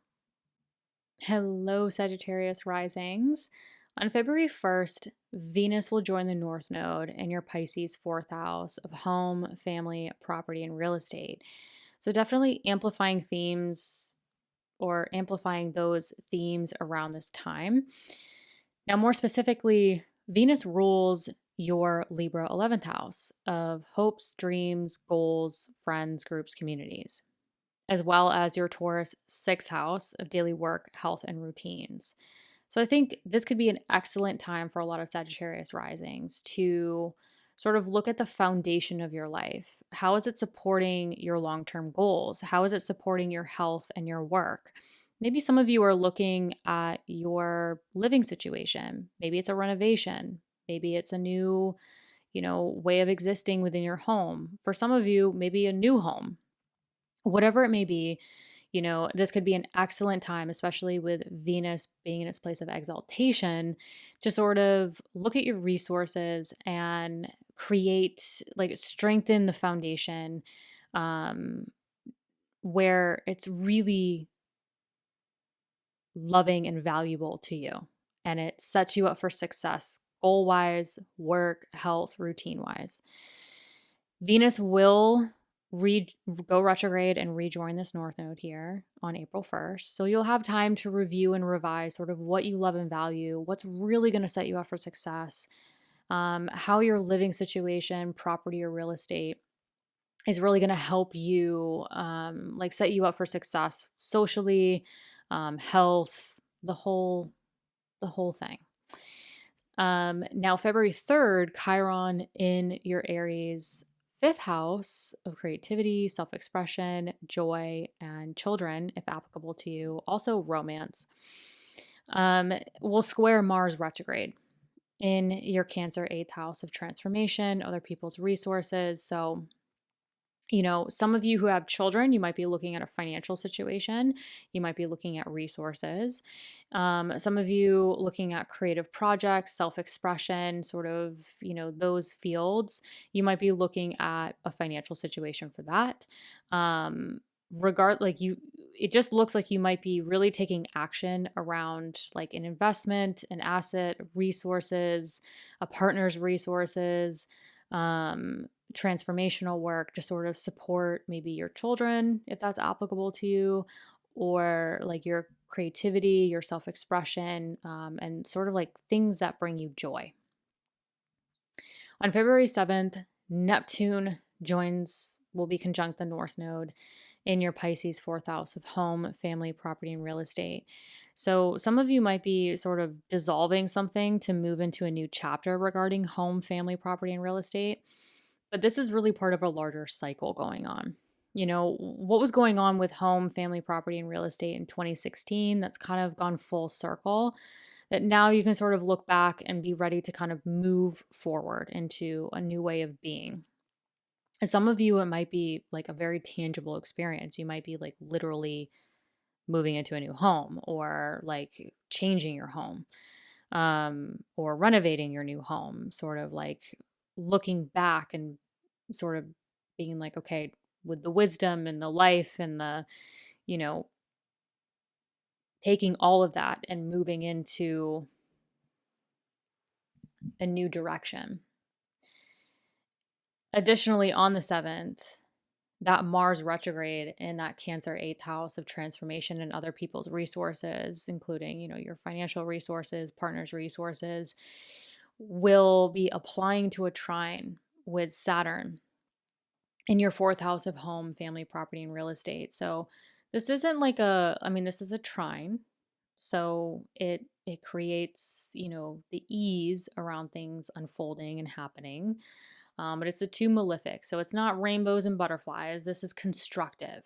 Hello, Sagittarius risings. On February 1st, Venus will join the North Node in your Pisces fourth house of home, family, property, and real estate. So, definitely amplifying themes or amplifying those themes around this time. Now, more specifically, Venus rules your Libra 11th house of hopes, dreams, goals, friends, groups, communities, as well as your Taurus sixth house of daily work, health, and routines. So I think this could be an excellent time for a lot of Sagittarius risings to sort of look at the foundation of your life. How is it supporting your long term goals? How is it supporting your health and your work? Maybe some of you are looking at your living situation. Maybe it's a renovation. Maybe it's a new, way of existing within your home. For some of you, maybe a new home. Whatever it may be, this could be an excellent time, especially with Venus being in its place of exaltation, to sort of look at your resources and create, like, strengthen the foundation um, where it's really loving and valuable to you. And it sets you up for success goal wise, work, health, routine wise. Venus will go retrograde and rejoin this North Node here on April 1st. So you'll have time to review and revise sort of what you love and value, what's really going to set you up for success, how your living situation, property, or real estate is really going to help you, like, set you up for success socially, health, the whole thing. Now, February 3rd, Chiron in your Aries fifth house of creativity, self expression, joy, and children, if applicable to you, also romance, will square Mars retrograde in your Cancer eighth house of transformation, other people's resources. So, some of you who have children, you might be looking at a financial situation. You might be looking at resources. Some of you looking at creative projects, self expression, sort of, those fields. You might be looking at a financial situation for that. It just looks like you might be really taking action around, like, an investment, an asset, resources, a partner's resources. Transformational work to sort of support maybe your children, if that's applicable to you, or like your creativity, your self expression, and sort of like things that bring you joy. On February 7th, Neptune will be conjunct the North Node in your Pisces fourth house of home, family, property, and real estate. So some of you might be sort of dissolving something to move into a new chapter regarding home, family, property, and real estate. But this is really part of a larger cycle going on. What was going on with home, family, property, and real estate in 2016, that's kind of gone full circle, that now you can sort of look back and be ready to kind of move forward into a new way of being. And some of you, it might be like a very tangible experience. You might be like literally moving into a new home, or like changing your home, or renovating your new home, sort of like looking back and sort of being like, okay, with the wisdom and the life and the, you know, taking all of that and moving into a new direction. Additionally, on the 7th, that Mars retrograde in that Cancer eighth house of transformation and other people's resources, including, your financial resources, partners' resources, will be applying to a trine with Saturn in your fourth house of home, family, property, and real estate. So this isn't like this is a trine. So it creates, the ease around things unfolding and happening. But it's a two malefic. So it's not rainbows and butterflies. This is constructive.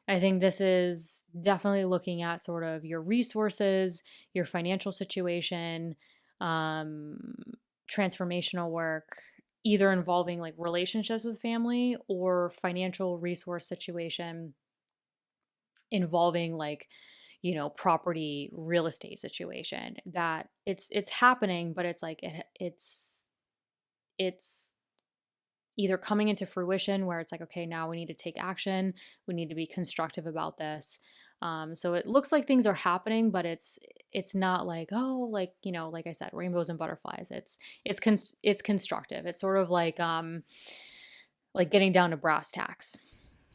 I think this is definitely looking at sort of your resources, your financial situation, transformational work, either involving like relationships with family or financial resource situation involving like, property, real estate situation, that it's happening, but it's like it's either coming into fruition where it's like, okay, now we need to take action, we need to be constructive about this, So it looks like things are happening, but it's not like, oh, like, like I said, rainbows and butterflies. It's constructive. It's sort of like getting down to brass tacks,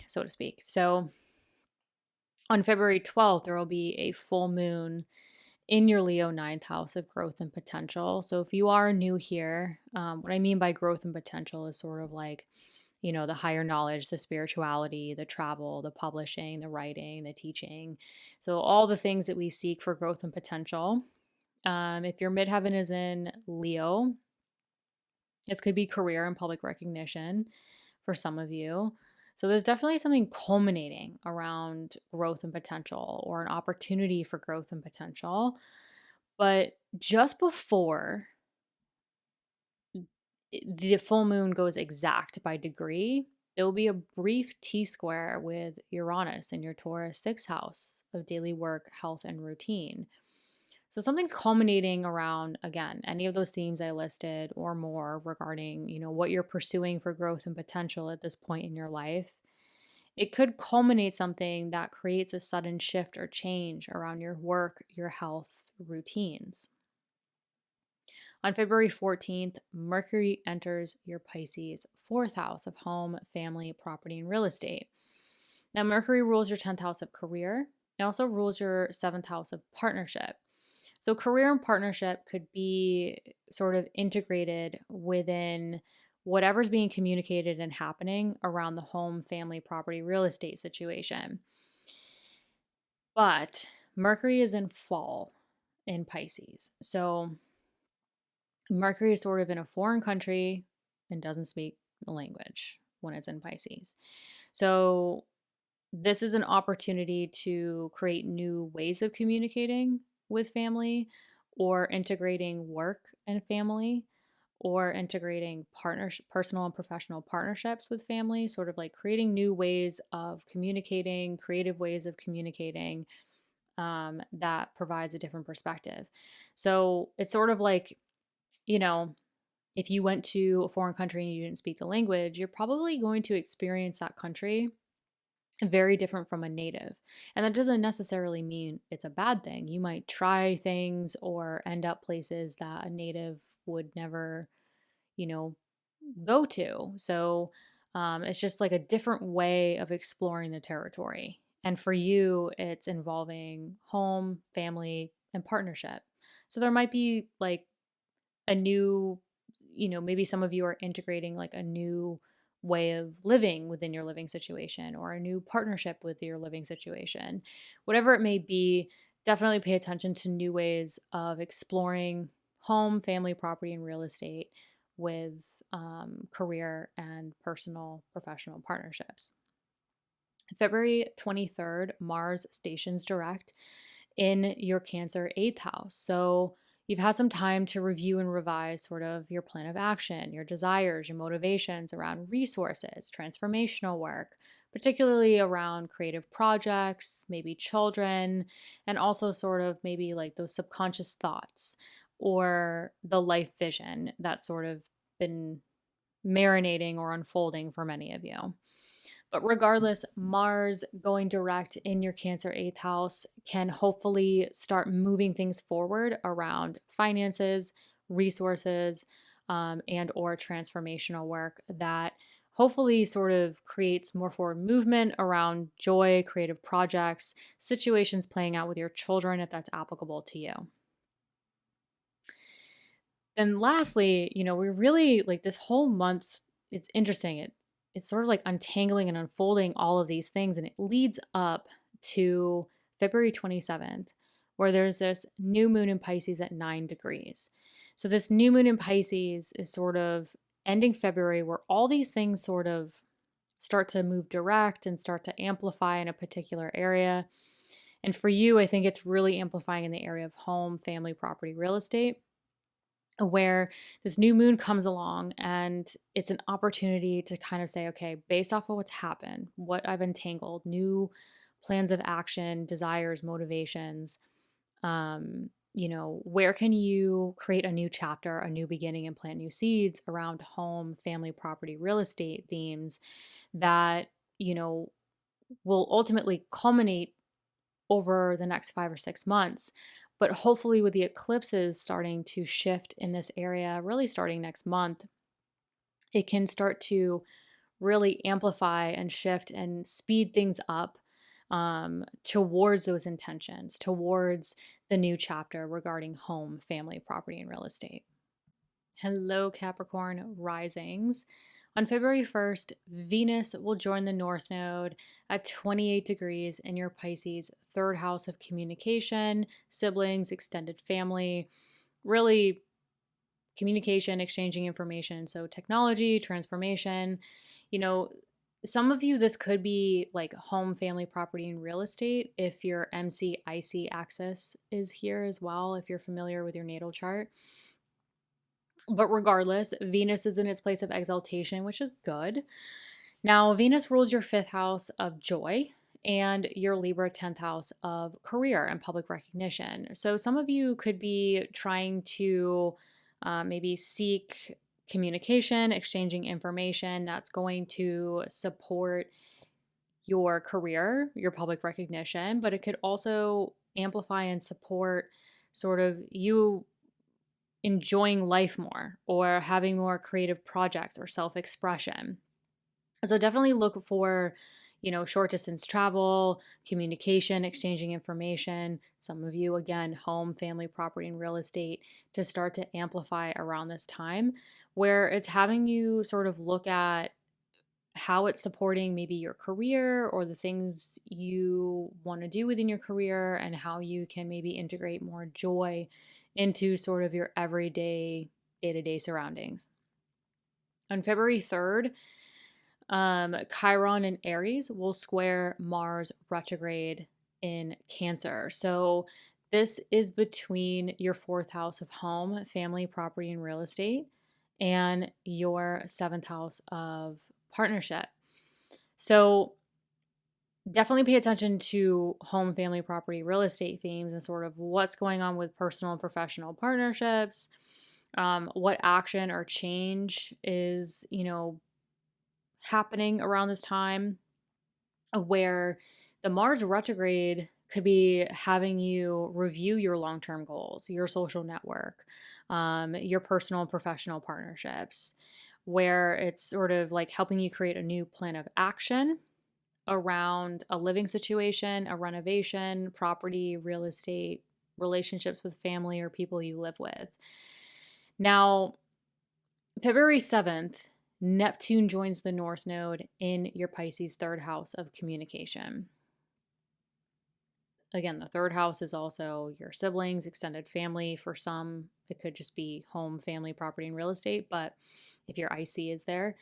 so to speak. So on February 12th, there will be a full moon in your Leo ninth house of growth and potential. So if you are new here, what I mean by growth and potential is sort of like, the higher knowledge, the spirituality, the travel, the publishing, the writing, the teaching. So all the things that we seek for growth and potential. If your midheaven is in Leo, this could be career and public recognition for some of you. So there's definitely something culminating around growth and potential, or an opportunity for growth and potential. But just before the full moon goes exact by degree, there will be a brief T square with Uranus in your Taurus sixth house of daily work, health, and routine. So something's culminating around, again, any of those themes I listed or more regarding, what you're pursuing for growth and potential at this point in your life. It could culminate something that creates a sudden shift or change around your work, your health, routines. On February 14th, Mercury enters your Pisces fourth house of home, family, property, and real estate. Now, Mercury rules your 10th house of career. It also rules your seventh house of partnership. So, career and partnership could be sort of integrated within whatever's being communicated and happening around the home, family, property, real estate situation. But Mercury is in fall in Pisces. So, Mercury is sort of in a foreign country and doesn't speak the language when it's in Pisces. So, this is an opportunity to create new ways of communicating with family, or integrating work and family, or integrating personal and professional partnerships with family, sort of like creating new ways of communicating, creative ways of communicating, that provides a different perspective. So it's sort of like, you know, if you went to a foreign country and you didn't speak the language, you're probably going to experience that country very different from a native. And that doesn't necessarily mean it's a bad thing. You might try things or end up places that a native would never, you know, go to. So it's just like a different way of exploring the territory. And for you, it's involving home, family, and partnership. So there might be like a new, maybe some of you are integrating like a new way of living within your living situation, or a new partnership with your living situation. Whatever it may be, definitely pay attention to new ways of exploring home, family, property, and real estate with career and personal, professional partnerships. February 23rd, Mars stations direct in your Cancer 8th house. So you've had some time to review and revise sort of your plan of action, your desires, your motivations around resources, transformational work, particularly around creative projects, maybe children, and also sort of maybe like those subconscious thoughts or the life vision that's sort of been marinating or unfolding for many of you. But regardless, Mars going direct in your Cancer 8th house can hopefully start moving things forward around finances, resources, and or transformational work that hopefully sort of creates more forward movement around joy, creative projects, situations playing out with your children if that's applicable to you. Then lastly, we really like this whole month, it's interesting. It's sort of like untangling and unfolding all of these things, and it leads up to February 27th, where there's this new moon in Pisces at 9 degrees. So this new moon in Pisces is sort of ending February, where all these things sort of start to move direct and start to amplify in a particular area. And for you, I think it's really amplifying in the area of home, family, property, real estate, where this new moon comes along, and it's an opportunity to kind of say, okay, based off of what's happened, what I've entangled, new plans of action, desires, motivations, where can you create a new chapter, a new beginning, and plant new seeds around home, family, property, real estate themes that, will ultimately culminate over the next 5 or 6 months. But hopefully, with the eclipses starting to shift in this area, really starting next month, it can start to really amplify and shift and speed things up towards those intentions, towards the new chapter regarding home, family, property, and real estate. Hello, Capricorn risings. On February 1st, Venus will join the North Node at 28 degrees in your Pisces third house of communication, siblings, extended family, really communication, exchanging information. So, technology, transformation. You know, some of you, this could be like home, family, property, and real estate if your MC IC axis is here as well, if you're familiar with your natal chart. But regardless, Venus is in its place of exaltation, which is good. Now, Venus rules your fifth house of joy and your Libra 10th house of career and public recognition. So, some of you could be trying to maybe seek communication, exchanging information that's going to support your career, your public recognition, but it could also amplify and support sort of you enjoying life more or having more creative projects or self-expression. So definitely look for, short distance travel, communication, exchanging information. Some of you, again, home, family, property, and real estate to start to amplify around this time where it's having you sort of look at how it's supporting maybe your career or the things you want to do within your career and how you can maybe integrate more joy into sort of your everyday day-to-day surroundings. On February 3rd, Chiron and Aries will square Mars retrograde in Cancer. So this is between your fourth house of home, family, property, and real estate, and your seventh house of partnership. So definitely pay attention to home, family, property, real estate themes and sort of what's going on with personal and professional partnerships, what action or change is, happening around this time, where the Mars retrograde could be having you review your long-term goals, your social network, your personal and professional partnerships, where it's sort of like helping you create a new plan of action around a living situation, a renovation, property, real estate, relationships with family or people you live with. Now, February 7th, Neptune joins the North Node in your Pisces third house of communication. Again, the third house is also your siblings, extended family. For some, it could just be home, family, property, and real estate. But if your IC is there,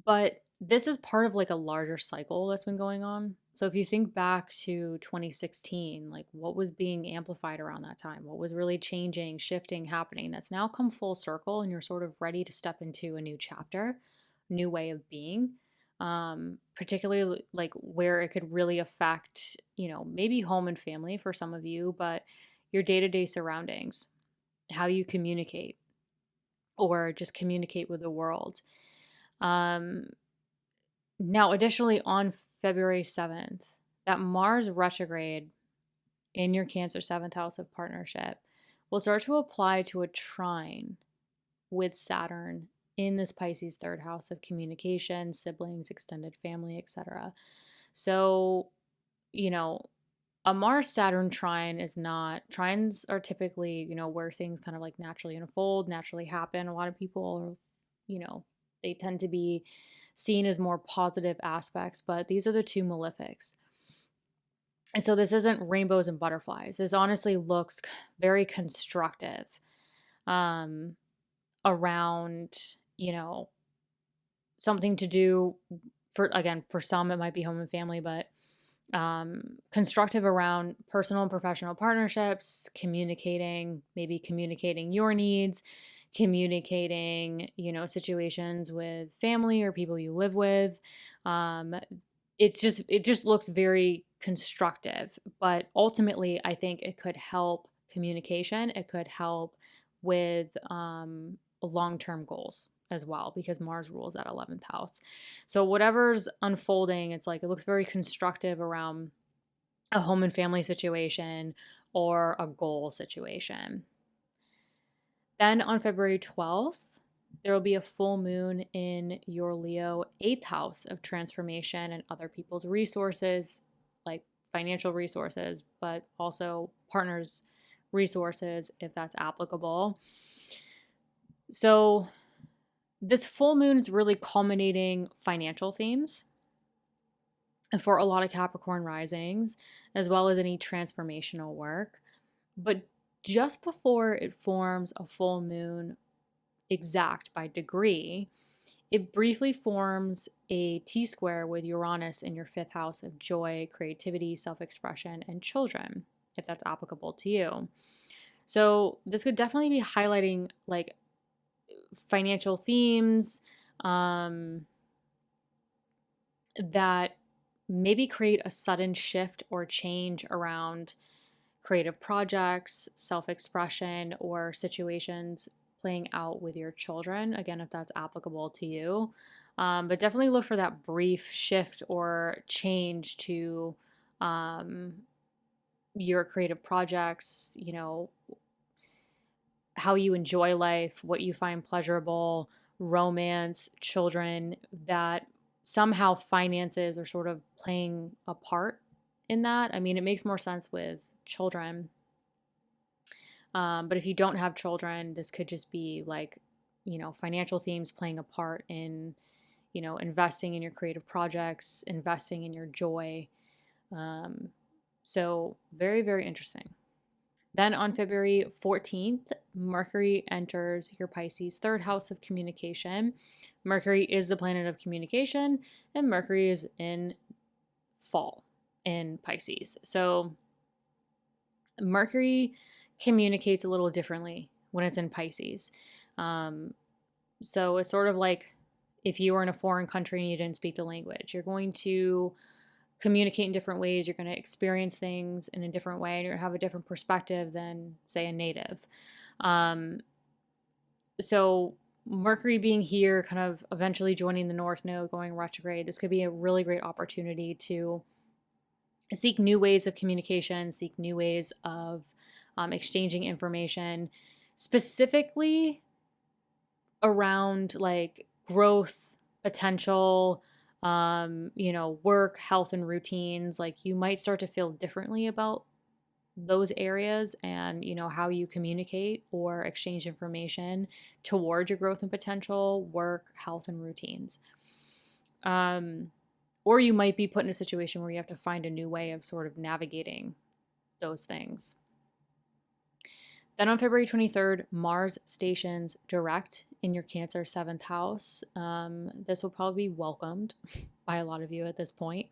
but this is part of like a larger cycle that's been going on. So if you think back to 2016, like what was being amplified around that time? What was really changing, shifting, happening that's now come full circle and you're sort of ready to step into a new chapter, new way of being. Particularly like where it could really affect, maybe home and family for some of you, but your day-to-day surroundings, how you communicate or just communicate with the world. Now, additionally, on February 7th, that Mars retrograde in your Cancer 7th house of partnership will start to apply to a trine with Saturn in this Pisces third house of communication, siblings, extended family, etc. So, a Mars-Saturn trine is not, trines are typically, where things kind of like naturally unfold, naturally happen. A lot of people are, they tend to be seen as more positive aspects, but these are the two malefics. And so this isn't rainbows and butterflies. This honestly looks very constructive around, something to do for some, it might be home and family, but constructive around personal and professional partnerships, maybe communicating your needs, communicating, situations with family or people you live with. It just looks very constructive, but ultimately I think it could help communication. It could help with long-term goals as well, because Mars rules that 11th house. So whatever's unfolding, it's like it looks very constructive around a home and family situation, or a goal situation. Then on February 12th, there will be a full moon in your Leo 8th house of transformation and other people's resources, like financial resources, but also partners' resources if that's applicable. So this full moon is really culminating financial themes for a lot of Capricorn risings, as well as any transformational work. But just before it forms a full moon exact by degree, it briefly forms a T-square with Uranus in your 5th house of joy, creativity, self-expression, and children, if that's applicable to you. So this could definitely be highlighting like financial themes that maybe create a sudden shift or change around creative projects, self-expression, or situations playing out with your children, again, if that's applicable to you. But definitely look for that brief shift or change to your creative projects, you know, how you enjoy life, what you find pleasurable, romance, children, that somehow finances are sort of playing a part in that. I mean, it makes more sense with children. But if you don't have children, this could just be like, you know, financial themes playing a part in, you know, investing in your creative projects, investing in your joy. So very, very interesting. Then on February 14th, Mercury enters your Pisces 3rd house of communication. Mercury is the planet of communication, and Mercury is in fall in Pisces. So Mercury communicates a little differently when it's in Pisces. So it's sort of like if you were in a foreign country and you didn't speak the language, you're going to communicate in different ways. You're going to experience things in a different way, and you're going to have a different perspective than, say, a native. So Mercury being here, kind of eventually joining the North Node, going retrograde, this could be a really great opportunity to seek new ways of communication, seek new ways of exchanging information, specifically around like growth, potential, you know, work, health, and routines. Like you might start to feel differently about those areas and, you know, how you communicate or exchange information towards your growth and potential, work, health, and routines. Or you might be put in a situation where you have to find a new way of sort of navigating those things. Then on February 23rd, Mars stations direct in your Cancer 7th house. This will probably be welcomed by a lot of you at this point.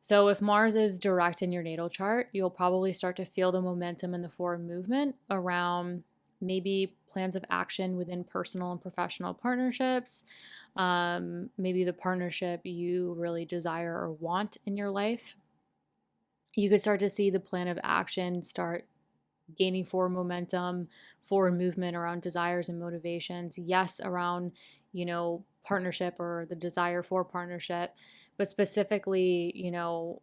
So if Mars is direct in your natal chart, you'll probably start to feel the momentum and the forward movement around maybe plans of action within personal and professional partnerships, maybe the partnership you really desire or want in your life. You could start to see the plan of action start gaining forward momentum, forward movement around desires and motivations. Yes, around, you know, partnership or the desire for partnership, but specifically, you know,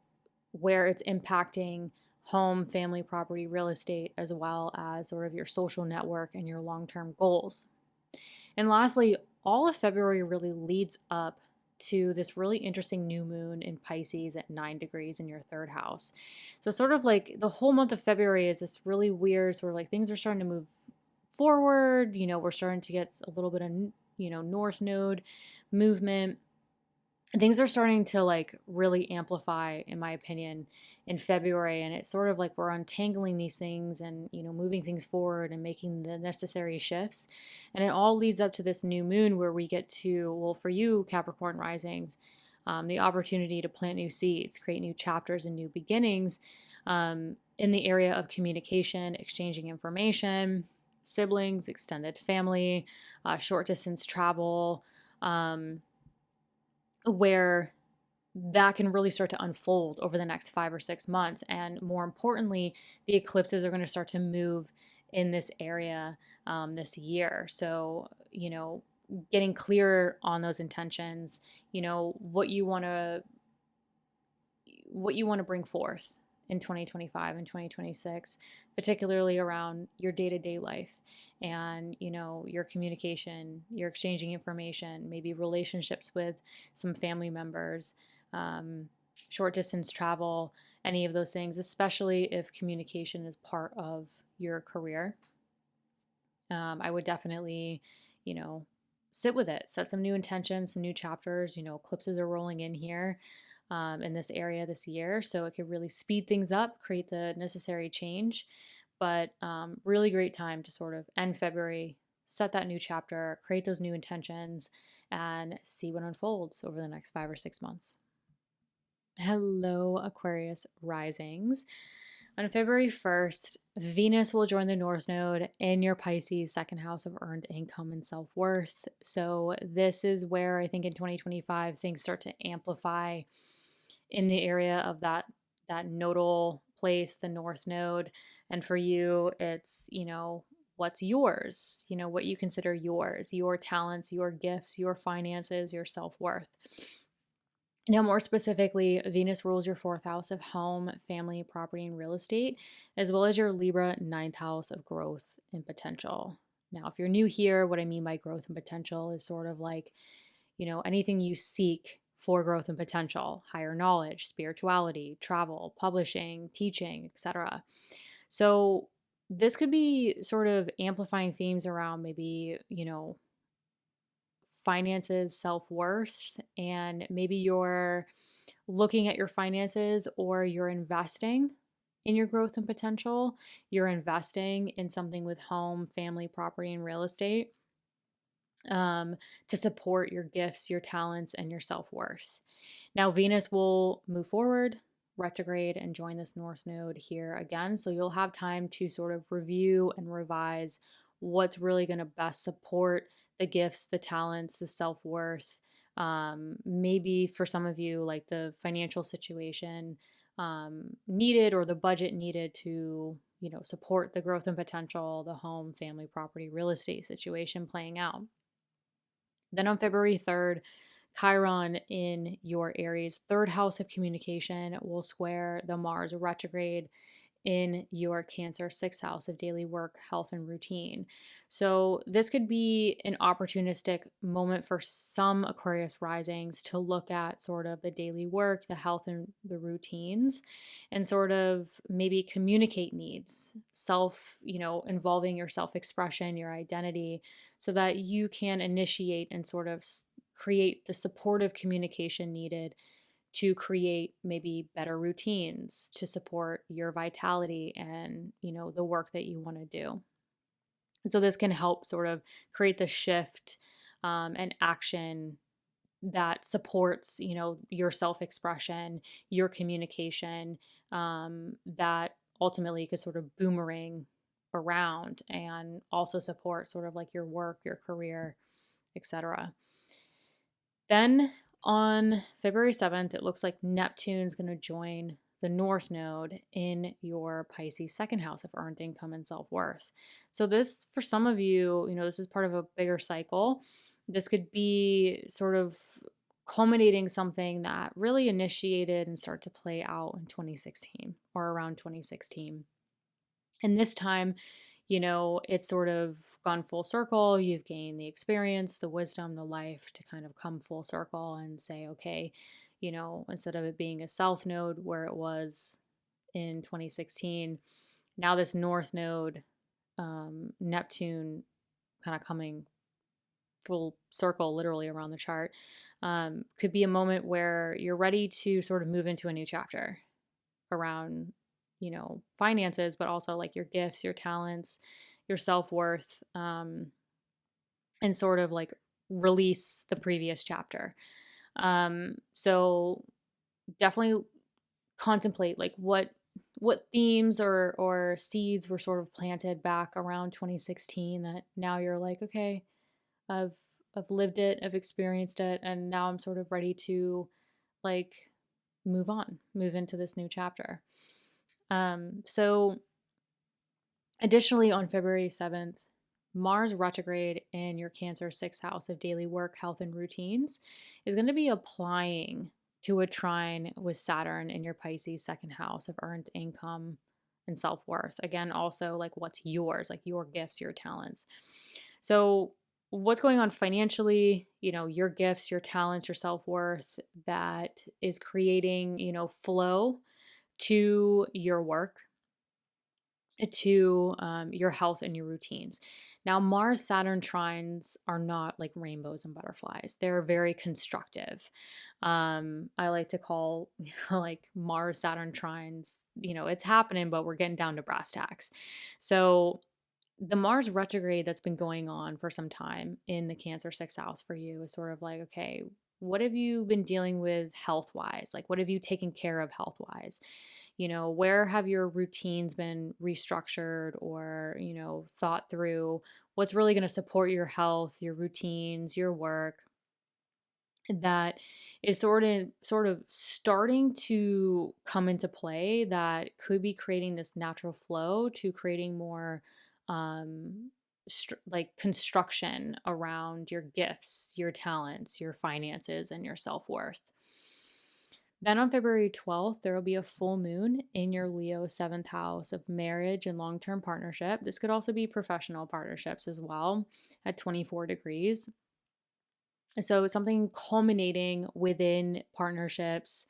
where it's impacting home, family, property, real estate, as well as sort of your social network and your long-term goals. And lastly, all of February really leads up to this really interesting new moon in Pisces at 9 degrees in your 3rd house. So sort of like the whole month of February is this really weird sort of like things are starting to move forward. You know, we're starting to get a little bit of, you know, North Node movement. Things are starting to like really amplify, in my opinion, in February. And it's sort of like we're untangling these things and, you know, moving things forward and making the necessary shifts. And it all leads up to this new moon where we get to, well, for you, Capricorn risings, the opportunity to plant new seeds, create new chapters and new beginnings in the area of communication, exchanging information, siblings, extended family, short distance travel, where that can really start to unfold over the next 5 or 6 months. And more importantly, the eclipses are going to start to move in this area this year. So, you know, getting clear on those intentions, you know, what you want to bring forth in 2025 and 2026, particularly around your day-to-day life and, your communication, your exchanging information, maybe relationships with some family members, short distance travel, any of those things, especially if communication is part of your career. I would definitely, sit with it, set some new intentions, some new chapters. Eclipses are rolling in here in this area this year, so it could really speed things up, create the necessary change. But really great time to sort of end February, set that new chapter, create those new intentions, and see what unfolds over the next 5 or 6 months. Hello, Aquarius risings. On February 1st, Venus will join the North Node in your Pisces second house of earned income and self-worth. So this is where I think in 2025 things start to amplify in the area of that nodal place, the North Node. And for you, it's, what's yours, what you consider yours, your talents, your gifts, your finances, your self-worth. Now, more specifically, Venus rules your fourth house of home, family, property, and real estate, as well as your Libra ninth house of growth and potential. Now, if you're new here, what I mean by growth and potential is sort of like, anything you seek for growth and potential, higher knowledge, spirituality, travel, publishing, teaching, etc. So this could be sort of amplifying themes around maybe, finances, self-worth, and maybe you're looking at your finances or you're investing in your growth and potential. You're investing in something with home, family, property, and real estate to support your gifts, your talents, and your self-worth. Now, Venus will move forward, retrograde, and join this North Node here again. So you'll have time to sort of review and revise what's really going to best support the gifts, the talents, the self-worth. Maybe for some of you, like the financial situation needed or the budget needed to, support the growth and potential, the home, family, property, real estate situation playing out. Then on February 3rd, Chiron in your Aries third house of communication will square the Mars retrograde in your Cancer sixth house of daily work, health, and routine. So this could be an opportunistic moment for some Aquarius risings to look at sort of the daily work, the health, and the routines, and sort of maybe communicate needs, involving your self-expression, your identity, so that you can initiate and sort of create the supportive communication needed to create maybe better routines to support your vitality and, the work that you want to do. So this can help sort of create the shift and action that supports, your self-expression, your communication, that ultimately could sort of boomerang around and also support sort of like your work, your career, etc. Then on February 7th, it looks like Neptune's going to join the North Node in your Pisces second house of earned income and self-worth. So this, for some of you, this is part of a bigger cycle. This could be sort of culminating something that really initiated and start to play out in 2016 or around 2016. And this time, it's sort of gone full circle. You've gained the experience, the wisdom, the life to kind of come full circle and say, okay, instead of it being a south node where it was in 2016, now this north node, Neptune kind of coming full circle literally around the chart, could be a moment where you're ready to sort of move into a new chapter around finances, but also like your gifts, your talents, your self-worth, and sort of like release the previous chapter. So definitely contemplate like what themes or seeds were sort of planted back around 2016 that now you're like, okay, I've lived it, I've experienced it, and now I'm sort of ready to like move into this new chapter. So additionally, on February 7th, Mars retrograde in your Cancer sixth house of daily work, health, and routines is going to be applying to a trine with Saturn in your Pisces second house of earned income and self-worth. Again, also like what's yours, like your gifts, your talents. So what's going on financially, your gifts, your talents, your self-worth that is creating, flow to your work, to your health and your routines. Now, Mars Saturn trines are not like rainbows and butterflies. They're very constructive. I like to call, like Mars Saturn trines, it's happening, but we're getting down to brass tacks. So, the Mars retrograde that's been going on for some time in the Cancer sixth house for you is sort of like, okay, what have you been dealing with health wise? Like, what have you taken care of health wise? Where have your routines been restructured or, thought through? What's really going to support your health, your routines, your work? That is sort of starting to come into play, that could be creating this natural flow to creating more like construction around your gifts, your talents, your finances, and your self-worth. Then on February 12th, there will be a full moon in your Leo seventh house of marriage and long-term partnership. This could also be professional partnerships as well at 24 degrees. So something culminating within partnerships,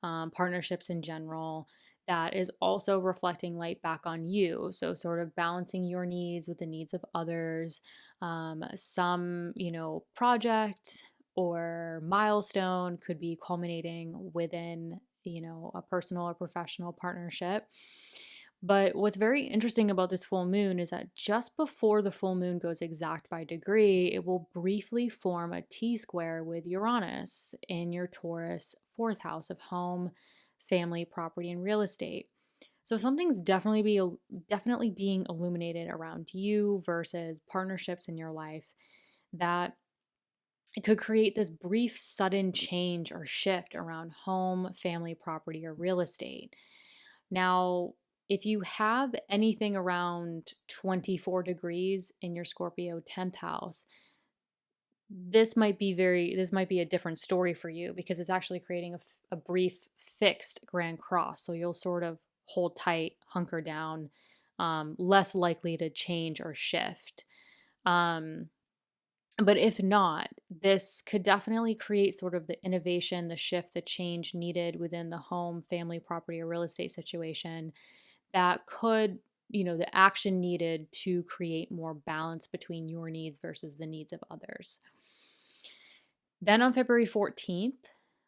partnerships in general, that is also reflecting light back on you. So sort of balancing your needs with the needs of others. Some, project or milestone could be culminating within, a personal or professional partnership. But what's very interesting about this full moon is that just before the full moon goes exact by degree, it will briefly form a T square with Uranus in your Taurus fourth house of home, family, property, and real estate. So something's definitely being illuminated around you versus partnerships in your life, that it could create this brief sudden change or shift around home, family, property, or real estate. Now, if you have anything around 24 degrees in your Scorpio 10th house, this might be a different story for you, because it's actually creating a brief fixed grand cross. So you'll sort of hold tight, hunker down, less likely to change or shift. But if not, this could definitely create sort of the innovation, the shift, the change needed within the home, family, property, or real estate situation, that could, the action needed to create more balance between your needs versus the needs of others. Then on February 14th,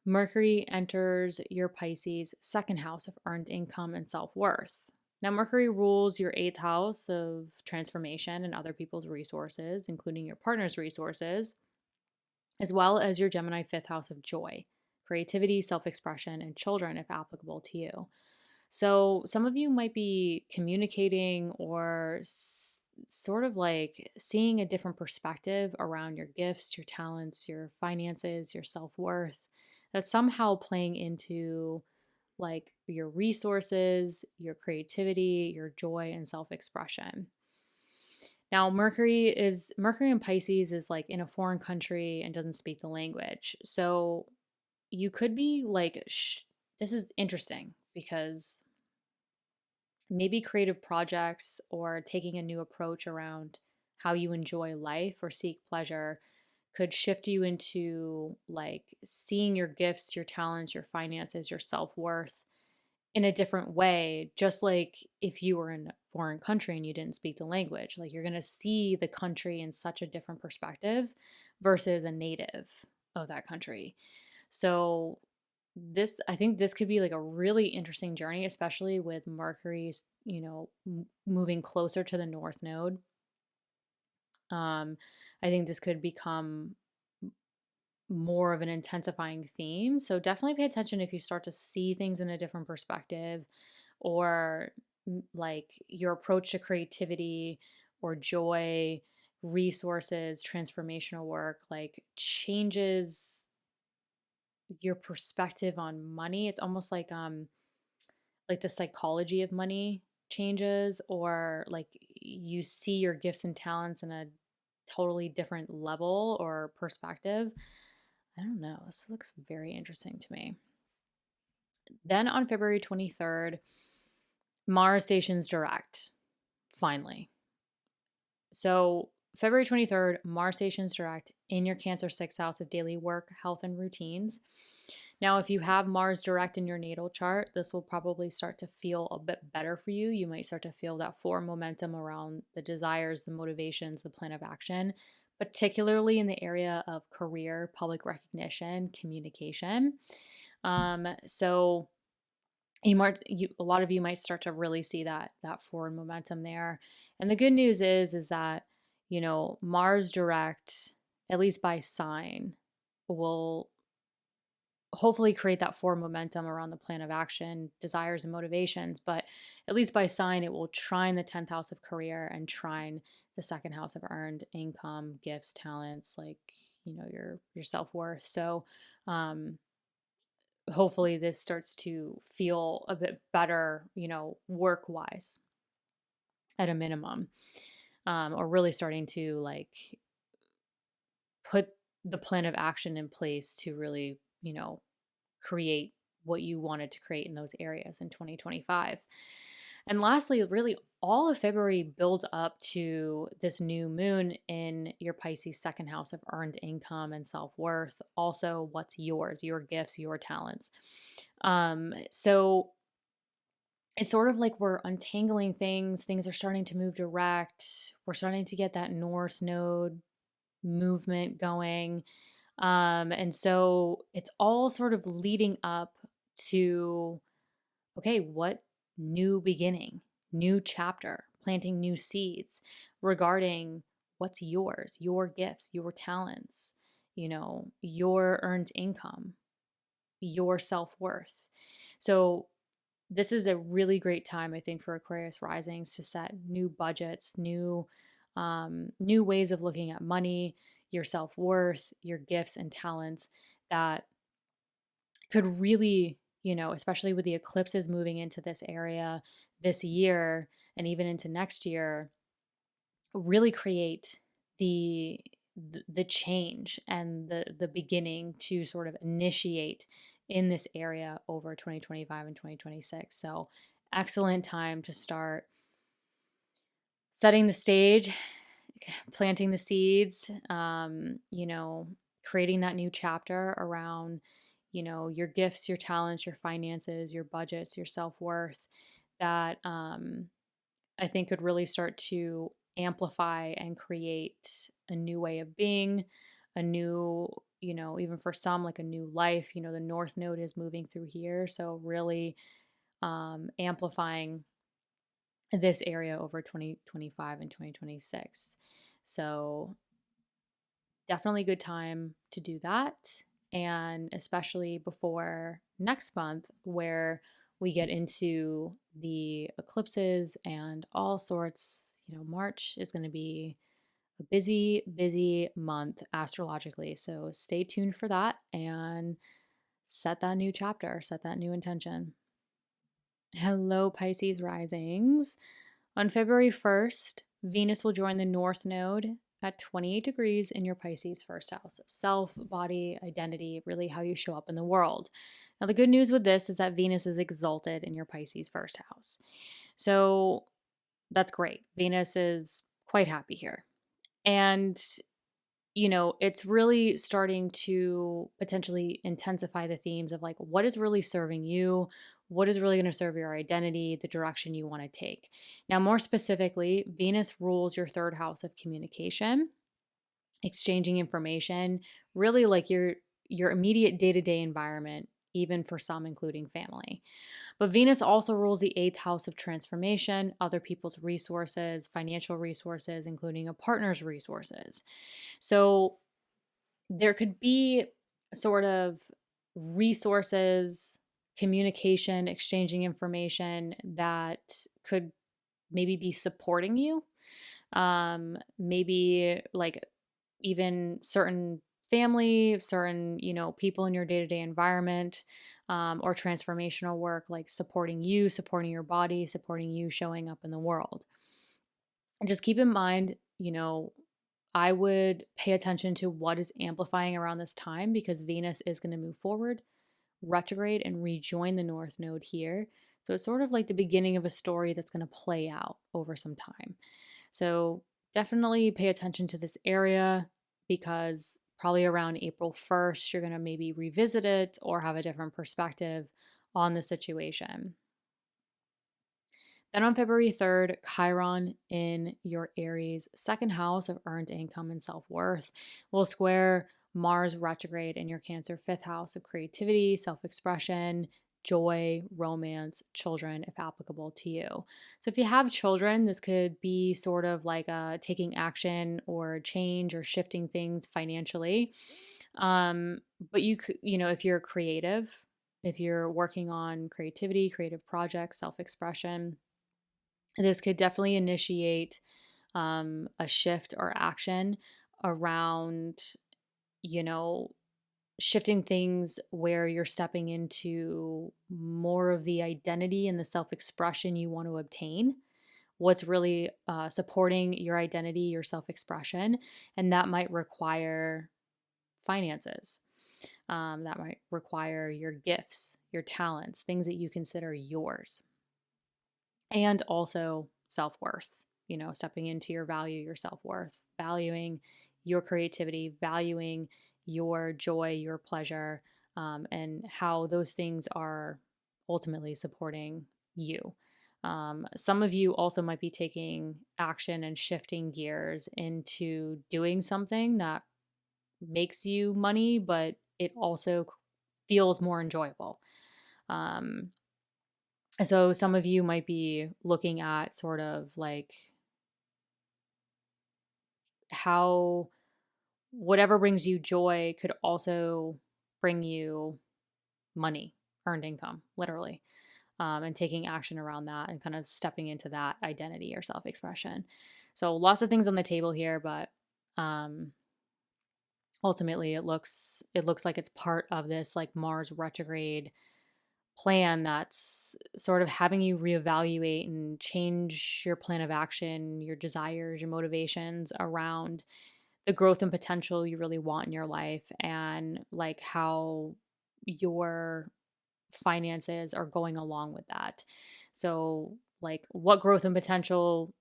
Mercury enters your Pisces second house of earned income and self-worth. Now, Mercury rules your eighth house of transformation and other people's resources, including your partner's resources, as well as your Gemini fifth house of joy, creativity, self-expression, and children, if applicable to you. So some of you might be communicating or sort of like seeing a different perspective around your gifts, your talents, your finances, your self-worth, that's somehow playing into like your resources, your creativity, your joy, and self-expression. Now, Mercury in Pisces is like in a foreign country and doesn't speak the language. So you could be like, this is interesting, because maybe creative projects or taking a new approach around how you enjoy life or seek pleasure could shift you into like seeing your gifts, your talents, your finances, your self-worth in a different way. Just like if you were in a foreign country and you didn't speak the language, like you're going to see the country in such a different perspective versus a native of that country. So I think this could be like a really interesting journey, especially with Mercury's, moving closer to the North Node. I think this could become more of an intensifying theme. So definitely pay attention if you start to see things in a different perspective, or like your approach to creativity or joy, resources, transformational work, like changes your perspective on money. It's almost like the psychology of money changes, or like you see your gifts and talents in a totally different level or perspective. I don't know. This looks very interesting to me. Then on February 23rd, Mars stations direct, finally. So February 23rd, Mars stations direct in your Cancer 6th house of daily work, health, and routines. Now, if you have Mars direct in your natal chart, this will probably start to feel a bit better for you. You might start to feel that forward momentum around the desires, the motivations, the plan of action, particularly in the area of career, public recognition, communication. So a lot of you might start to really see that forward momentum there. And the good news is that, Mars direct, at least by sign, will hopefully create that forward momentum around the plan of action, desires, and motivations. But at least by sign, it will trine the 10th house of career and trine the second house of earned income, gifts, talents, like, your self-worth. So hopefully this starts to feel a bit better, work-wise at a minimum, or really starting to like put the plan of action in place to really, create what you wanted to create in those areas in 2025. And lastly, really all of February builds up to this new moon in your Pisces second house of earned income and self-worth. Also, what's yours, your gifts, your talents. So it's sort of like we're untangling things. Things are starting to move direct. We're starting to get that north node movement going. And so it's all sort of leading up to, okay, what new beginning, new chapter, planting new seeds regarding what's yours, your gifts, your talents, your earned income, your self-worth. So this is a really great time, I think, for Aquarius risings to set new budgets, new ways of looking at money, your self-worth, your gifts and talents that could really, especially with the eclipses moving into this area this year and even into next year, really create the change and the beginning to sort of initiate in this area over 2025 and 2026. So excellent time to start setting the stage, planting the seeds, creating that new chapter around, your gifts, your talents, your finances, your budgets, your self-worth, that I think could really start to amplify and create a new way of being, a new, even for some, like a new life. The North Node is moving through here. So really amplifying this area over 2025 and 2026. So definitely a good time to do that. And especially before next month, where we get into the eclipses and all sorts. March is going to be a busy, busy month astrologically. So stay tuned for that and set that new chapter, set that new intention. Hello, Pisces risings. On February 1st, Venus will join the North Node at 28 degrees in your Pisces first house. Self, body, identity, really how you show up in the world. Now, the good news with this is that Venus is exalted in your Pisces first house. So that's great. Venus is quite happy here. And, it's really starting to potentially intensify the themes of like, what is really serving you? What is really going to serve your identity, the direction you want to take? Now, more specifically, Venus rules your third house of communication, exchanging information, really like your immediate day-to-day environment, even for some, including family. But Venus also rules the eighth house of transformation, other people's resources, financial resources, including a partner's resources. So there could be sort of resources, communication, exchanging information that could maybe be supporting you. Maybe like even certain family, certain, people in your day-to-day environment, or transformational work, like supporting you, supporting your body, supporting you showing up in the world. And just keep in mind, I would pay attention to what is amplifying around this time, because Venus is going to move forward retrograde and rejoin the North Node here. So it's sort of like the beginning of a story that's going to play out over some time. So definitely pay attention to this area, because probably around April 1st, you're going to maybe revisit it or have a different perspective on the situation. Then on February 3rd, Chiron in your Aries second house of earned income and self worth will square Mars retrograde in your Cancer fifth house of creativity, self expression, joy, romance, children, if applicable to you. So if you have children, this could be sort of like taking action or change or shifting things financially. But you could, if you're creative, if you're working on creativity, creative projects, self expression, this could definitely initiate a shift or action around, you know, shifting things where you're stepping into more of the identity and the self expression you want to obtain. What's really supporting your identity, your self expression. And that might require finances. That might require your gifts, your talents, things that you consider yours. And also self worth, stepping into your value, your self worth, valuing your creativity, valuing your joy, your pleasure, and how those things are ultimately supporting you. Some of you also might be taking action and shifting gears into doing something that makes you money, but it also feels more enjoyable. So some of you might be looking at sort of like how whatever brings you joy could also bring you money, earned income, literally, and taking action around that and kind of stepping into that identity or self expression. So lots of things on the table here, but ultimately it looks like it's part of this like Mars retrograde plan that's sort of having you reevaluate and change your plan of action, your desires, your motivations around the growth and potential you really want in your life, and like how your finances are going along with that. So, like, what growth and potential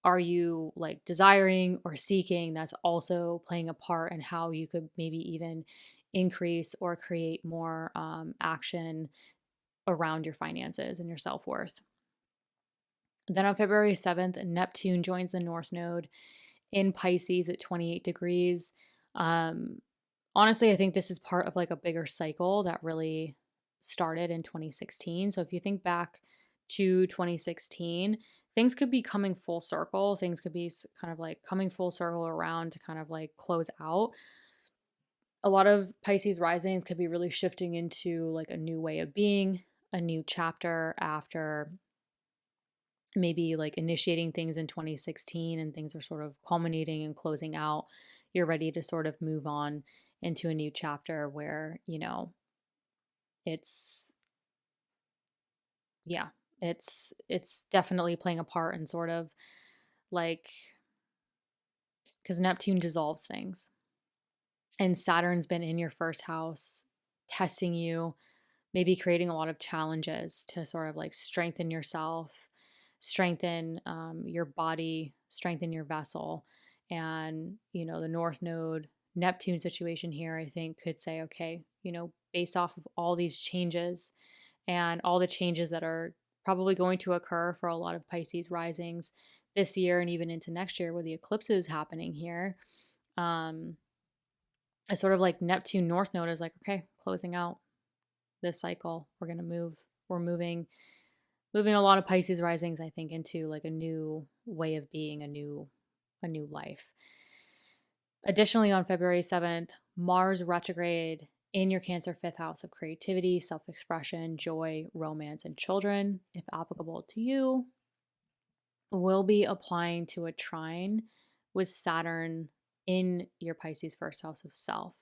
are you like desiring or seeking that's also playing a part in how you could maybe even increase or create more action around your finances and your self worth. Then on February 7th, Neptune joins the North Node in Pisces at 28 degrees. Honestly, I think this is part of like a bigger cycle that really started in 2016. So if you think back to 2016, things could be coming full circle. Things could be kind of like coming full circle around to kind of like close out. A lot of Pisces risings could be really shifting into like a new way of being, a new chapter after maybe like initiating things in 2016 and things are sort of culminating and closing out. You're ready to sort of move on into a new chapter where, it's yeah, it's definitely playing a part in sort of like, because Neptune dissolves things and Saturn's been in your first house testing you, maybe creating a lot of challenges to sort of like strengthen yourself, strengthen your body, strengthen your vessel. And, the North Node Neptune situation here, I think, could say, okay, based off of all these changes and all the changes that are probably going to occur for a lot of Pisces risings this year and even into next year where the eclipse is happening here. It's sort of like Neptune North Node is like, okay, closing out this cycle. We're going to move. We're moving a lot of Pisces risings, I think, into like a new way of being, a new life. Additionally, on February 7th, Mars retrograde in your Cancer fifth house of creativity, self-expression, joy, romance, and children, if applicable to you, will be applying to a trine with Saturn in your Pisces first house of self.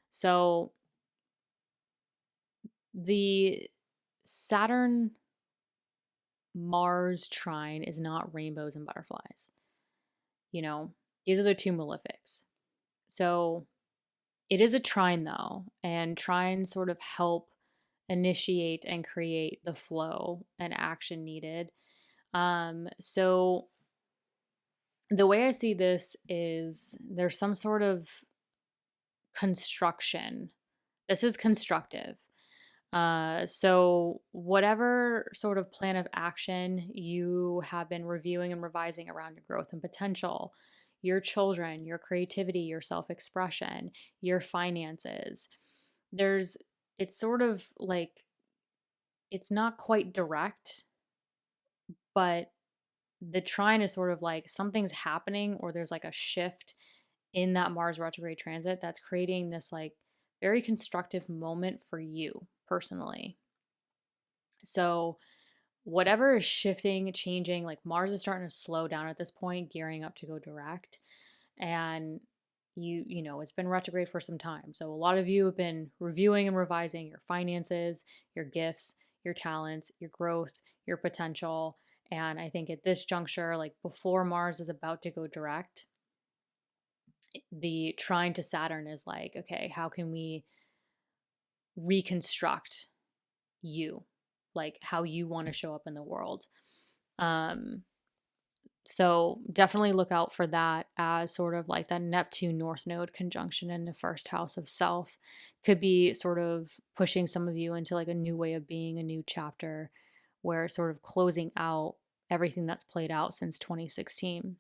So the Saturn Mars trine is not rainbows and butterflies. These are the two malefics. So It is a trine though, and trines sort of help initiate and create the flow and action needed. So the way I see this is there's some sort of construction. This is constructive. So whatever sort of plan of action you have been reviewing and revising around your growth and potential, your children, your creativity, your self-expression, your finances, there's it's sort of like it's not quite direct, but the trine is sort of like something's happening or there's like a shift in that Mars retrograde transit that's creating this like very constructive moment for you personally. So, whatever is shifting, changing, like Mars is starting to slow down at this point, gearing up to go direct. And it's been retrograde for some time. So, a lot of you have been reviewing and revising your finances, your gifts, your talents, your growth, your potential. And I think at this juncture, like before Mars is about to go direct, the trine to Saturn is like, okay, how can we reconstruct you, like how you want to show up in the world? Um, so definitely look out for that as sort of like that Neptune North Node conjunction in the first house of self could be sort of pushing some of you into like a new way of being, a new chapter where it's sort of closing out everything that's played out since 2016.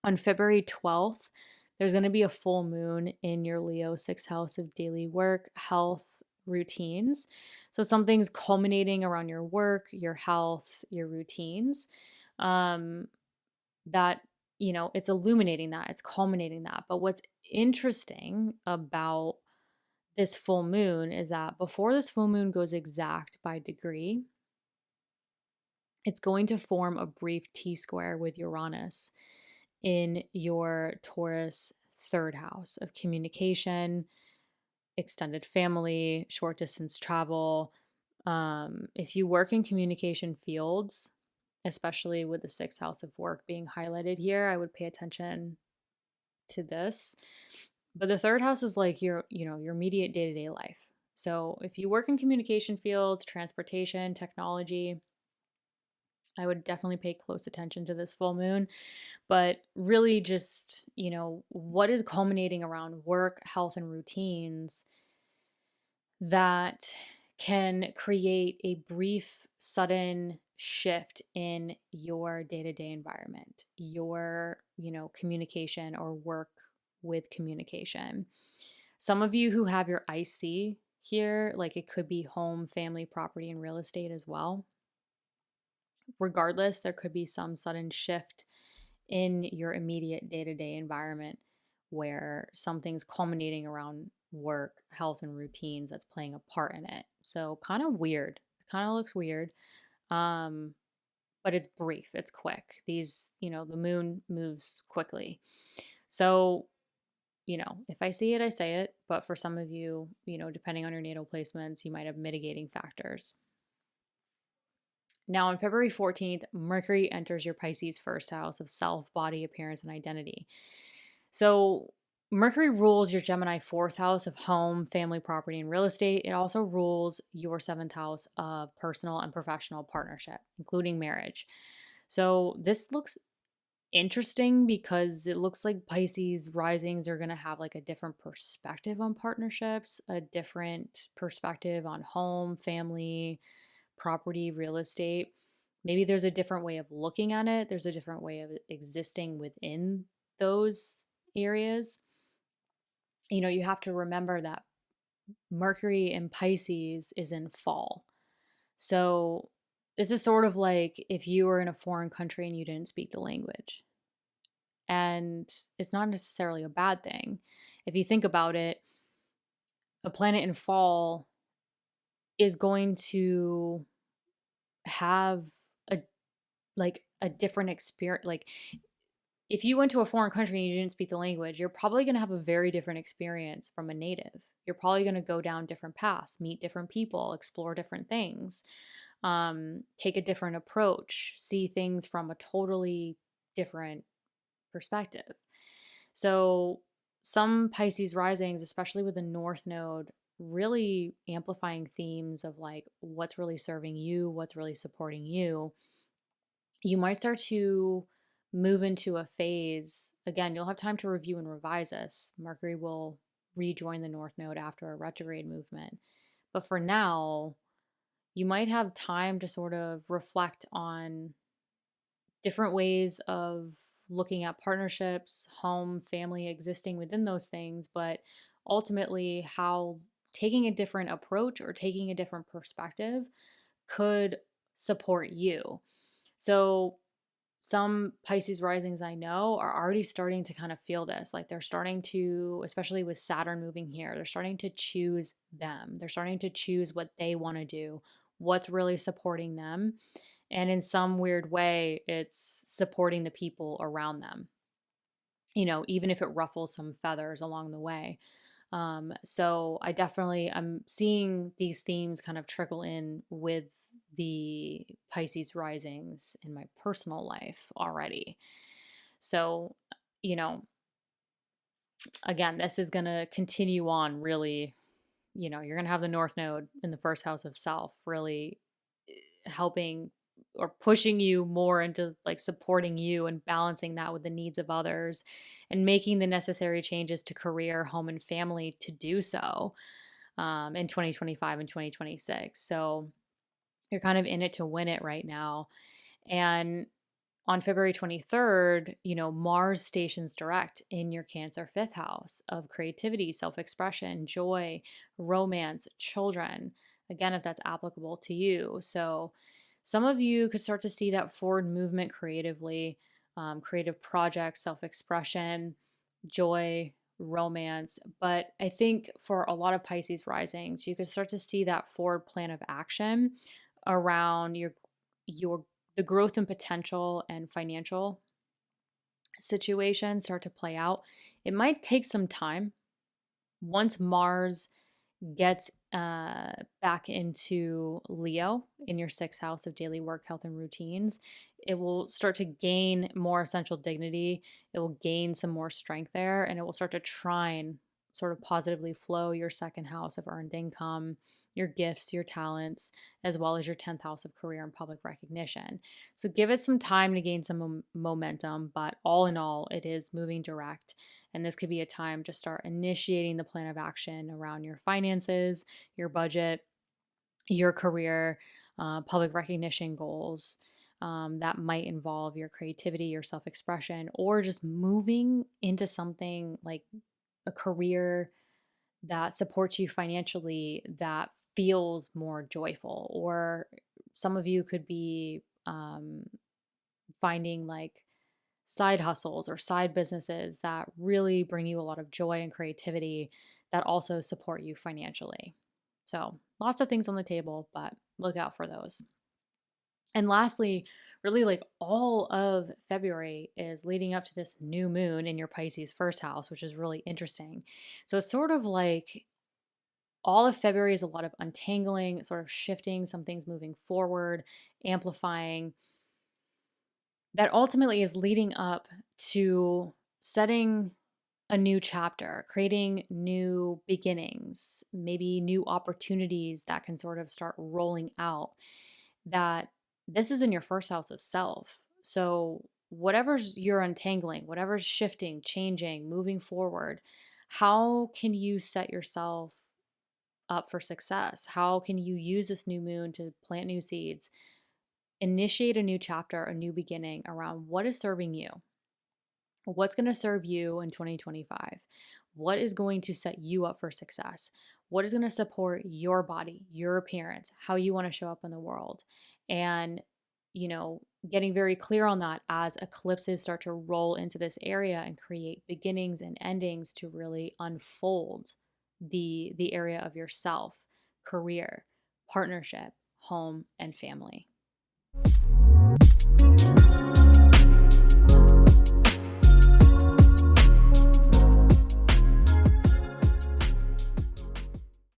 On February 12th, there's going to be a full moon in your Leo sixth house of daily work, health, routines. So something's culminating around your work, your health, your routines. That, it's illuminating that, it's culminating that. But what's interesting about this full moon is that before this full moon goes exact by degree, it's going to form a brief T square with Uranus in your Taurus third house of communication, extended family, short distance travel. If you work in communication fields, especially with the sixth house of work being highlighted here, I would pay attention to this. But the third house is like your immediate day-to-day life. So if you work in communication fields, transportation, technology, I would definitely pay close attention to this full moon. But really just, what is culminating around work, health, and routines that can create a brief, sudden shift in your day-to-day environment, your, communication or work with communication. Some of you who have your IC here, like it could be home, family, property, and real estate as well. Regardless, there could be some sudden shift in your immediate day-to-day environment where something's culminating around work, health, and routines that's playing a part in it. So kind of weird. It kind of looks weird. But it's brief, it's quick. The moon moves quickly. So, if I see it, I say it. But for some of you, depending on your natal placements, you might have mitigating factors. Now, on February 14th, Mercury enters your Pisces first house of self, body, appearance, and identity. So, Mercury rules your Gemini fourth house of home, family, property, and real estate. It also rules your seventh house of personal and professional partnership, including marriage. So, this looks interesting because it looks like Pisces risings are going to have like a different perspective on partnerships, a different perspective on home, family, property, real estate. Maybe there's a different way of looking at it. There's a different way of existing within those areas. You have to remember that Mercury in Pisces is in fall. So this is sort of like if you were in a foreign country and you didn't speak the language. And it's not necessarily a bad thing. If you think about it, a planet in fall is going to have a different experience. Like if you went to a foreign country and you didn't speak the language, you're probably going to have a very different experience from a native. You're probably going to go down different paths, meet different people, explore different things, take a different approach, see things from a totally different perspective. So some Pisces risings, especially with the North Node, really amplifying themes of like what's really serving you, what's really supporting you. You might start to move into a phase. Again, you'll have time to review and revise this. Mercury will rejoin the North Node after a retrograde movement. But for now, you might have time to sort of reflect on different ways of looking at partnerships, home, family, existing within those things, but ultimately how taking a different approach or taking a different perspective could support you. So, some Pisces risings I know are already starting to kind of feel this. Like they're starting to, especially with Saturn moving here, they're starting to choose them. They're starting to choose what they want to do, what's really supporting them. And in some weird way, it's supporting the people around them, even if it ruffles some feathers along the way. So I'm seeing these themes kind of trickle in with the Pisces risings in my personal life already. So, you know, again, this is going to continue on really, you're going to have the North Node in the first house of self really helping or pushing you more into like supporting you and balancing that with the needs of others and making the necessary changes to career, home, and family to do so in 2025 and 2026. So you're kind of in it to win it right now. And on February 23rd, Mars stations direct in your Cancer fifth house of creativity, self expression, joy, romance, children. Again, if that's applicable to you. So, some of you could start to see that forward movement creatively, creative projects, self expression, joy, romance. But I think for a lot of Pisces risings, you could start to see that forward plan of action around your the growth and potential and financial situation start to play out. It might take some time. Once Mars gets back into Leo in your sixth house of daily work, health, and routines, it will start to gain more essential dignity. It will gain some more strength there, and it will start to trine, sort of positively flow your second house of earned income, your gifts, your talents, as well as your 10th house of career and public recognition. So give it some time to gain some momentum, but all in all, it is moving direct. And this could be a time to start initiating the plan of action around your finances, your budget, your career, public recognition goals. That might involve your creativity, your self expression, or just moving into something like a career that supports you financially that feels more joyful. Or some of you could be finding like side hustles or side businesses that really bring you a lot of joy and creativity that also support you financially. So, lots of things on the table, but look out for those. And lastly, really like all of February is leading up to this new moon in your Pisces first house, which is really interesting. So, it's sort of like all of February is a lot of untangling, sort of shifting, some things moving forward, amplifying. That ultimately is leading up to setting a new chapter, creating new beginnings, maybe new opportunities that can sort of start rolling out. That this is in your first house of self. So, whatever's you're untangling, whatever's shifting, changing, moving forward, how can you set yourself up for success? How can you use this new moon to plant new seeds, initiate a new chapter, a new beginning around what is serving you? What's going to serve you in 2025? What is going to set you up for success? What is going to support your body, your appearance, how you want to show up in the world? And, getting very clear on that as eclipses start to roll into this area and create beginnings and endings to really unfold the area of yourself, career, partnership, home, and family.